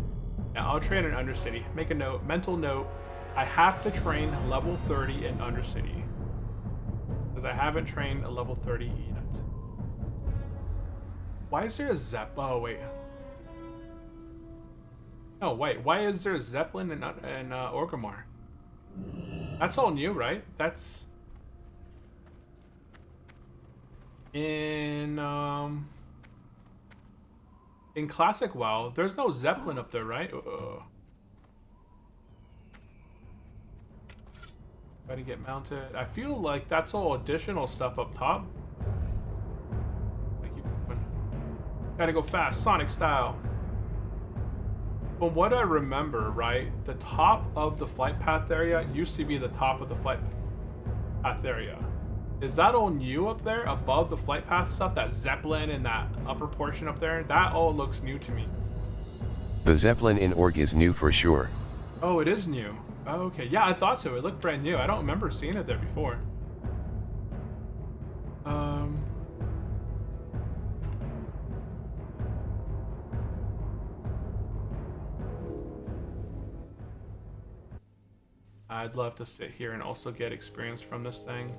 Yeah, I'll train in Undercity. Make a note, mental note. I have to train level 30 in Undercity. Because I haven't trained a level 30 yet. Why is there a Oh, wait. No, wait. Why is there a Zeppelin in Orgrimmar? That's all new, right? That's... In Classic WoW, there's no Zeppelin up there, right? Gotta get mounted. I feel like that's all additional stuff up top. Gotta go fast, Sonic style. From what I remember, right, the top of the flight path area used to be the top of the flight path area. Is that all new up there above the flight path stuff? That Zeppelin and that upper portion up there? That all looks new to me. The Zeppelin in Org is new for sure. Oh, it is new. Oh, okay. Yeah, I thought so. It looked brand new. I don't remember seeing it there before. I'd love to sit here and also get experience from this thing.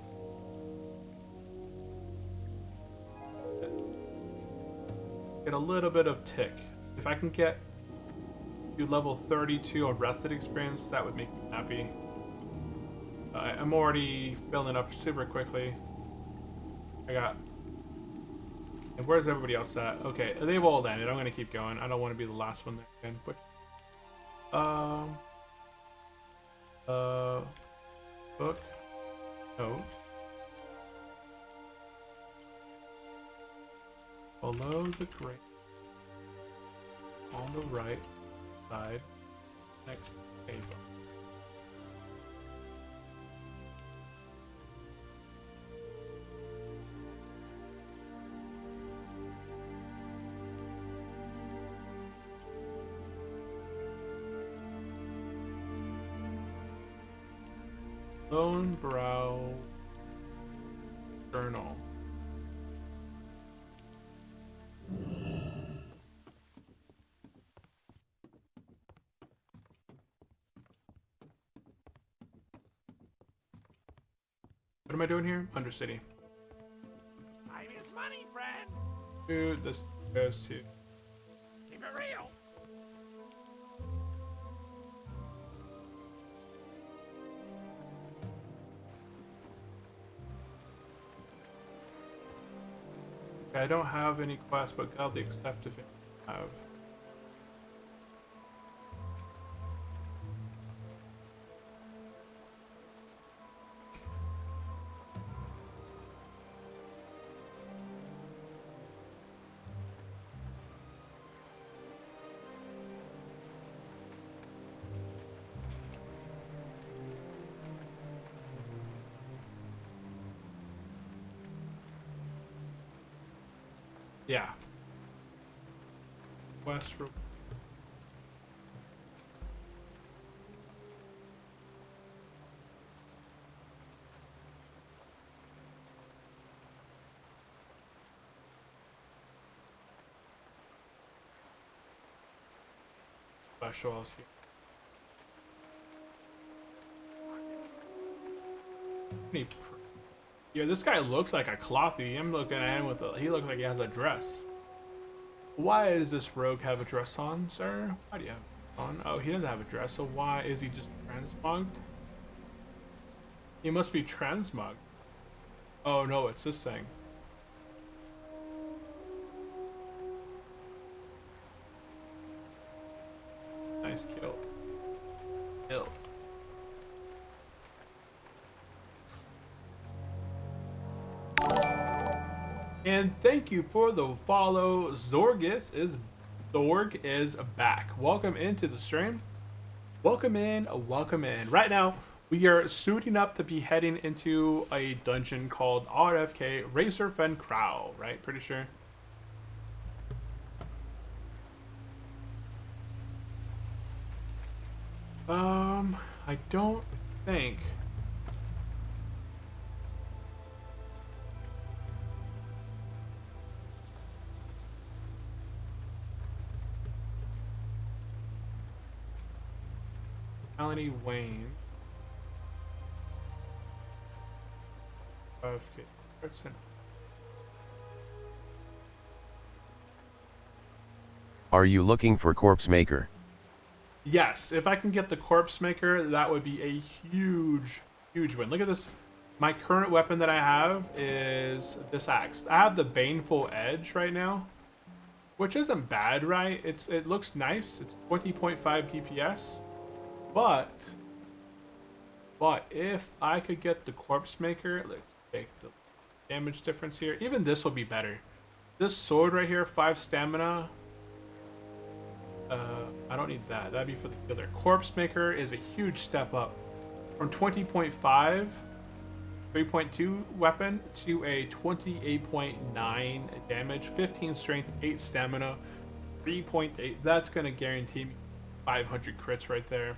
Get a little bit of tick. If I can get to level 32 of rested experience, that would make me happy. I'm already filling up super quickly. I got... And where's everybody else at? Okay, they've all landed. I'm gonna keep going. I don't want to be the last one there again. Book. Note. Below the grate. On the right side. Next table. Lone Brow Journal. What am I doing here? Undercity. Time is money, friend. Dude, this goes to... Keep it real. Okay, I don't have any quests, but gladly accept if I have. Yeah. Quest for specials here. Yeah, this guy looks like a clothy. I'm looking at him with a. He looks like he has a dress. Why does this rogue have a dress on, sir? Why do you have it on? Oh, he doesn't have a dress. So why is he just transmugged? He must be transmugged. Oh no, it's this thing. Nice kill. Killed. And thank you for the follow. Zorg is back. Welcome into the stream. Welcome in, welcome in. Right now, we are suiting up to be heading into a dungeon called RFK Racer Fen Crow, right? Pretty sure. I don't think. Melanie Wayne. Okay. Are you looking for Corpse Maker? Yes, if I can get the Corpse Maker, that would be a huge, huge win. Look at this. My current weapon that I have is this axe. I have the Baneful Edge right now, which isn't bad, right? It looks nice. It's 20.5 DPS. But if I could get the Corpse Maker, let's take the damage difference here. Even this will be better. This sword right here, 5 stamina. I don't need that. That'd be for the killer. Corpse Maker is a huge step up from 20.5, 3.2 weapon to a 28.9 damage, 15 strength, 8 stamina, 3.8. That's gonna guarantee me 500 crits right there.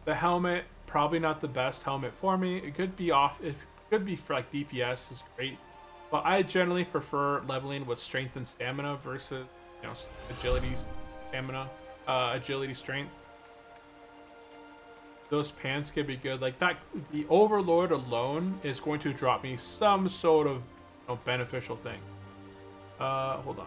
The helmet, probably not the best helmet for me. It could be off. It could be for like DPS is great, but I generally prefer leveling with strength and stamina versus agility, stamina, agility, strength. Those pants could be good. Like that, the Overlord alone is going to drop me some sort of beneficial thing. Hold on.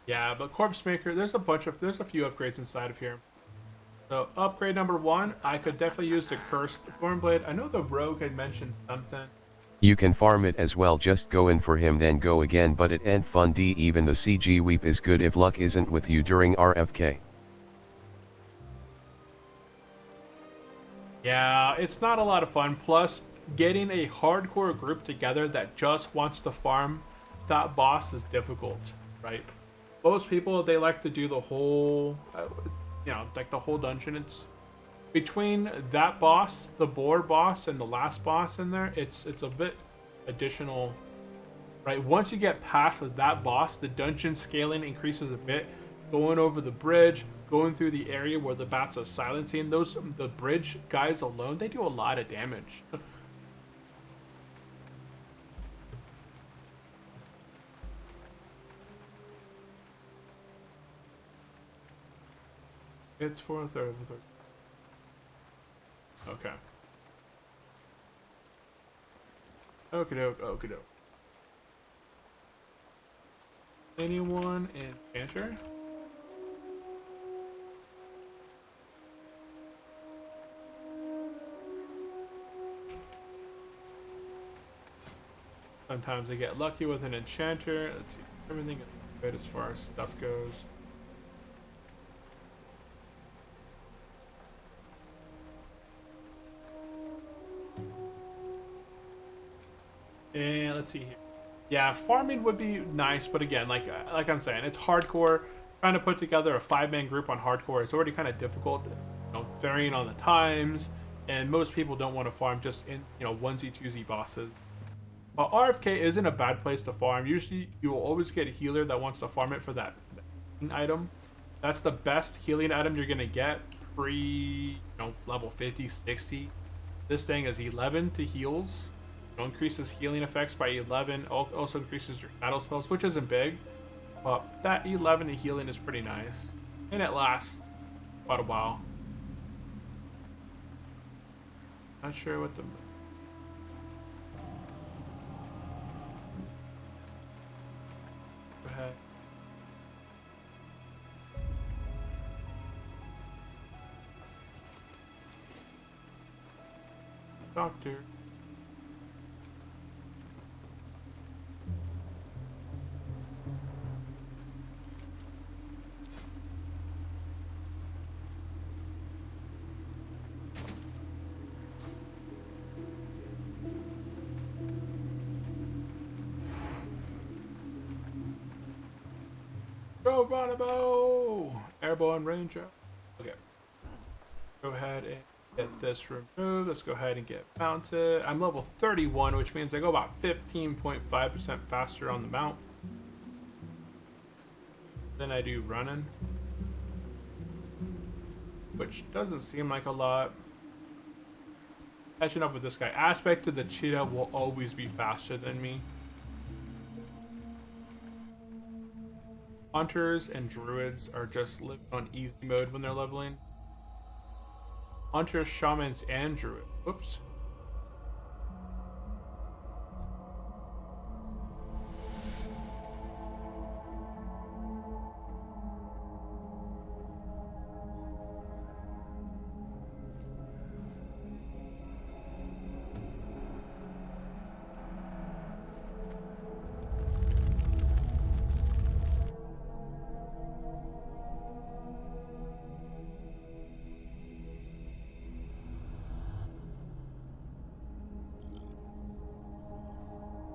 Yeah, but Corpse Maker, there's a few upgrades inside of here. So upgrade number 1, I could definitely use the Cursed Thornblade. I know the Rogue had mentioned something. You can farm it as well, just go in for him then go again, but it ain't fun. Even the CG Weep is good if luck isn't with you during RFK. Yeah, it's not a lot of fun. Plus, getting a hardcore group together that just wants to farm that boss is difficult, right? Most people, they like to do the whole, like the whole dungeon. It's between that boss, the board boss, and the last boss in there. It's a bit additional, right? Once you get past that boss, the dungeon scaling increases a bit. Going over the bridge, going through the area where the bats are silencing, the bridge guys alone, they do a lot of damage. It's for a third of a third. Okay. Okie doke, okie doke. Anyone in Enchanter? Sometimes I get lucky with an Enchanter. Let's see. Everything is good as far as stuff goes. And let's see here. Yeah, farming would be nice, but again, like I'm saying, it's hardcore. Trying to put together a 5-man group on hardcore is already kind of difficult. Varying on the times, and most people don't want to farm just in onesie twosie bosses. But RFK isn't a bad place to farm. Usually, you will always get a healer that wants to farm it for that item. That's the best healing item you're gonna get level 50, 60. This thing is 11 to heals. Increases healing effects by 11. Also increases your shadow spells, which isn't big, but that 11 to healing is pretty nice, and it lasts quite a while. Not sure what the. Go ahead. Doctor. Go Bonobo! Airborne Ranger. Okay. Go ahead and get this removed. Let's go ahead and get mounted. I'm level 31, which means I go about 15.5% faster on the mount than I do running, which doesn't seem like a lot. Catching up with this guy. Aspect of the cheetah will always be faster than me. Hunters and druids are just living on easy mode when they're leveling. Hunters, shamans, and druids. Oops.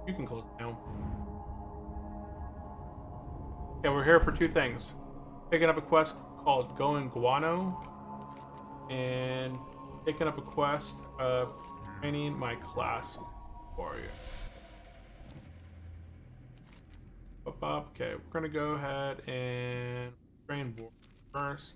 You can close it down. Okay, we're here for two things. Picking up a quest called Going Guano, and picking up a quest of training my class warrior. Okay, we're gonna go ahead and train warrior first.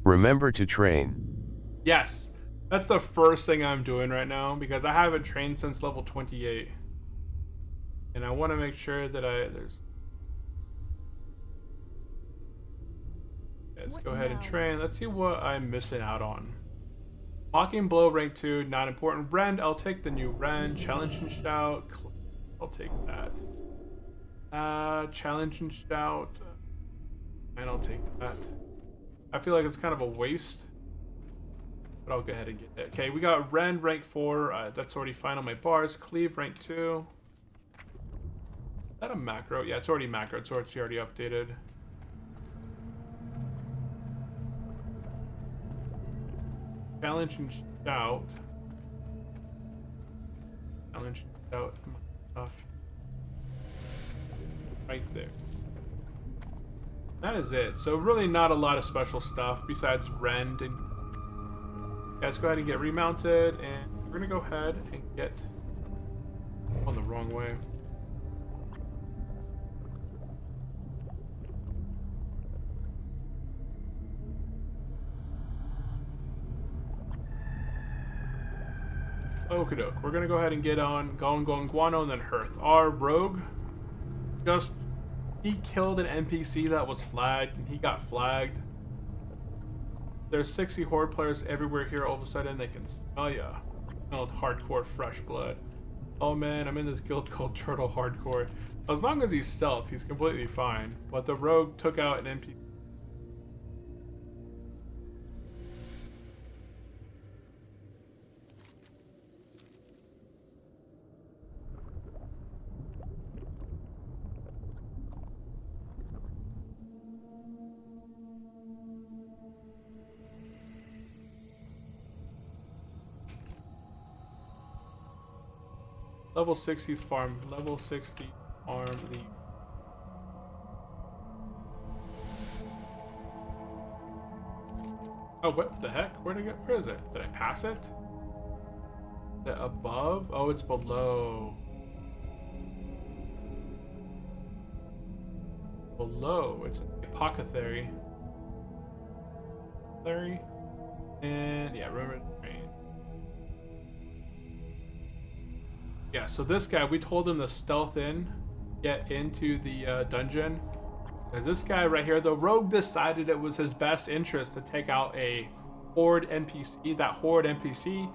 Remember to train. Yes, that's the first thing I'm doing right now because I haven't trained since level 28. And I want to make sure that let's go ahead and train. Let's see what I'm missing out on. Mocking Blow, rank 2, not important. Rend, I'll take the new Rend. Challenge and Shout, I'll take that. Challenge and Shout, and I'll take that. I feel like it's kind of a waste, but I'll go ahead and get it. Okay, we got Rend, rank 4. That's already fine on my bars. Cleave, rank 2. Is that a macro? Yeah, it's already macro, so it's already updated. Challenge and Shout. Challenge and Shout. Stuff. Right there. That is it. So really not a lot of special stuff besides Rend. And let's go ahead and get remounted, and we're gonna go ahead and get on the wrong way. Okie doke. We're gonna go ahead and get on going Guano and then Hearth. Our rogue just he killed an NPC that was flagged and he got flagged. There's 60 horde players everywhere here. All of a sudden they can smell ya. Smell hardcore fresh blood. Oh man, I'm in this guild called Turtle Hardcore. As long as he's stealth, he's completely fine. But the rogue took out an NPC. Level 60's farm. Level 60 farm lead. Oh, what the heck? Where'd I get? Where is it? Did I pass it? Is it above? Oh, it's below. Below. It's an apothecary. And yeah, remember the train. Yeah, so this guy, we told him to stealth in, get into the dungeon. Because this guy right here, the rogue decided it was his best interest to take out a horde NPC. That horde NPC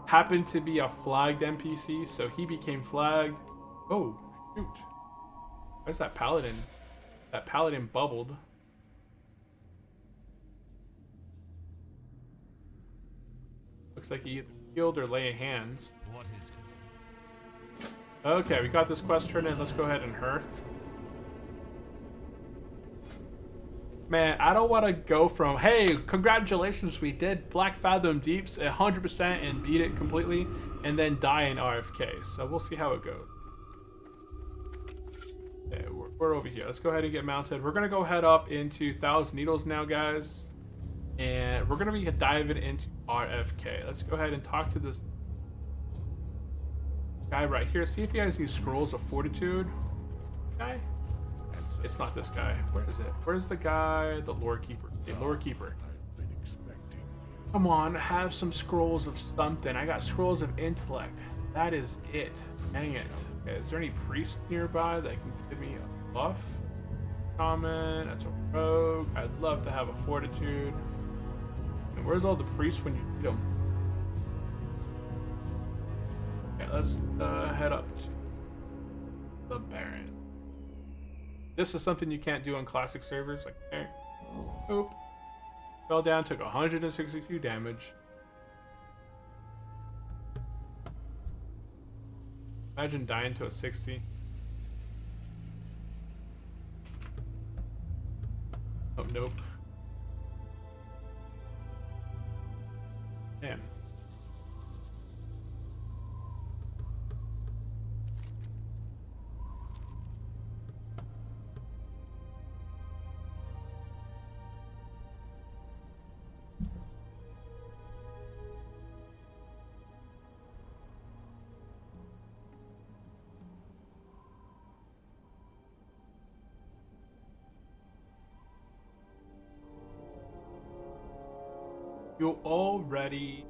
happened to be a flagged NPC, so he became flagged. Oh, shoot. Where's that paladin? That paladin bubbled. Looks like he either healed or laying hands. What is it? Okay, we got this quest turned in. Let's go ahead and Hearth. Man, I don't want to go from, hey, congratulations, we did Black Fathom Deeps 100% and beat it completely, and then die in RFK. So we'll see how it goes. Okay, we're over here. Let's go ahead and get mounted. We're going to go head up into Thousand Needles now, guys. And we're going to be diving into RFK. Let's go ahead and talk to this guy right here. See if he has these scrolls of fortitude. Guy? It's not this guy. Where is it? Where's the guy? The lore keeper. The lore keeper. Come on, have some scrolls of something. I got scrolls of intellect. That is it. Dang it. Okay, is there any priest nearby that can give me a buff? Common. That's a rogue. I'd love to have a fortitude. And where's all the priests when you need them? Okay, let's head up to the Baron. This is something you can't do on classic servers. Like, okay. Oop. Fell down, took 162 damage. Imagine dying to a 60. Oh, nope. Damn. You already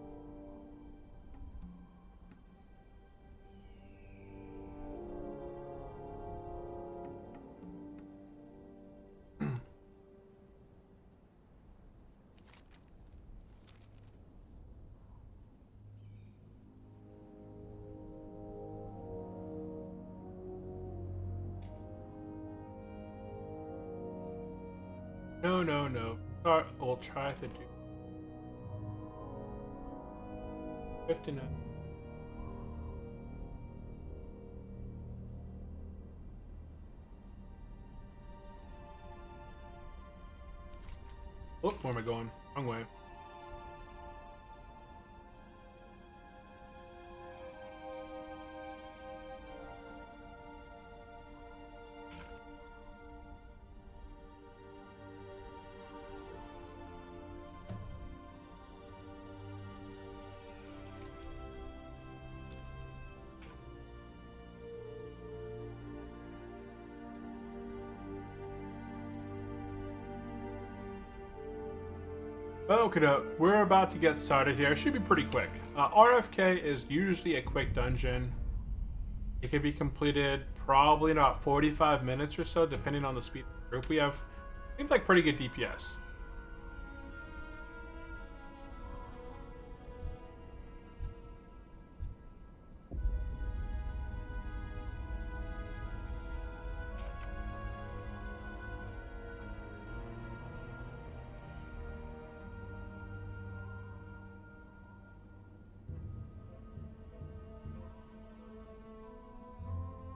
No. We'll try to do 59. Oh, where am I going? Wrong way. Okay, we're about to get started here. It should be pretty quick. RFK is usually a quick dungeon. It can be completed probably in about 45 minutes or so, depending on the speed of the group. We have, seems like pretty good DPS.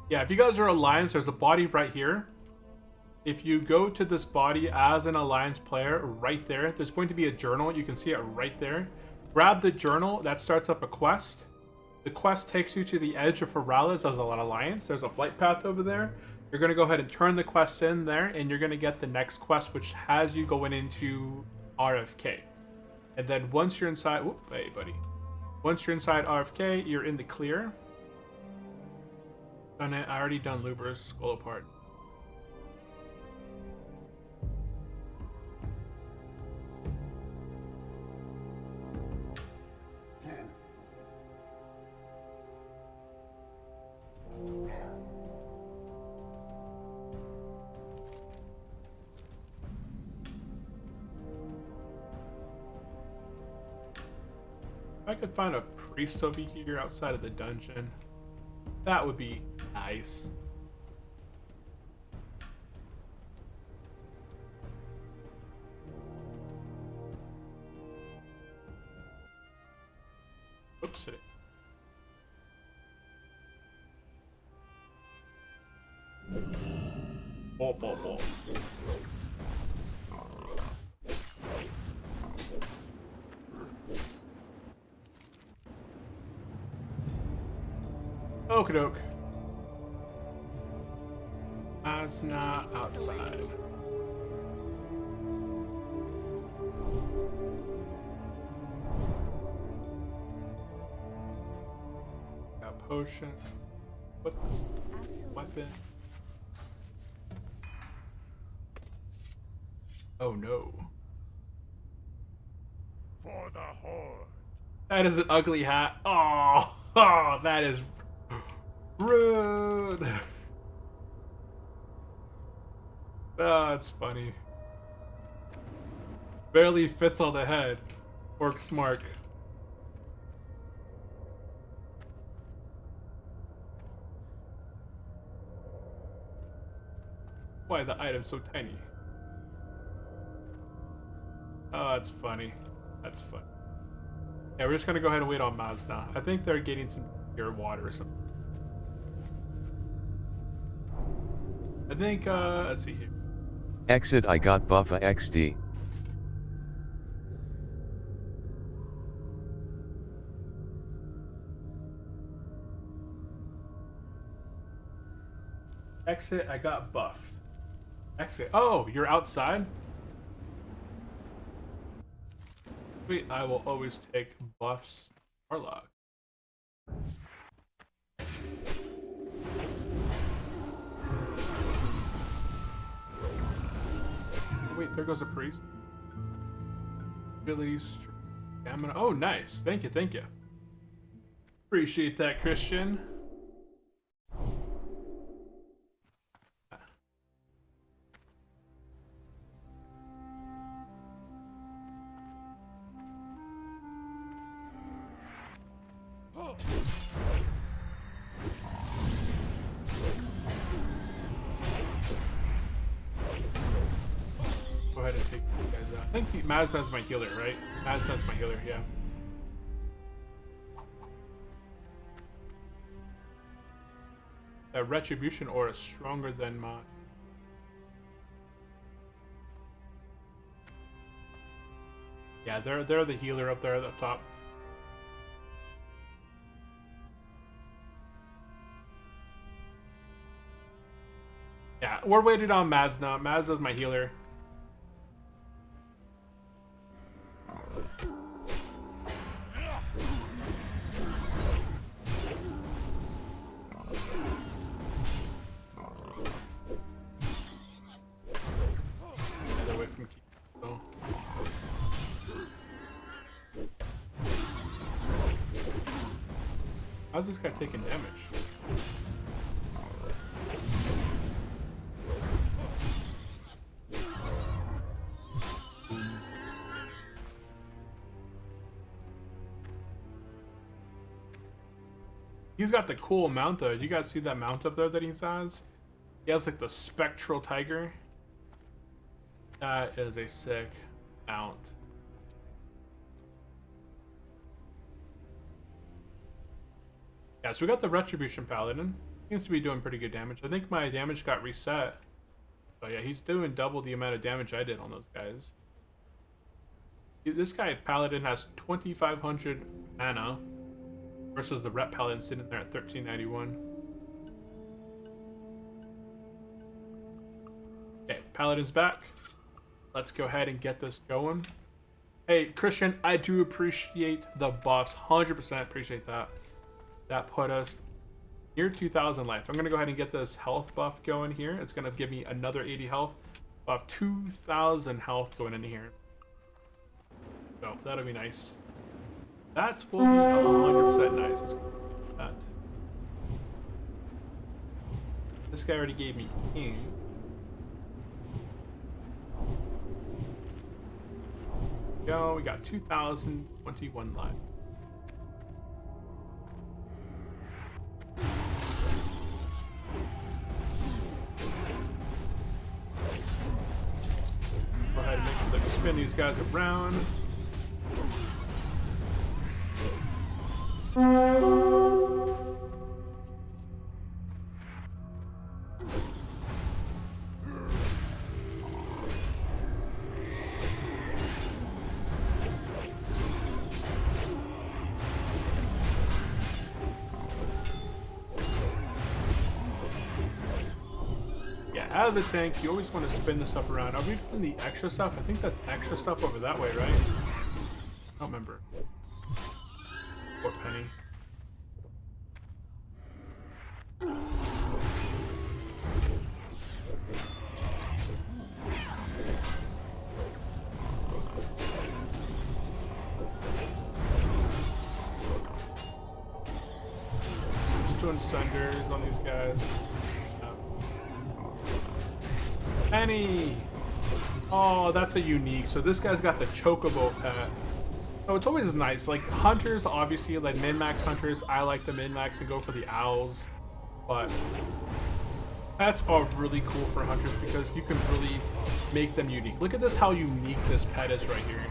Yeah, if you guys are Alliance, there's a body right here. If you go to this body as an Alliance player, right there, there's going to be a journal. You can see it right there. Grab the journal. That starts up a quest. The quest takes you to the edge of Ferales as an Alliance. There's a flight path over there. You're going to go ahead and turn the quest in there, and you're going to get the next quest, which has you going into RFK. And then once you're inside... Whoop, hey, buddy. Once you're inside RFK, you're in the clear. Done it. I already done Luber's Skull Apart. If I could find a priest over here outside of the dungeon, that would be nice. Oops. Ball. Okie doke. That's not outside. Got a potion. What this weapon? Oh no. For the horde. That is an ugly hat. Oh, that is rude. Oh, it's funny. Barely fits on the head. Orc smart. Why the item's so tiny? Oh, that's funny. That's funny. Yeah, we're just gonna go ahead and wait on Mazda. I think they're getting some pure water or something. I think, let's see here. Exit I got buffa XD. Exit, I got buffed. Exit. Oh, you're outside? Wait, I will always take buffs. Warlock. Wait, there goes a priest. Abilities, stamina. Oh, nice. Thank you, thank you. Appreciate that, Christian. Go ahead and take these guys out. I think Mazda's my healer, right? Mazda's my healer, yeah. That retribution aura is stronger than mine. Yeah, they're the healer up there at the top. Yeah, we're waiting on Mazda. Mazda's my healer. Get away from Kiko. How's this guy taking damage? He's got the cool mount though. You guys see that mount up there that he has? He has like the spectral tiger. That is a sick mount. Yeah, so we got the Retribution Paladin. Seems to be doing pretty good damage. I think my damage got reset. But yeah, he's doing double the amount of damage I did on those guys. This guy, Paladin, has 2,500 mana. Versus the Rep Paladin sitting there at 1391. Okay, Paladin's back. Let's go ahead and get this going. Hey, Christian, I do appreciate the buffs. 100% appreciate that. That put us near 2,000 life. I'm going to go ahead and get this health buff going here. It's going to give me another 80 health. I'll have 2,000 health going into here. So, that'll be nice. That will be 100% nice. Let's go with that. This guy already gave me king. Go, we got 2,021 life. Go ahead and make sure that we spin these guys around. As a tank, you always want to spin this stuff around. Are we doing the extra stuff? I think that's extra stuff over that way, right? I don't remember. Poor Penny. Just doing sunders on these guys. Penny! Oh, that's a unique. So this guy's got the Chocobo pet. So it's always nice. Like, hunters, obviously, like min-max hunters, I like the min-max and go for the owls. But pets are really cool for hunters because you can really make them unique. Look at this, how unique this pet is right here.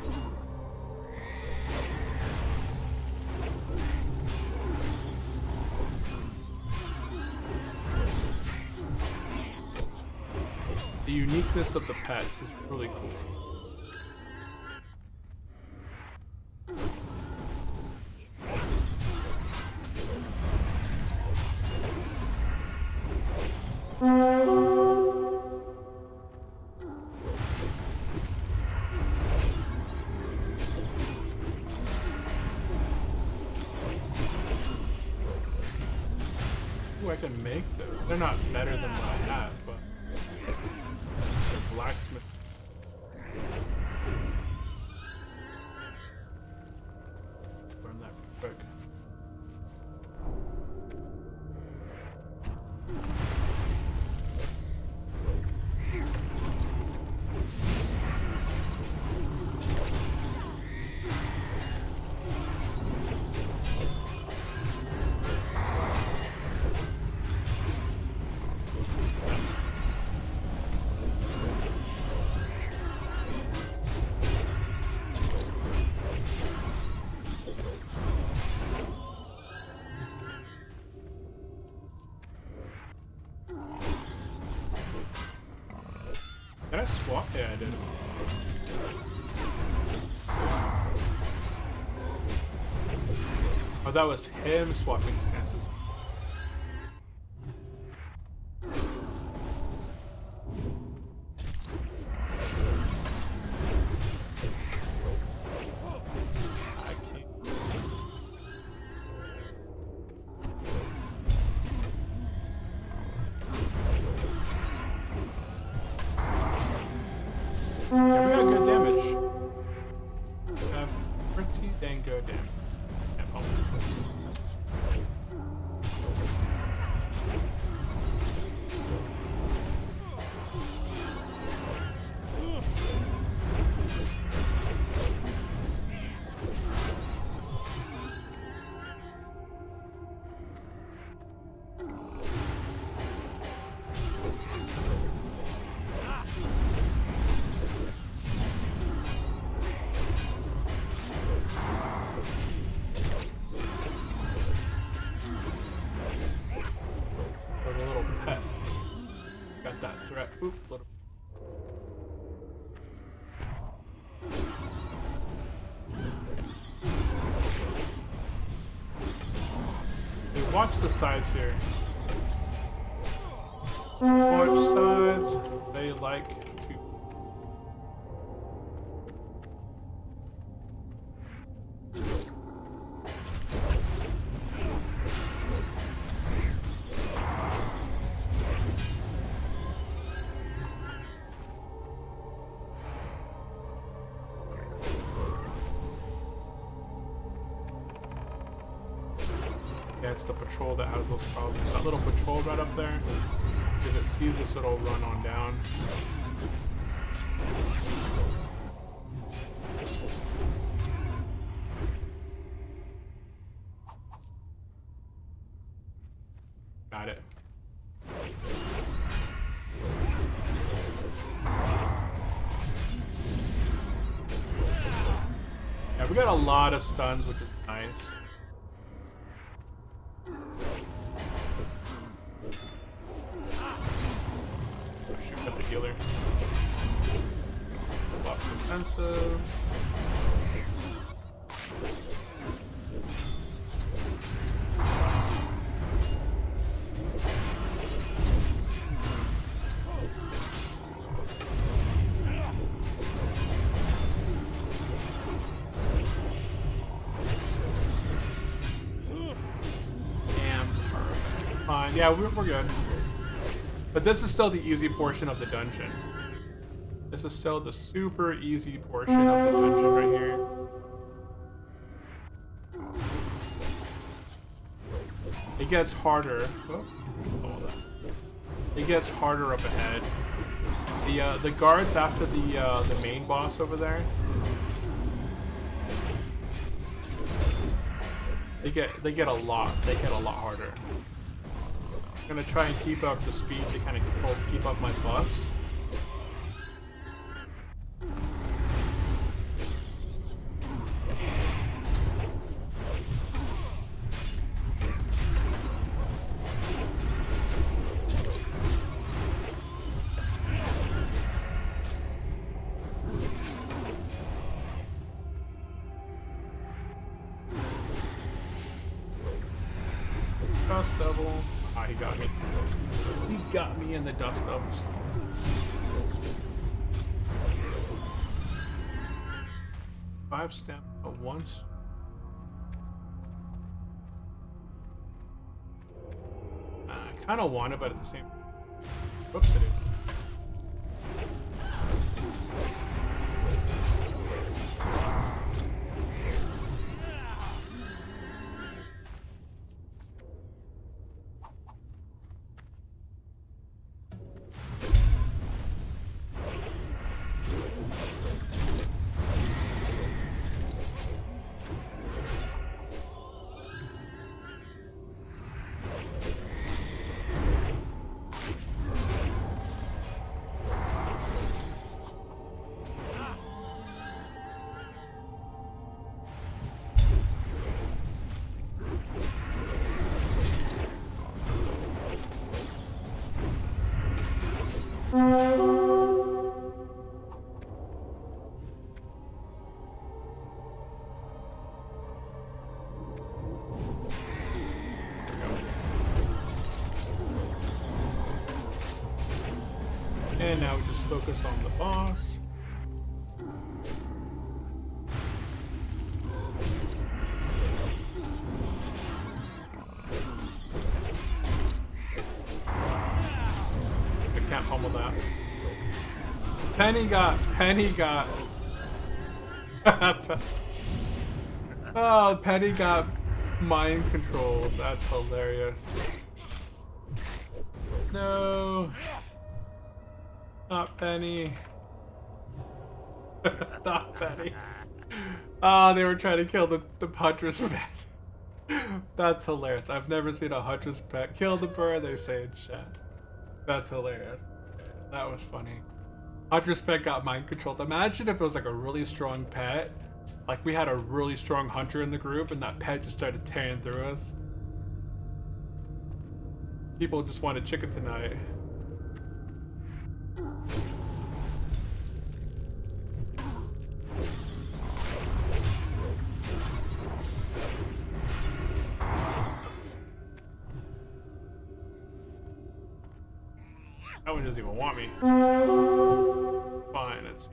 The uniqueness of the pets is really cool. Ooh, I can make them. They're not better than what I have, but blacksmith. Learn that quick. Did I swap? Yeah, I did. Oh, that was him swapping stances. Yeah, we got good damage. Pretty dang good damage. Yeah, watch the sides here. Watch sides. They like to. Yeah, it's the patrol that has those problems. That little patrol right up there. If it sees us, it'll run on down. Got it. Yeah, we got a lot of stuns, which is nice. Shoot at the healer. Lots of defensive. Fine. Yeah, we're good. But this is still the easy portion of the dungeon. This is still the super easy portion of the dungeon right here. It gets harder. Oh, it gets harder up ahead. The guards after the main boss over there. They get a lot. They get a lot harder. I'm gonna try and keep up the speed to kind of keep up my buffs. Dust Devil. Ah, he got me. He got me in the Dust Devils. Five stamina at once. I kind of want it, but at the same. Whoops, it is. And now we just focus on the boss. I can't pummel that. Penny got. Oh, Penny got mind control. That's hilarious. No. Not Penny. Not Penny. Ah, they were trying to kill the huntress pet. That's hilarious. I've never seen a huntress pet kill the bird, they say in chat. That's hilarious. That was funny. Huntress pet got mind controlled. Imagine if it was like a really strong pet. Like we had a really strong hunter in the group and that pet just started tearing through us. People just wanted chicken tonight. That one doesn't even want me. Fine, it's...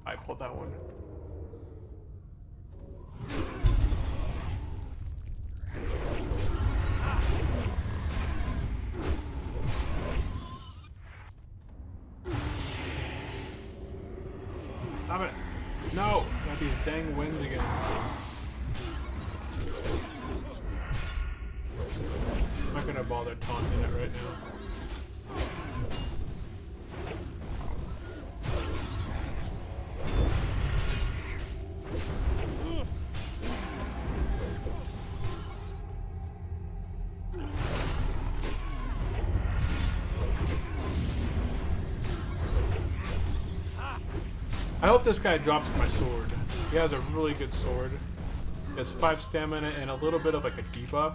I pulled that one. Stop it. No! Got these dang winds again. I'm not gonna bother taunting it right now. I hope this guy drops my sword. He has a really good sword. He has 5 stamina and a little bit of like a debuff.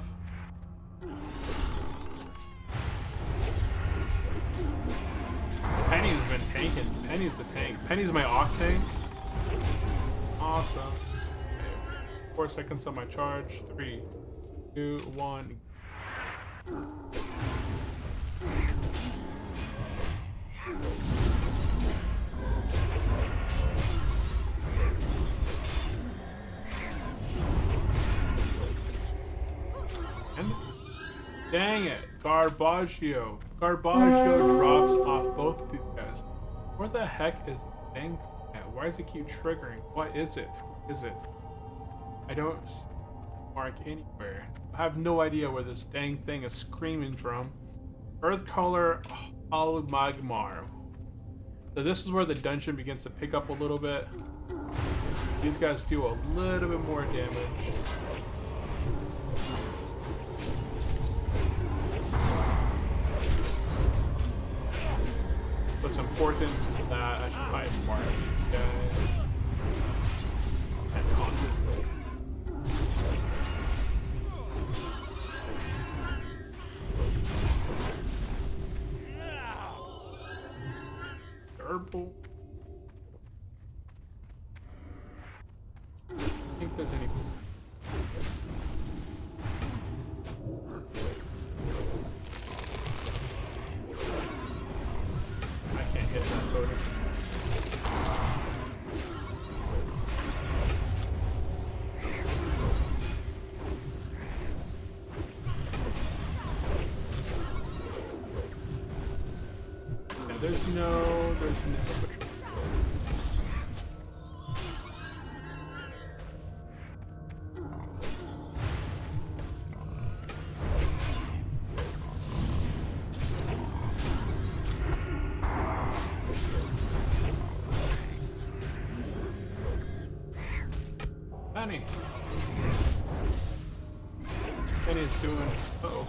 Penny's been tanking. Penny's the tank. Penny's my ox tank. Awesome. 4 seconds on my charge. 3, 2, 1. And dang it, Garbaggio. Garbaggio drops off both of these guys. Where the heck is the dang thing at? Why does it keep triggering? What is it? What is it? I don't mark anywhere. I have no idea where this dang thing is screaming from. Earth color Magmar. So this is where the dungeon begins to pick up a little bit. These guys do a little bit more damage. So it's important that I should probably mark these guys. And consciously. Purple. I don't think there's any. I can't hit that photo. Yeah, there's no patrol. Penny. Penny's doing. Uh-oh.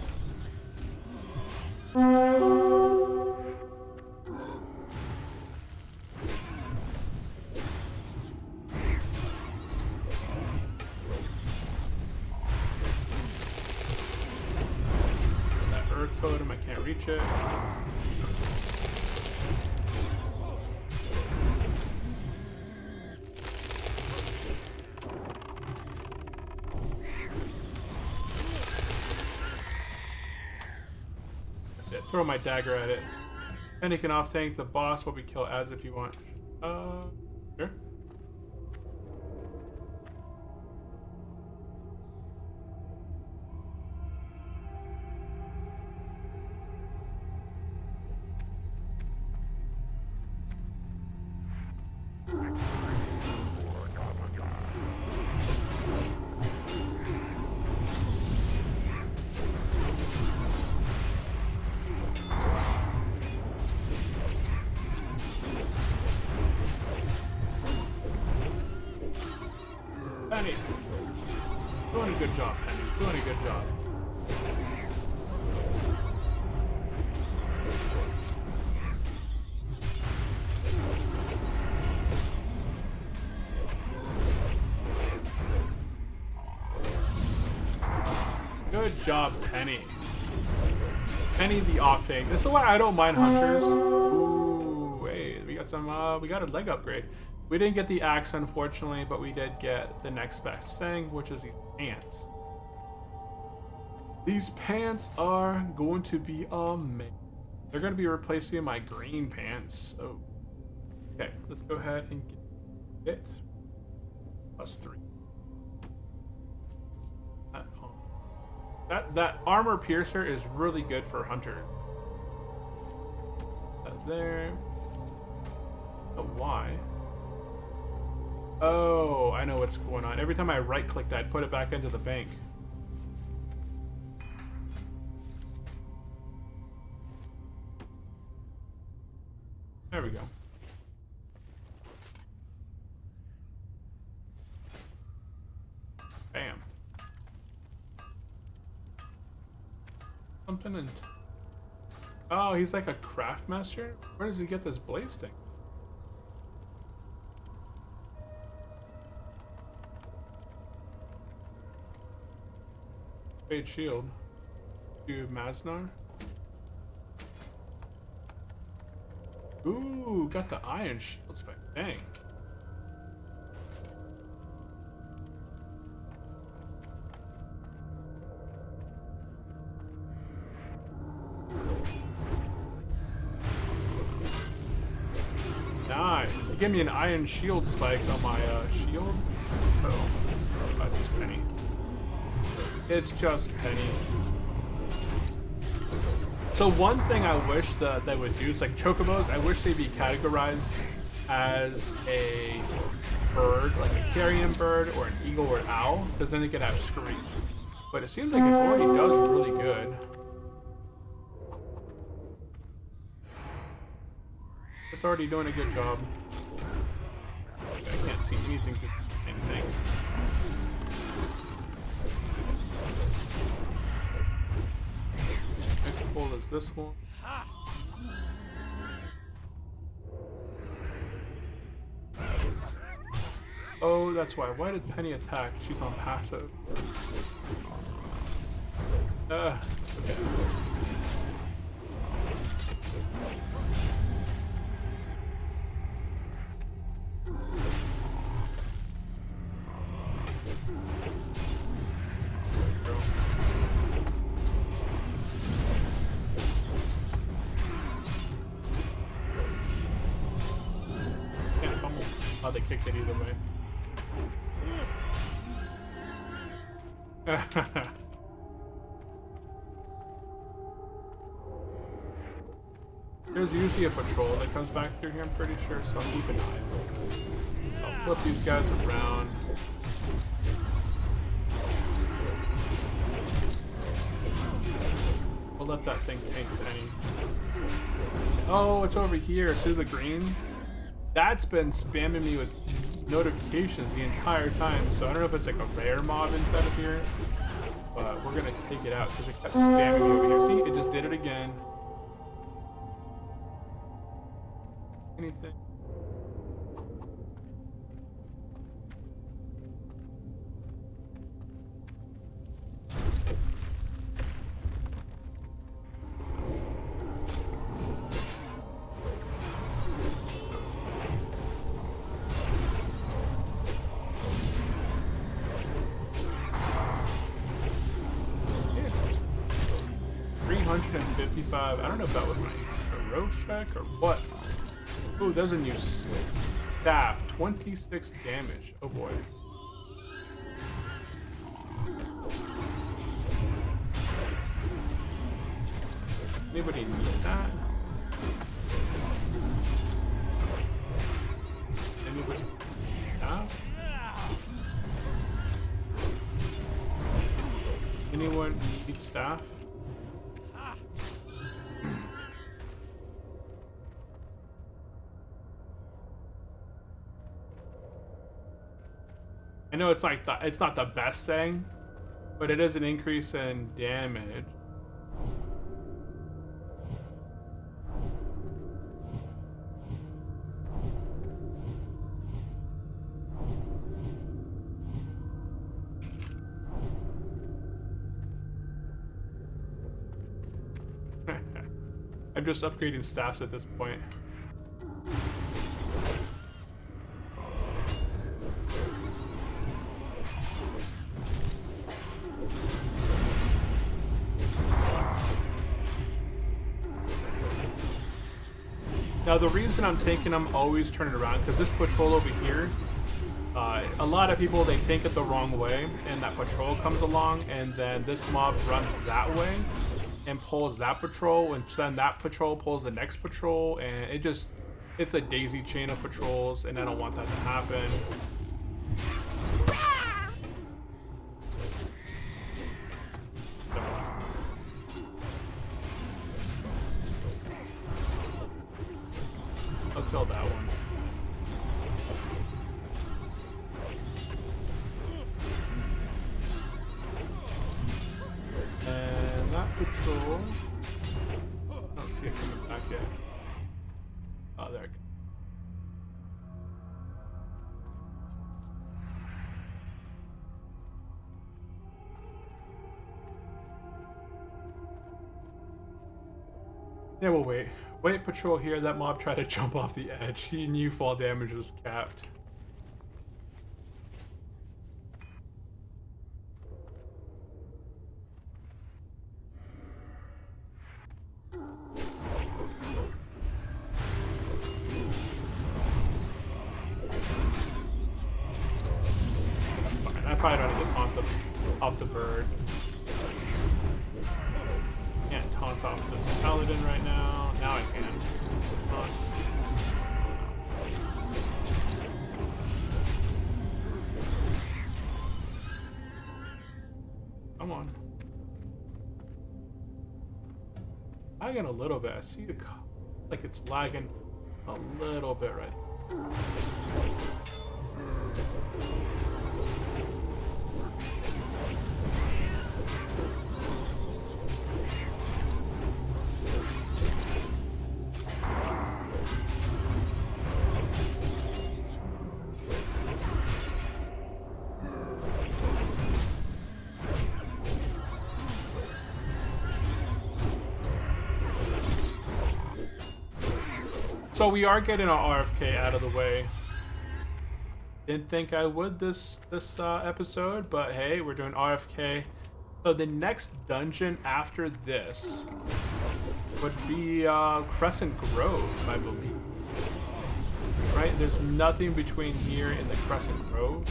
That earth totem, I can't reach it. Throw my dagger at it. Penny can off tank the boss while we kill ads if you want. Sure. Penny. Doing a good job, Penny. Doing a good job. Good job, Penny. Penny the off tank. This is why I don't mind hunters. Ooh, wait, we got some. We got a leg upgrade. We didn't get the axe, unfortunately, but we did get the next best thing, which is these ants. These pants are going to be amazing. They're going to be replacing my green pants. So, okay, let's go ahead and get it. +3. That armor piercer is really good for hunter. That there. Oh, why? Oh, I know what's going on. Every time I right-click that, put it back into the bank. There we go. Bam. Something in... Oh, he's like a craft master? Where does he get this blaze thing? Fade shield. To Masnar. Ooh, got the iron shield spec. Dang. Nice. You give me an iron shield spike on my shield. Oh, that's just penny. It's just penny. So one thing I wish that they would do is like chocobos. I wish they'd be categorized as a bird, like a carrion bird or an eagle or an owl, because then they could have screech. But it seems like it already does really good. It's already doing a good job. I can't see anything to anything. Next pull is this one. Oh, that's why. Why did Penny attack? She's on passive. Okay. Oh, they kicked it either way. There's usually a patrol that comes back through here, I'm pretty sure, so I'll keep an eye. I'll flip these guys around. We'll let that thing tank Penny. Oh, it's over here. See the green? That's been spamming me with notifications the entire time, so I don't know if it's like a rare mob inside of here, but we're gonna take it out because it kept spamming me over here. See, it just did it again. Anything? I don't know if that was my rogue check or what. Ooh, there's a new staff. 26 damage. Oh boy. Anybody need that? Anybody need that? Anyone need staff? I know it's like it's not the best thing, but it is an increase in damage. I'm just upgrading staffs at this point. Now the reason I'm taking them always turn it around because this patrol over here, a lot of people they take it the wrong way, and that patrol comes along, and then this mob runs that way and pulls that patrol, and then that patrol pulls the next patrol, and it's a daisy chain of patrols, and I don't want that to happen. I'll kill that one. And that patrol. I don't see it coming back yet. Oh, there it goes. Yeah, we'll wait. Wait, patrol here. That mob tried to jump off the edge. He knew fall damage was capped. Fine. I probably don't get off the bird. Can't taunt off the paladin right now. Now I can. Taunt. Come on. Lagging a little bit. I see the like it's lagging a little bit right there. So we are getting our RFK out of the way. Didn't think I would this episode, but hey, we're doing RFK. So the next dungeon after this would be Crescent Grove, I believe. Right? There's nothing between here and the Crescent Grove.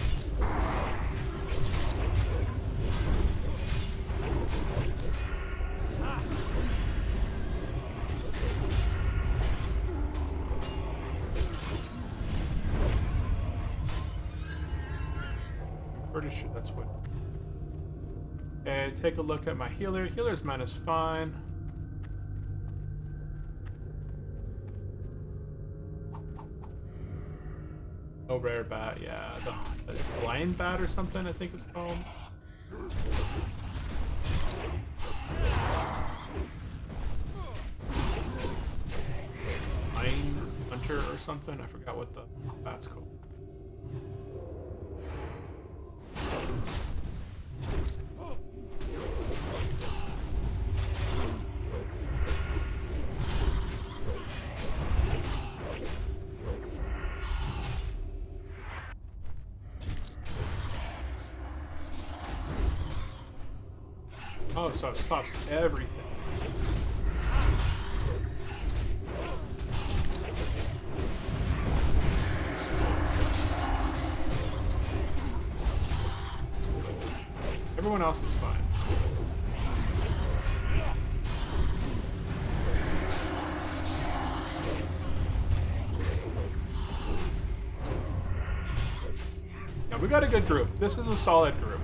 Pretty sure that's what. Okay, take a look at my healer. Healer's minus fine. Oh, rare bat, yeah. The blind bat or something, I think it's called. Blind hunter or something. I forgot what the bat's called. Oh, so it stops everything. Everyone else is fine. Yeah, we got a good group. This is a solid group.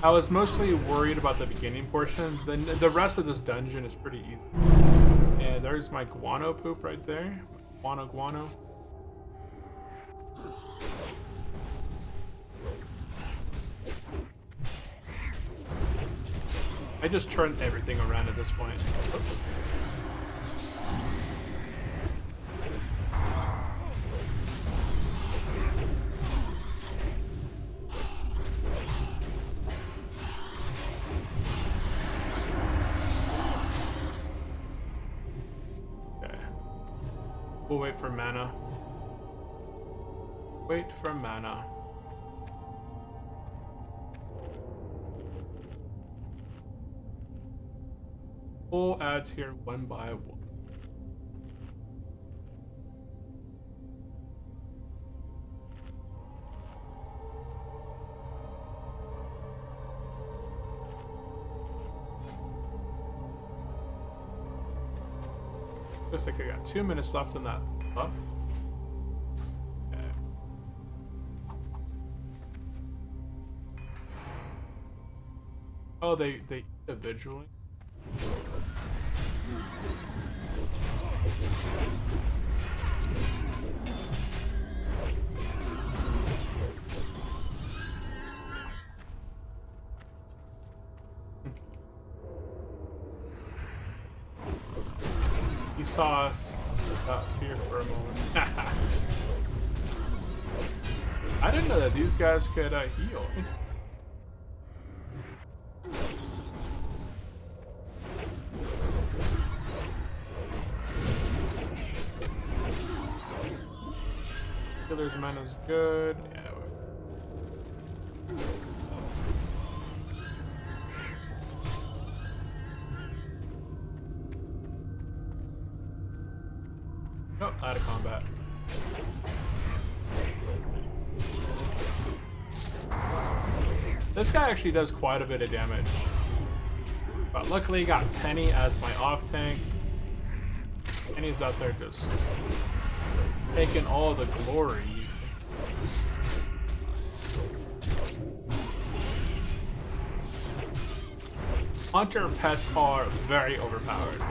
I was mostly worried about the beginning portion. The rest of this dungeon is pretty easy. And there's my guano poop right there. Guano. I just turned everything around at this point. We'll wait for mana. Wait for mana. Full ads here one by one. Looks like I got 2 minutes left on that buff. Okay. Oh, they eat individually. He saw us. Got fear for a moment. I didn't know that these guys could heal. Killer's mana's good. Yeah. Nope, out of combat. This guy actually does quite a bit of damage. But luckily he got Penny as my off tank. Penny's out there just taking all the glory. Hunter pets are very overpowered.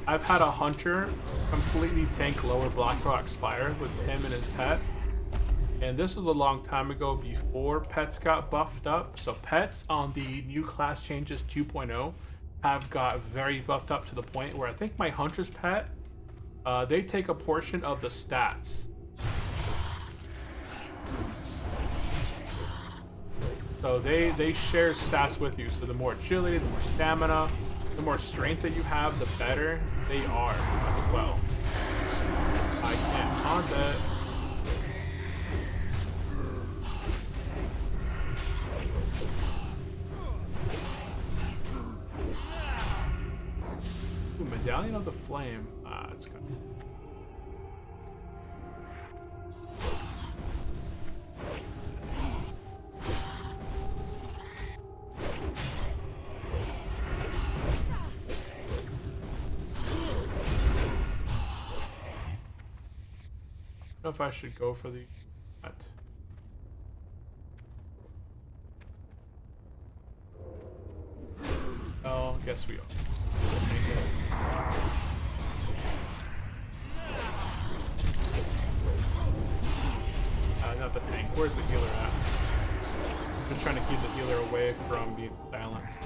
I've had a hunter completely tank lower Black Rock Spire with him and his pet. And this was a long time ago before pets got buffed up. So pets on the new class changes 2.0 have got very buffed up to the point where I think my hunter's pet, they take a portion of the stats. So they share stats with you. So the more agility, the more stamina, the more strength that you have, the better they are as well. I can't taunt it. Ooh, Medallion of the Flame. Ah, it's good. I don't know if I should go for the oh, guess we are. Not the tank. Where's the healer at? Just trying to keep the healer away from being silenced.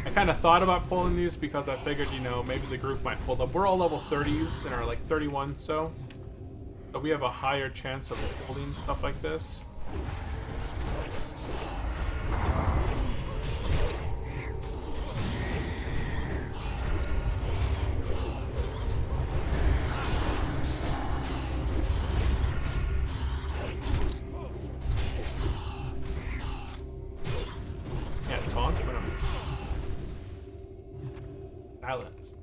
I kind of thought about pulling these because I figured, you know, maybe the group might pull them. We're all level 30s and are like 31, so we have a higher chance of pulling stuff like this. Silence.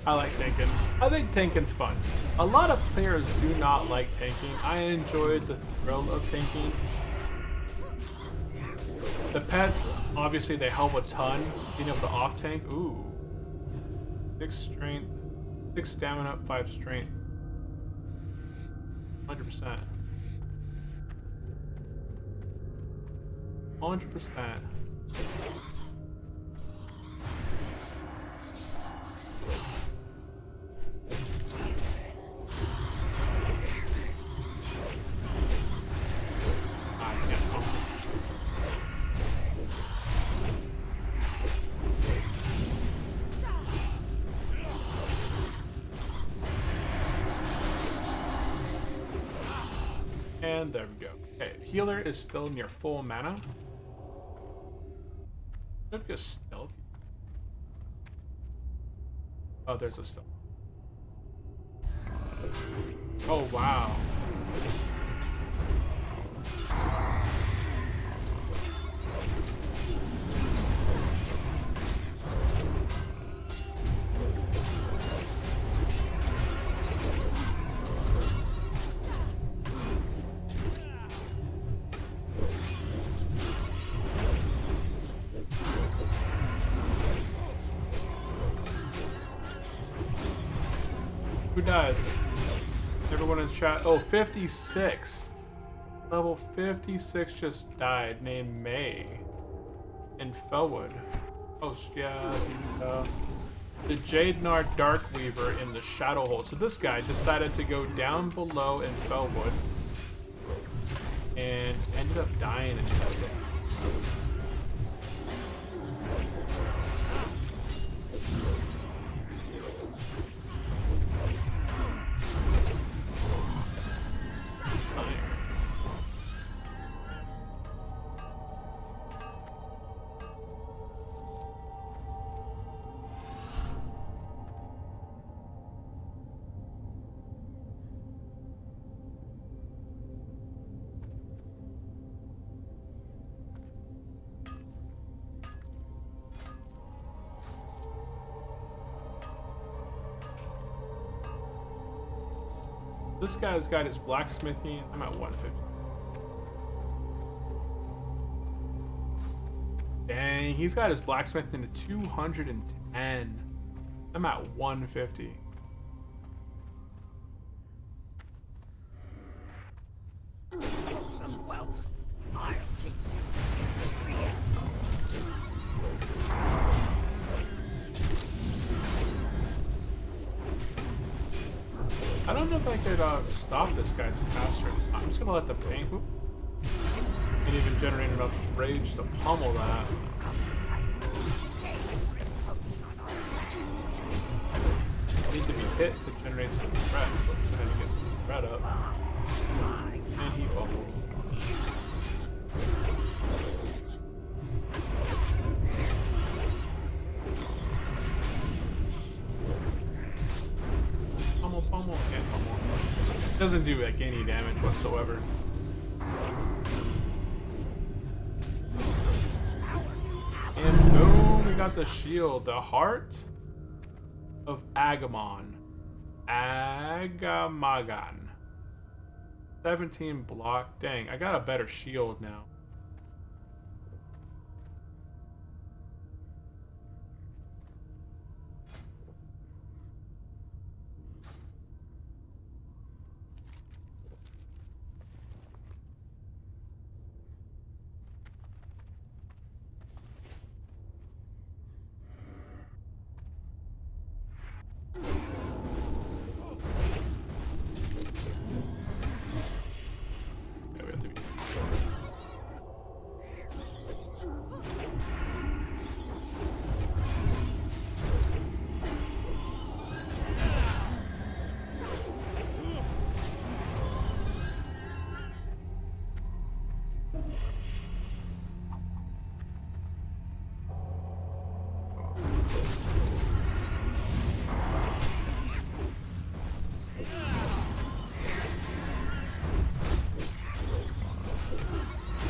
I like tanking. I think tanking's fun. A lot of players do not like tanking. I enjoyed the thrill of tanking. The pets, obviously, they help a ton. Being able to off tank, ooh. 6 strength, 6 stamina, 5 strength. 100%. 100%. And there we go. Okay, healer is still near full mana. Should be a stealthy. Oh, there's a stone. Oh, wow. Who died? Everyone in chat. Oh, 56. Level 56 just died, named May. In Felwood. Oh, yeah. The Jadenar Darkweaver in the Shadowhold. So this guy decided to go down below in Felwood. And ended up dying in Felwood. This guy's got his blacksmithing. I'm at 150. Dang, he's got his blacksmithing to 210. I'm at 150. Some whelps. I'll teach you. I don't know if I could stop this guy's caster. I'm just gonna let the paint. Can't even generate enough rage to pummel that. I need to be hit to generate some threat, so I'm trying to get some threat up. And he bubbled. Pummel, can't pummel. Doesn't do like any damage whatsoever. And boom, we got the shield, the heart of Agamon. Agamagan. 17 block. Dang, I got a better shield now.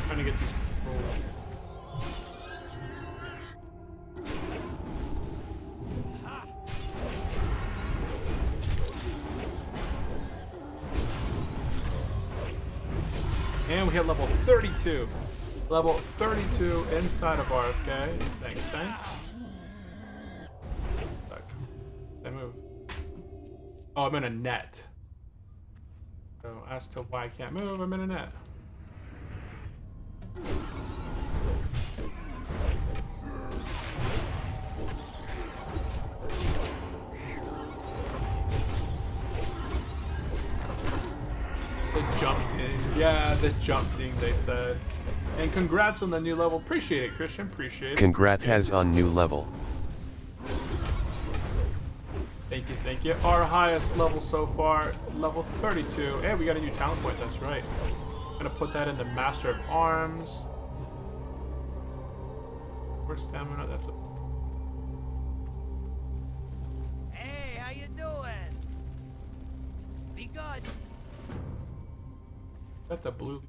Trying to get these and we hit level 32. Level 32 inside of RFK. Thanks. I move. Oh, I'm in a net. So as to why I can't move, I'm in a net. The jump thing. Yeah, the jump thing, they said. And congrats on the new level. Appreciate it, Christian. Appreciate it. Congrats has on new level. Thank you. Our highest level so far, level 32. Hey, we got a new talent point, that's right. I'm gonna put that in the Master of Arms. Where's stamina? That's it. Be good. That's a blue.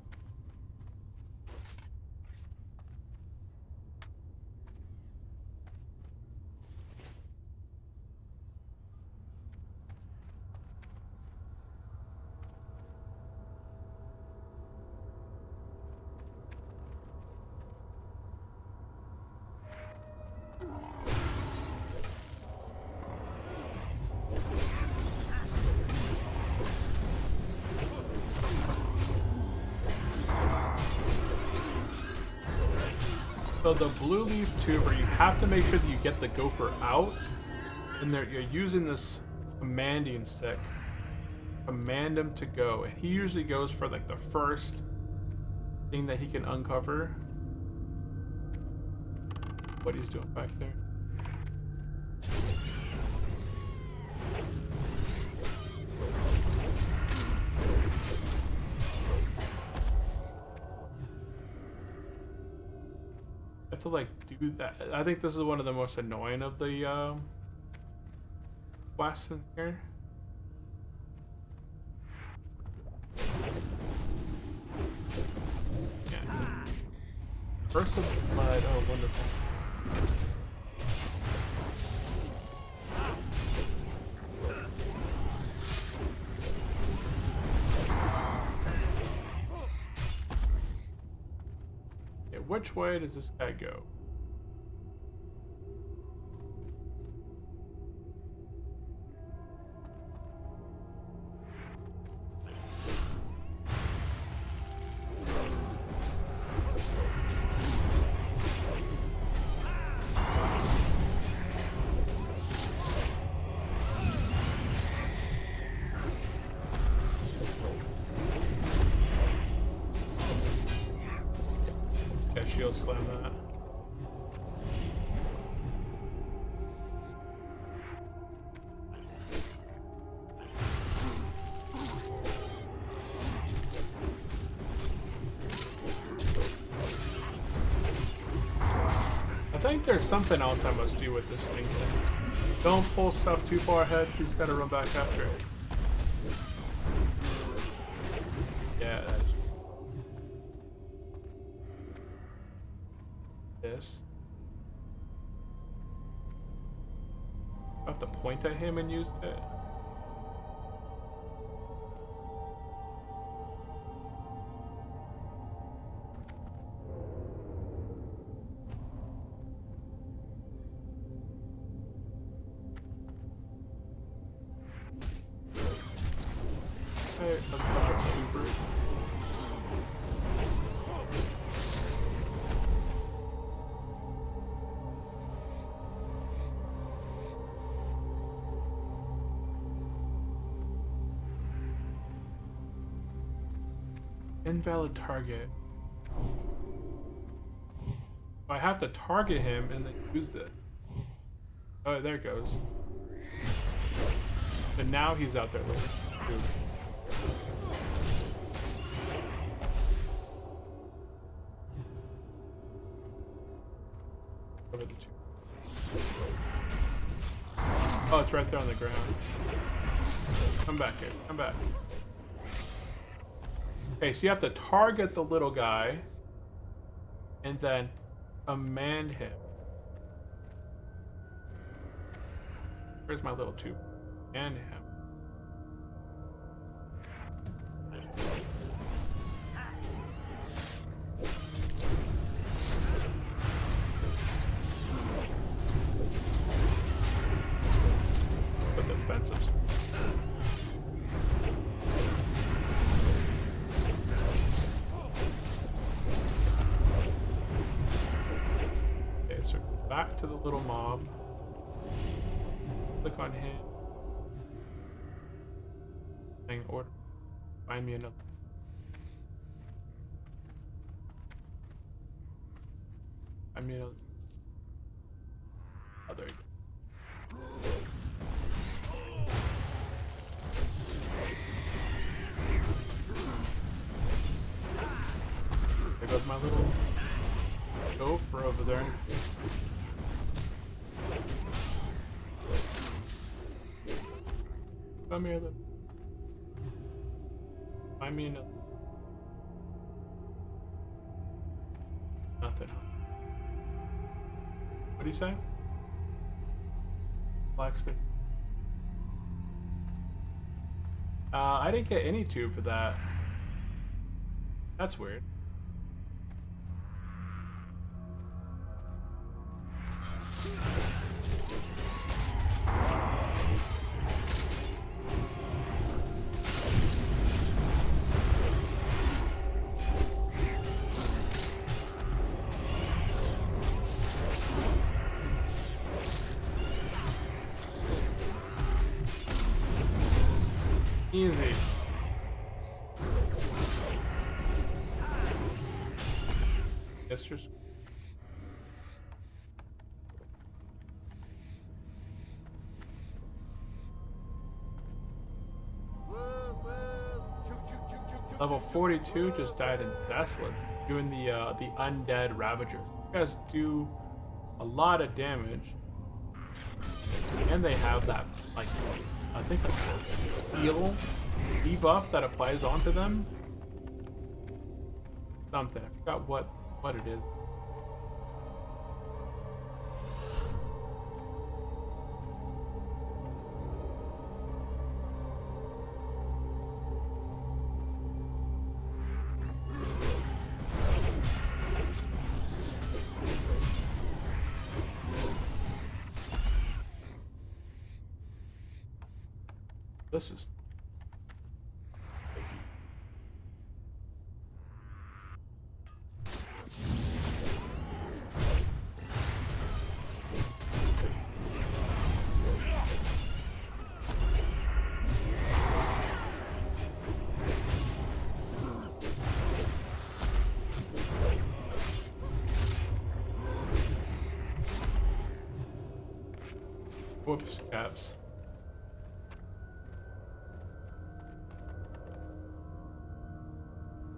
So the blue leaf tuber, you have to make sure that you get the gopher out, and you're using this commanding stick. Command him to go, and he usually goes for like the first thing that he can uncover. What he's doing back there. To like do that. I think this is one of the most annoying of the quests in here. Yeah. Burst of blood. Oh, wonderful. Which way does this guy go? Shield slam that. I think there's something else I must do with this thing. Don't pull stuff too far ahead, he's gotta run back after it. Yeah, that is this. I have to point at him and use it. Hey, I'm super. Invalid target. I have to target him and then use it. Oh, there it goes. And now he's out there looking. Over the two. Oh, it's right there on the ground. Come back here. Come back. Okay, so you have to target the little guy and then command him. Where's my little tube? Command him. The defensive. Back to the little mob. Click on him. Saying order. Find me another. Find me another. Oh, there you go. There goes my little gopher over there. Come here then. I mean, nothing. What do you say? Blacksmith. I didn't get any tube for that. That's weird. Easy. Yes, just. Level 42 just died in Desolate, doing the undead Ravagers. You guys do a lot of damage, and they have that like I think that's the heal debuff that applies onto them. Something. I forgot what it is. This is whoops, caps.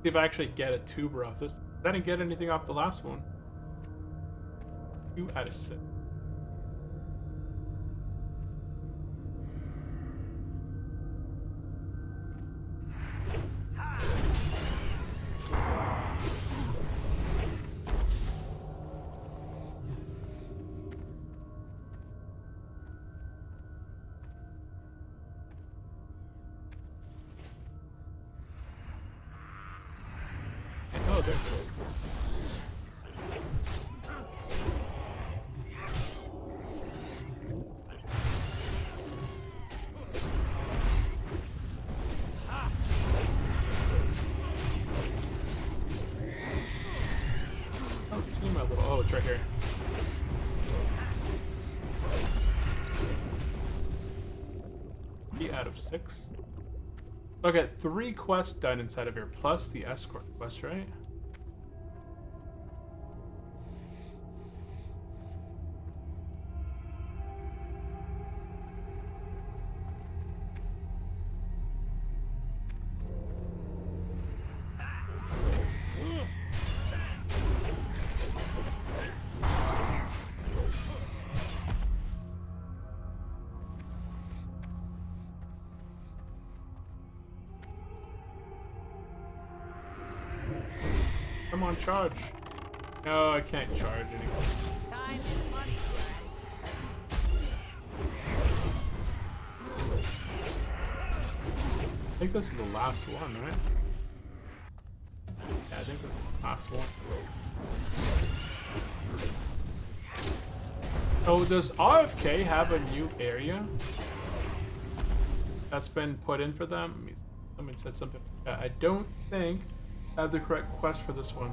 See if I actually get a tuber off this. I didn't get anything off the last one. 2 out of 6. Oh, they're cool. I don't see my little. Oh, it's right here. Out of 6. Okay, 3 quests done inside of here, plus the escort quest, right? Come on, charge. No, I can't charge anymore. Time is money. I think this is the last one, right? Yeah, I think this is the last one. Oh, does RFK have a new area that's been put in for them? Someone said something. I don't think I have the correct quest for this one.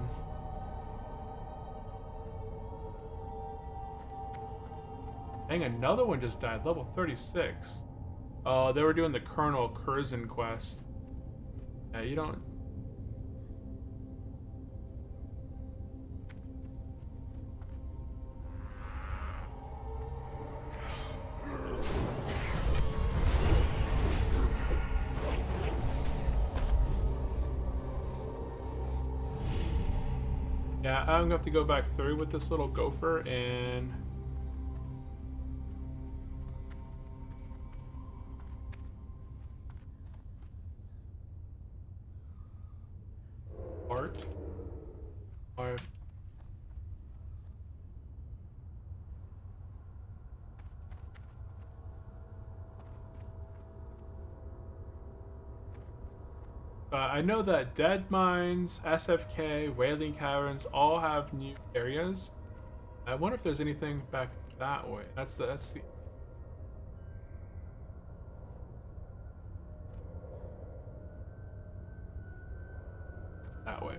Dang, another one just died. Level 36. Oh, they were doing the Colonel Curzon quest. Yeah, you don't... Yeah, I'm gonna have to go back through with this little gopher and... I know that Dead Mines, SFK, Wailing Caverns all have new areas. I wonder if there's anything back that way. That's the that way.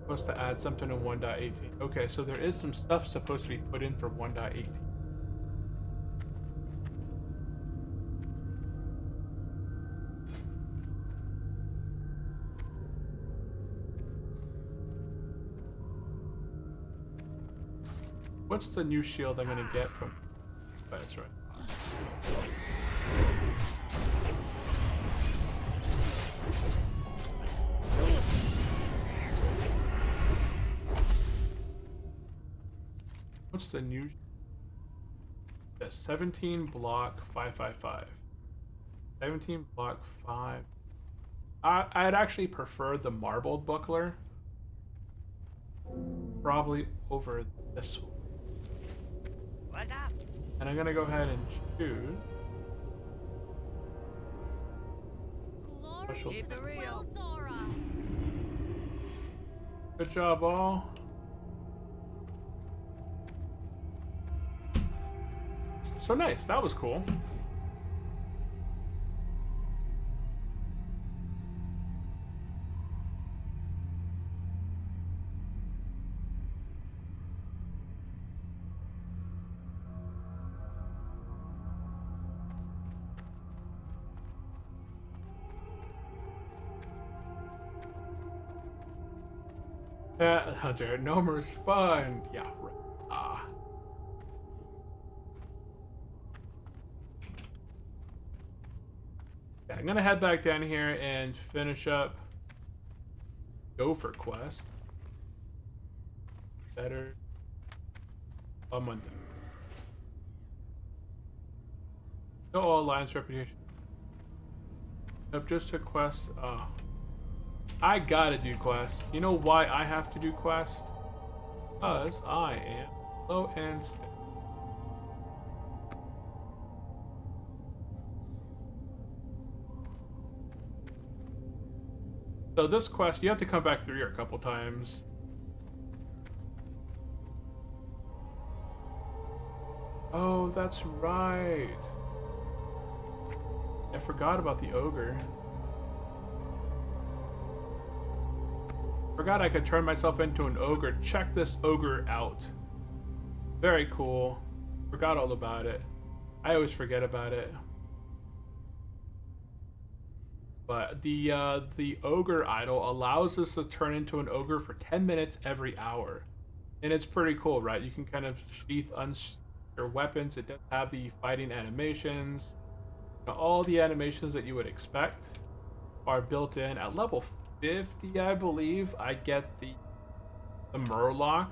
Supposed to add something in 1.18. Okay, so there is some stuff supposed to be put in for 1.18. What's the new shield I'm gonna get from? Oh, that's right. What's the new? Yeah, 17 block 555. 17 block 5. I'd actually prefer the marbled buckler. Probably over this one. What up? And I'm gonna go ahead and choose. Glory Special- to Keep the it real. Dora. Good job, all. So nice. That was cool. Hunter, Nomer's fun. Yeah, right. Yeah, I'm gonna head back down here and finish up Gopher quest. Better a month. No all alliance reputation. Nope, just a quest. I gotta do quests. You know why I have to do quests? Because I am low and steady. So this quest, you have to come back through here a couple times. Oh, that's right. I forgot about the ogre. Forgot I could turn myself into an ogre. Check this ogre out. Very cool. Forgot all about it. I always forget about it. But the ogre idol allows us to turn into an ogre for 10 minutes every hour. And it's pretty cool, right? You can kind of sheath your weapons. It does have the fighting animations. You know, all the animations that you would expect are built in. At level 50, I believe, I get the Murloc.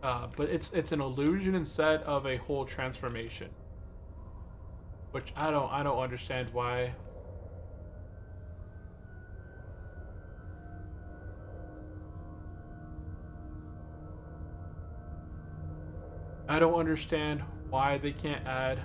But it's an illusion instead of a whole transformation. Which I don't understand why. I don't understand why they can't add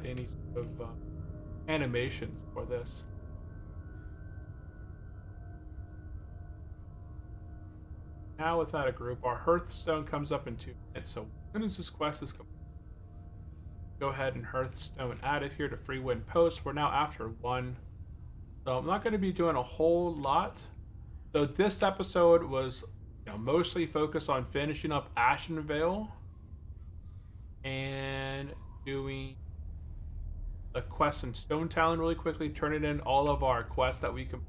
any sort of animations for this. Now without a group, our Hearthstone comes up in 2 minutes. So as soon as this quest is complete, go ahead and Hearthstone add it here to free win post. We're now after 1. So I'm not going to be doing a whole lot. So this episode was, mostly focused on finishing up Ashenvale and doing a quest in Stone Talon really quickly, turning in all of our quests that we can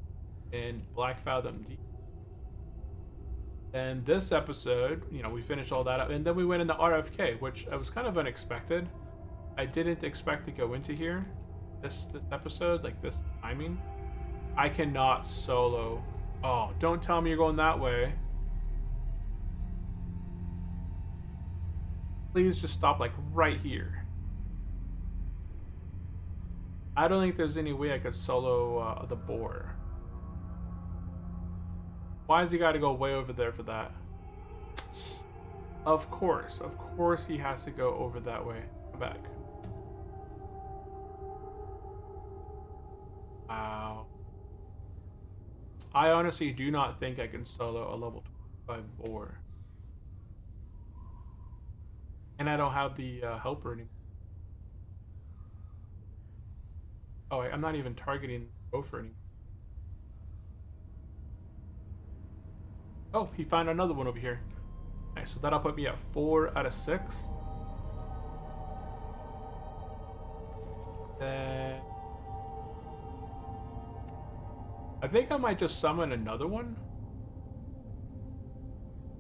in Black Fathom Deep. And this episode, we finished all that up, and then we went into RFK, which was kind of unexpected. I didn't expect to go into here this episode, like this timing. I cannot solo. Oh, don't tell me you're going that way. Please just stop like right here. I don't think there's any way I could solo the boar. Why has he got to go way over there for that? Of course he has to go over that way. Come back. Wow. I honestly do not think I can solo a level 25 boar. And I don't have the helper anymore. Oh, I'm not even targeting gopher anymore. Oh, he found another one over here. Nice, so that'll put me at 4 out of 6. Then I think I might just summon another one.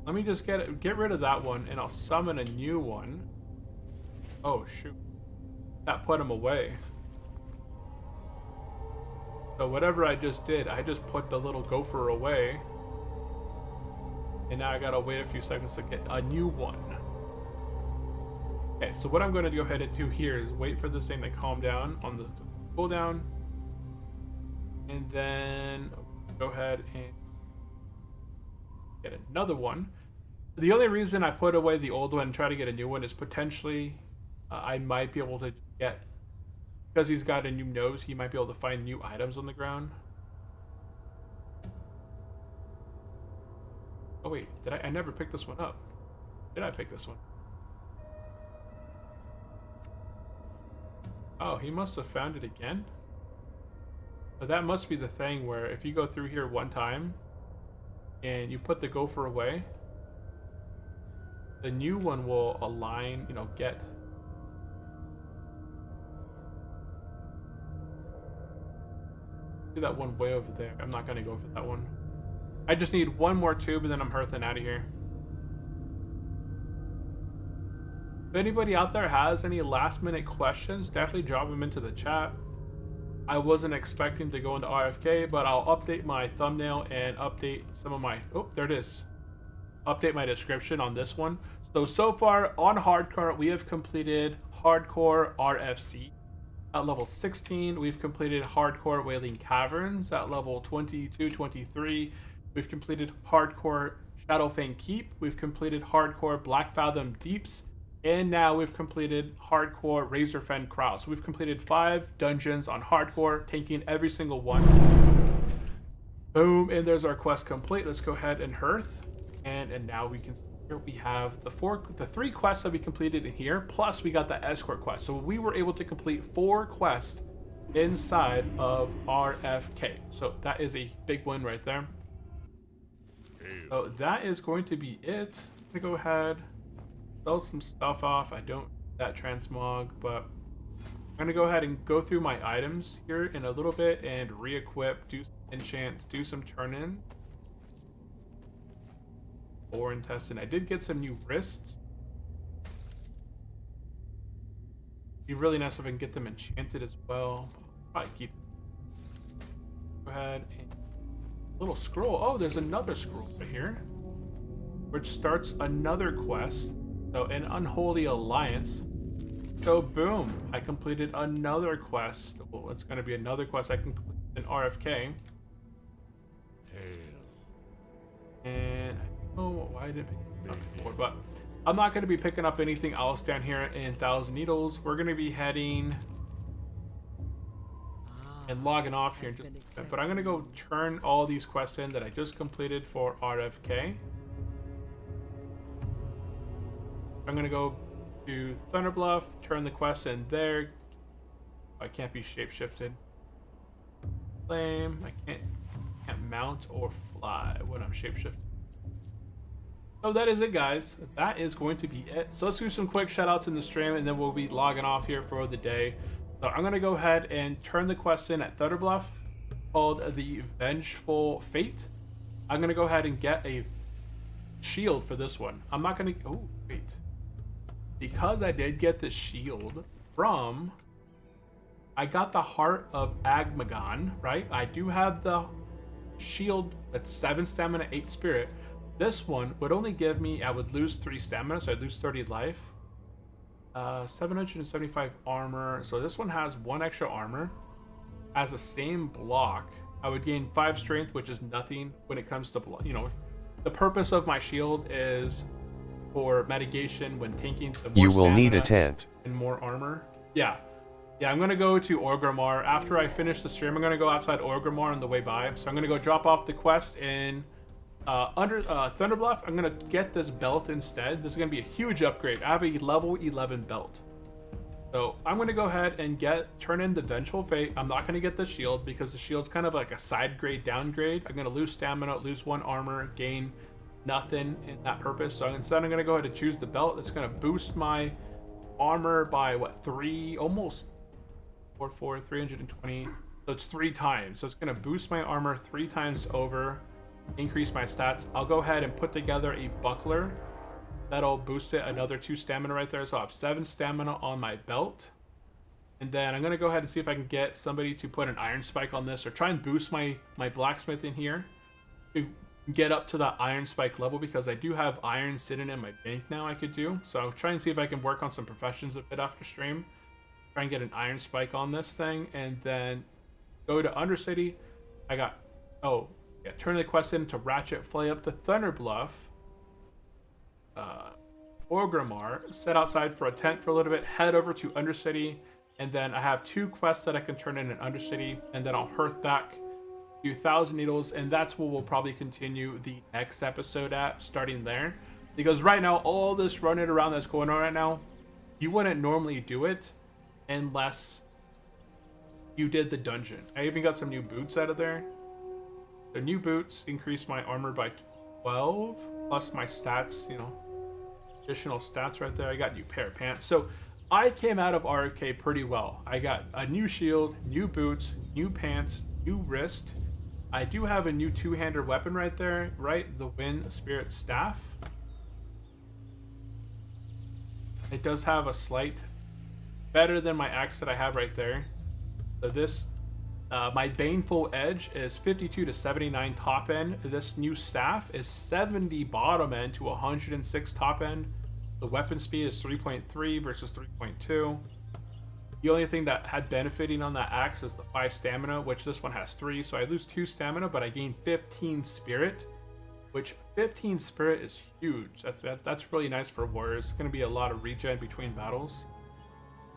Let me just get rid of that one, and I'll summon a new one. Oh shoot, that put him away. So whatever I just did, I just put the little gopher away. And now I gotta wait a few seconds to get a new one. Okay, so what I'm gonna go ahead and do here is wait for this thing to calm down on the cooldown. And then go ahead and get another one. The only reason I put away the old one and try to get a new one is potentially I might be able to get, because he's got a new nose, he might be able to find new items on the ground. Oh wait, I never picked this one up. Did I pick this one? Oh, he must have found it again? But that must be the thing where if you go through here one time and you put the gopher away, the new one will align, you know, get. See that one way over there. I'm not gonna go for that one. I just need one more tube and then I'm hearthing out of here. If anybody out there has any last minute questions, definitely drop them into the chat. I wasn't expecting to go into RFK, but I'll update my thumbnail and update some of my, oh, there it is. Update my description on this one. So far on hardcore, we have completed hardcore RFC. At level 16, we've completed hardcore Wailing Caverns. At level 22, 23, we've completed hardcore Shadowfang Keep. We've completed hardcore Black Fathom Deeps. And now we've completed hardcore Razorfen Kraus. So we've completed 5 dungeons on hardcore, tanking every single one. Boom, and there's our quest complete. Let's go ahead and hearth. And now we can see here we have the 3 quests that we completed in here, plus we got the escort quest. So we were able to complete 4 quests inside of RFK. So that is a big win right there. So that is going to be it. I'm gonna go ahead, sell some stuff off. I don't need that transmog, but I'm gonna go ahead and go through my items here in a little bit and re-equip, do some enchants, do some turn-in. Or intestine. I did get some new wrists. Be really nice if I can get them enchanted as well. Probably keep them. Go ahead and little scroll. Oh, there's another scroll right here, which starts another quest. So an unholy alliance. So boom, I completed another quest. Well, it's going to be another quest I can complete in RFK. And oh, why didn't I pick it up before? But I'm not going to be picking up anything else down here in Thousand Needles. We're going to be heading and logging off here in just a bit. But I'm going to go turn all these quests in that I just completed for RFK. I'm going to go to Thunderbluff, turn the quest in there. I can't be shapeshifted. Flame. I can't mount or fly when I'm shapeshifted. So that is it, guys. That is going to be it. So let's do some quick shout outs in the stream and then we'll be logging off here for the day. So I'm going to go ahead and turn the quest in at Thunderbluff called the Vengeful Fate. I'm going to go ahead and get a shield for this one. I'm not going to... Oh, wait. Because I did get the shield from... I got the Heart of Agmagon, right? I do have the shield that's 7 stamina, 8 spirit. This one would only give me, I would lose 3 stamina, so I'd lose 30 life. 775 armor. So this one has 1 extra armor. as the same block, I would gain 5 strength, which is nothing when it comes to the purpose of my shield is for mitigation when tanking, so more You will need a stamina tent. and more armor. Yeah, I'm gonna go to Orgrimmar after I finish the stream. I'm gonna go outside Orgrimmar on the way by, so I'm gonna go drop off the quest in Thunderbluff. I'm gonna get this belt instead. This is gonna be a huge upgrade. I have a level 11 belt. So I'm going to go ahead and turn in the Vengeful Fate. I'm not going to get the shield because the shield's kind of like a side grade downgrade. I'm going to lose stamina, lose 1 armor, gain nothing in that purpose. So instead I'm going to go ahead and choose the belt. It's going to boost my armor by what, 3, almost 320. So it's 3 times. So it's going to boost my armor 3 times over, increase my stats. I'll go ahead and put together a buckler. That'll boost it another 2 stamina right there. So I'll have 7 stamina on my belt. And then I'm going to go ahead and see if I can get somebody to put an iron spike on this or try and boost my blacksmith in here to get up to that iron spike level, because I do have iron sitting in my bank now I could do. So I'll try and see if I can work on some professions a bit after stream. Try and get an iron spike on this thing and then go to Undercity. Turn the quest in to Ratchet, fly up to Thunderbluff. Orgrimmar, set outside for a tent for a little bit, head over to Undercity, and then I have 2 quests that I can turn in Undercity, and then I'll hearth back to 1,000 Needles, and that's what we'll probably continue the next episode at, starting there. Because right now, all this running around that's going on right now, you wouldn't normally do it unless you did the dungeon. I even got some new boots out of there. The new boots increase my armor by 12, plus my stats, additional stats right there. I got a new pair of pants. So I came out of RFK pretty well. I got a new shield, new boots, new pants, new wrist. I do have a new 2-hander weapon right there, right? The Wind Spirit Staff. It does have a slight better than my axe that I have right there. So this, my Baneful Edge is 52 to 79 top end. This new staff is 70 bottom end to 106 top end. The weapon speed is 3.3 versus 3.2. The only thing that had benefiting on that axe is the 5 stamina, which this one has 3. So I lose 2 stamina, but I gain 15 spirit, which 15 spirit is huge. That's really nice for warriors. It's going to be a lot of regen between battles.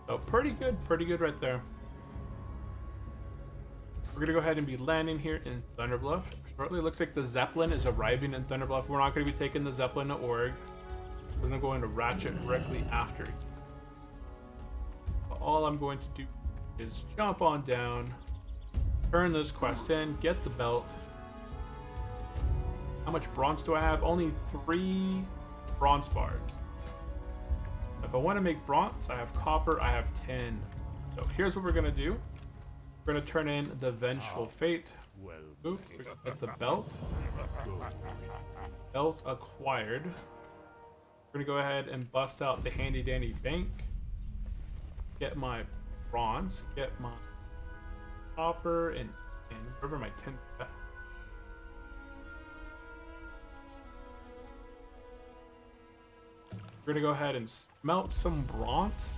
So pretty good right there. We're gonna go ahead and be landing here in Thunderbluff shortly. Looks like the Zeppelin is arriving in Thunderbluff. We're not gonna be taking the Zeppelin to Org, because I'm going to Ratchet directly after. But all I'm going to do is jump on down, turn this quest in, get the belt. How much bronze do I have? Only 3 bronze bars. If I want to make bronze, I have copper, I have 10. So here's what we're gonna do. We're going to turn in the Vengeful Fate. Oop, we're going to get the belt. Belt acquired. We're going to go ahead and bust out the handy dandy bank. Get my bronze. Get my copper and wherever my 10. We're going to go ahead and smelt some bronze.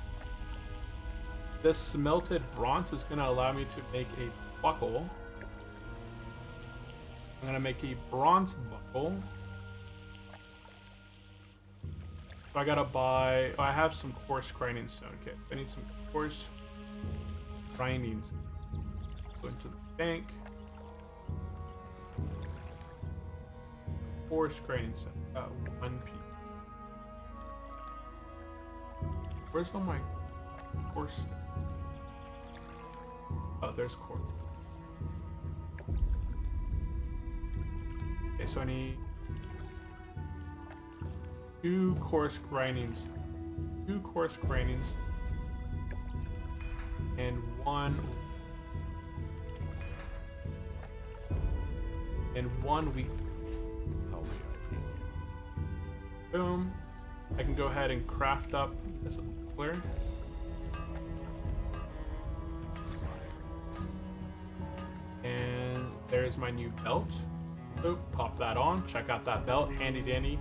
This smelted bronze is going to allow me to make a buckle. I'm going to make a bronze buckle. So I got to buy... Oh, I have some coarse grinding stone. Okay, I need some coarse grinding stone. Go into the bank. Coarse grinding stone. Got 1 piece. Where's all my coarse stuff? Oh, there's coarse. Okay, so I need 2 coarse grindings. 2 coarse grindings. And 1 weak. Boom. I can go ahead and craft up this buckler. And there's my new belt. Oop, pop that on. Check out that belt. Handy dandy.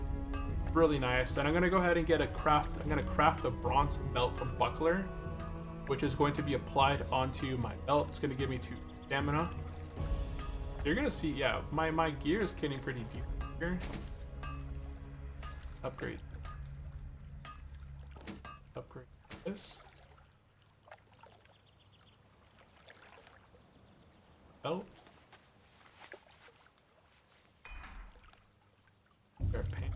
Really nice. And I'm gonna go ahead and I'm gonna craft a bronze belt buckler, which is going to be applied onto my belt. It's gonna give me stamina. You're gonna see, yeah, my gear is getting pretty deep here. Upgrade. Upgrade this. Oh. Paint.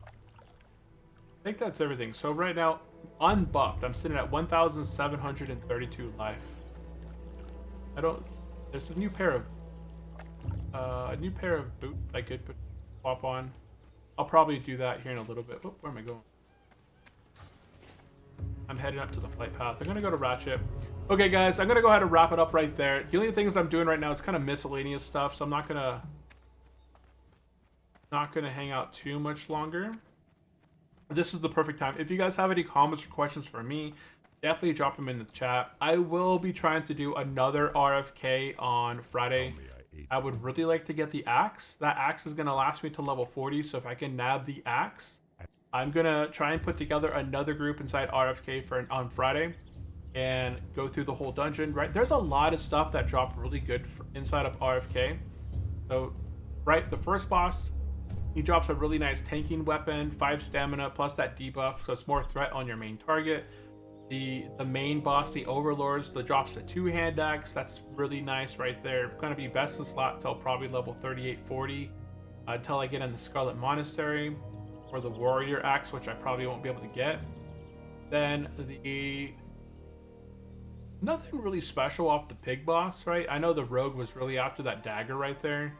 I think that's everything. So right now, unbuffed, I'm sitting at 1,732 life. I don't. There's a new pair of boots I could swap on. I'll probably do that here in a little bit. Oh, where am I going? I'm heading up to the flight path. I'm gonna go to Ratchet. Okay, guys, I'm gonna go ahead and wrap it up right there. The only things I'm doing right now is kind of miscellaneous stuff, so I'm not gonna hang out too much longer. This is the perfect time. If you guys have any comments or questions for me, definitely drop them in the chat. I will be trying to do another RFK on Friday. I would really like to get the axe. That axe is going to last me to level 40, so if I can nab the axe, I'm going to try and put together another group inside RFK on Friday and go through the whole dungeon. Right, there's a lot of stuff that dropped really good inside of RFK. So, right, the first boss, he drops a really nice tanking weapon, 5 stamina, plus that debuff, so it's more threat on your main target. The main boss, the Overlords, the drops a 2-hand axe. That's really nice right there. Going to be best in slot till probably level 38-40 until I get in the Scarlet Monastery or the Warrior axe, which I probably won't be able to get. Then nothing really special off the pig boss, right? I know the Rogue was really after that dagger right there.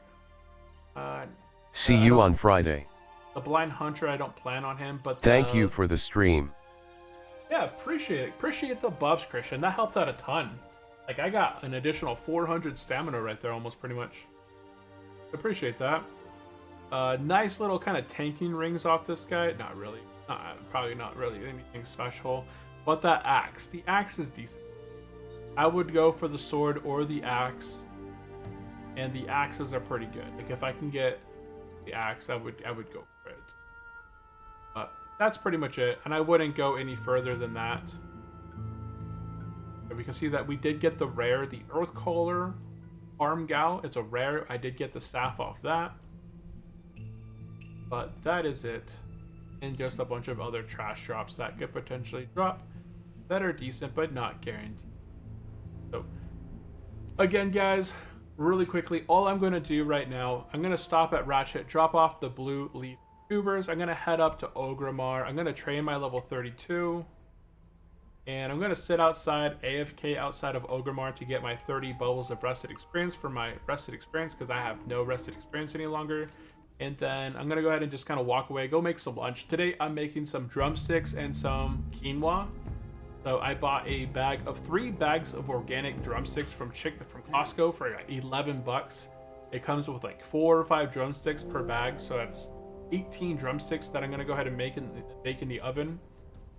See you on Friday. The Blind Hunter, I don't plan on him, but thank you for the stream. Yeah, appreciate it. Appreciate the buffs, Christian. That helped out a ton. Like, I got an additional 400 stamina right there, almost, pretty much. Appreciate that. Nice little kind of tanking rings off this guy. Not really. Probably not really anything special. But that axe. The axe is decent. I would go for the sword or the axe. And the axes are pretty good. Like, if I can get the axe, I would go for it. But that's pretty much it, and I wouldn't go any further than that. And we can see that we did get the rare, the Earthcaller Arm Gal. It's a rare. I did get the staff off that. But that is it. And just a bunch of other trash drops that could potentially drop that are decent, but not guaranteed. So, again, guys, really quickly, all I'm going to do right now, I'm going to stop at Ratchet, drop off the blue leaf tubers. I'm going to head up to Ogrimmar. I'm going to train my level 32. And I'm going to sit outside, AFK outside of Ogrimmar to get my 30 bubbles of rested experience for my rested experience, because I have no rested experience any longer. And then I'm going to go ahead and just kind of walk away, go make some lunch. Today, I'm making some drumsticks and some quinoa. So I bought a bag of 3 bags of organic drumsticks from Costco for like 11 bucks. It comes with like 4 or 5 drumsticks per bag, so that's 18 drumsticks that I'm gonna go ahead and bake in the oven.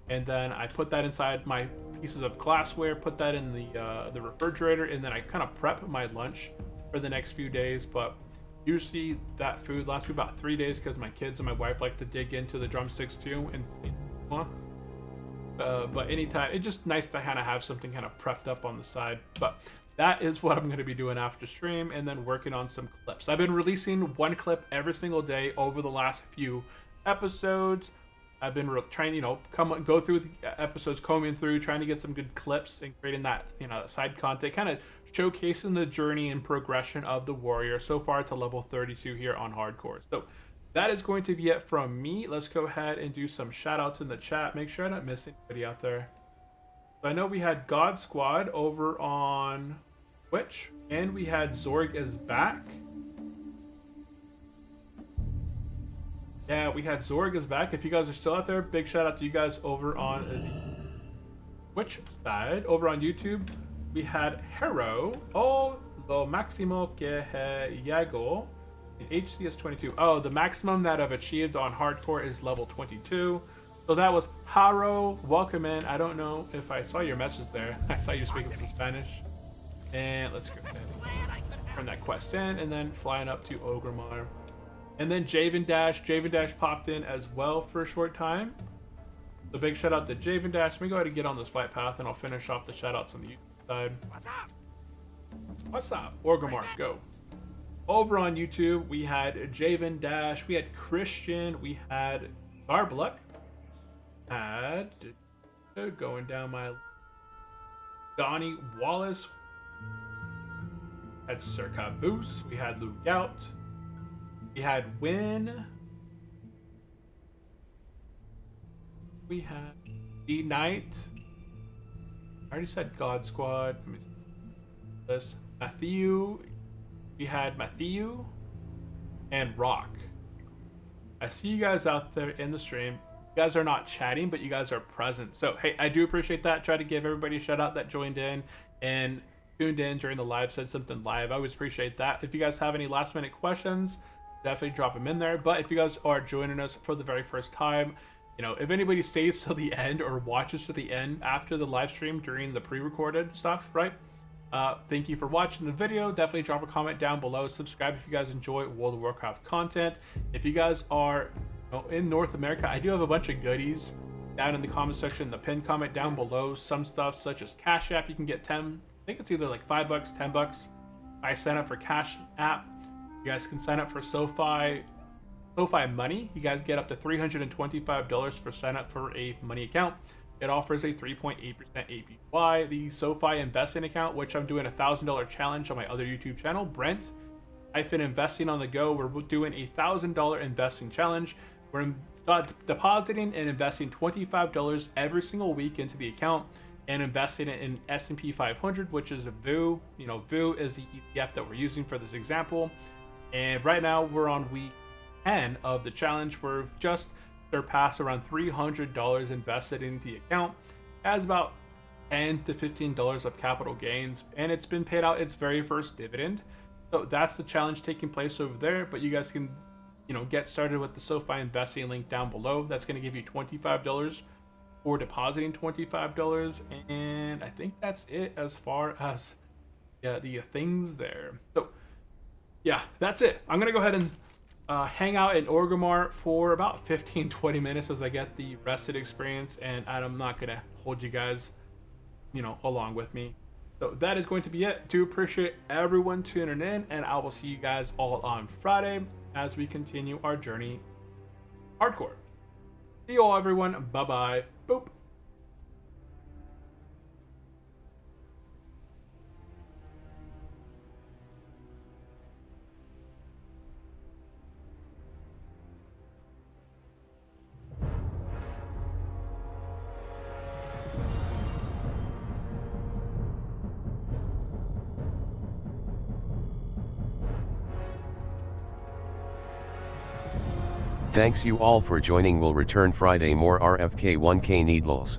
And then I put that inside my pieces of glassware, put that in the refrigerator, and then I kind of prep my lunch for the next few days. But usually that food lasts me about 3 days because my kids and my wife like to dig into the drumsticks too. But anytime, it's just nice to kind of have something kind of prepped up on the side. But that is what I'm going to be doing after stream, and then working on some clips. I've been releasing 1 clip every single day over the last few episodes. I've been trying, go through the episodes, combing through, trying to get some good clips and creating that, side content, kind of showcasing the journey and progression of the warrior so far to level 32 here on hardcore. So that is going to be it from me. Let's go ahead and do some shout outs in the chat. Make sure I don't miss anybody out there. So I know we had God Squad over on Twitch, and we had Zorg is back. Yeah, we had Zorg is back. If you guys are still out there, big shout out to you guys over on the Twitch side. Over on YouTube, we had Hero. Oh, lo máximo que llego in HCS 22. Oh, the maximum that I've achieved on hardcore is level 22. So that was Haro. Welcome in. I don't know if I saw your message there. I saw you speaking some Spanish. And let's go ahead and turn that quest in, and then flying up to Ogrimmar. And then Javen Dash. Javen Dash popped in as well for a short time. So big shout out to Javen Dash. Let me go ahead and get on this flight path, and I'll finish off the shout outs on the YouTube side. What's up? Orgrimmar, go. Over on YouTube, we had Javen Dash, we had Christian, we had Garbluck, had going down my Donnie Wallace, had Sir Caboose, we had Luke Gout, we had Win, we had D Knight. I already said God Squad. Let me see this. Matthew. We had Matthew and Rock. I see you guys out there in the stream. You guys are not chatting, but you guys are present. So, hey, I do appreciate that. Try to give everybody a shout out that joined in and tuned in during the live, said something live. I always appreciate that. If you guys have any last minute questions, definitely drop them in there. But if you guys are joining us for the very first time, you know, if anybody stays till the end or watches to the end after the live stream during the pre-recorded stuff, right? Thank you for watching the video. Definitely drop a comment down below. Subscribe if you guys enjoy World of Warcraft content. If you guys are in North America, I do have a bunch of goodies down in the comment section. The pinned comment down below. Some stuff such as Cash App, you can get 10. I think it's either like $5, $10. I sign up for Cash App. You guys can sign up for SoFi Money. You guys get up to $325 for sign up for a money account. It offers a 3.8% APY. The SoFi investing account, which I'm doing a $1,000 challenge on my other YouTube channel, Brent. I've been investing on the go. We're doing a $1,000 investing challenge. We're depositing and investing $25 every single week into the account and investing it in S&P 500, which is a VU. You know, VU is the ETF that we're using for this example. And right now we're on week 10 of the challenge. We're just surpassed around $300 invested into the account. It has about $10 to $15 of capital gains, and it's been paid out its very first dividend. So that's the challenge taking place over there. But you guys can, you know, get started with the SoFi investing link down below. That's going to give you $25 for depositing $25, and I think that's it as far as the things there. So yeah, that's it. I'm gonna go ahead and hang out in Orgrimmar for about 15-20 minutes as I get the rested experience, and I'm not gonna hold you guys, you know, along with me. So that is going to be it. Do appreciate everyone tuning in, and I will see you guys all on Friday as we continue our journey hardcore. See you all, everyone. Bye bye. Boop. Thanks you all for joining. We'll return Friday more RFK 1K needles.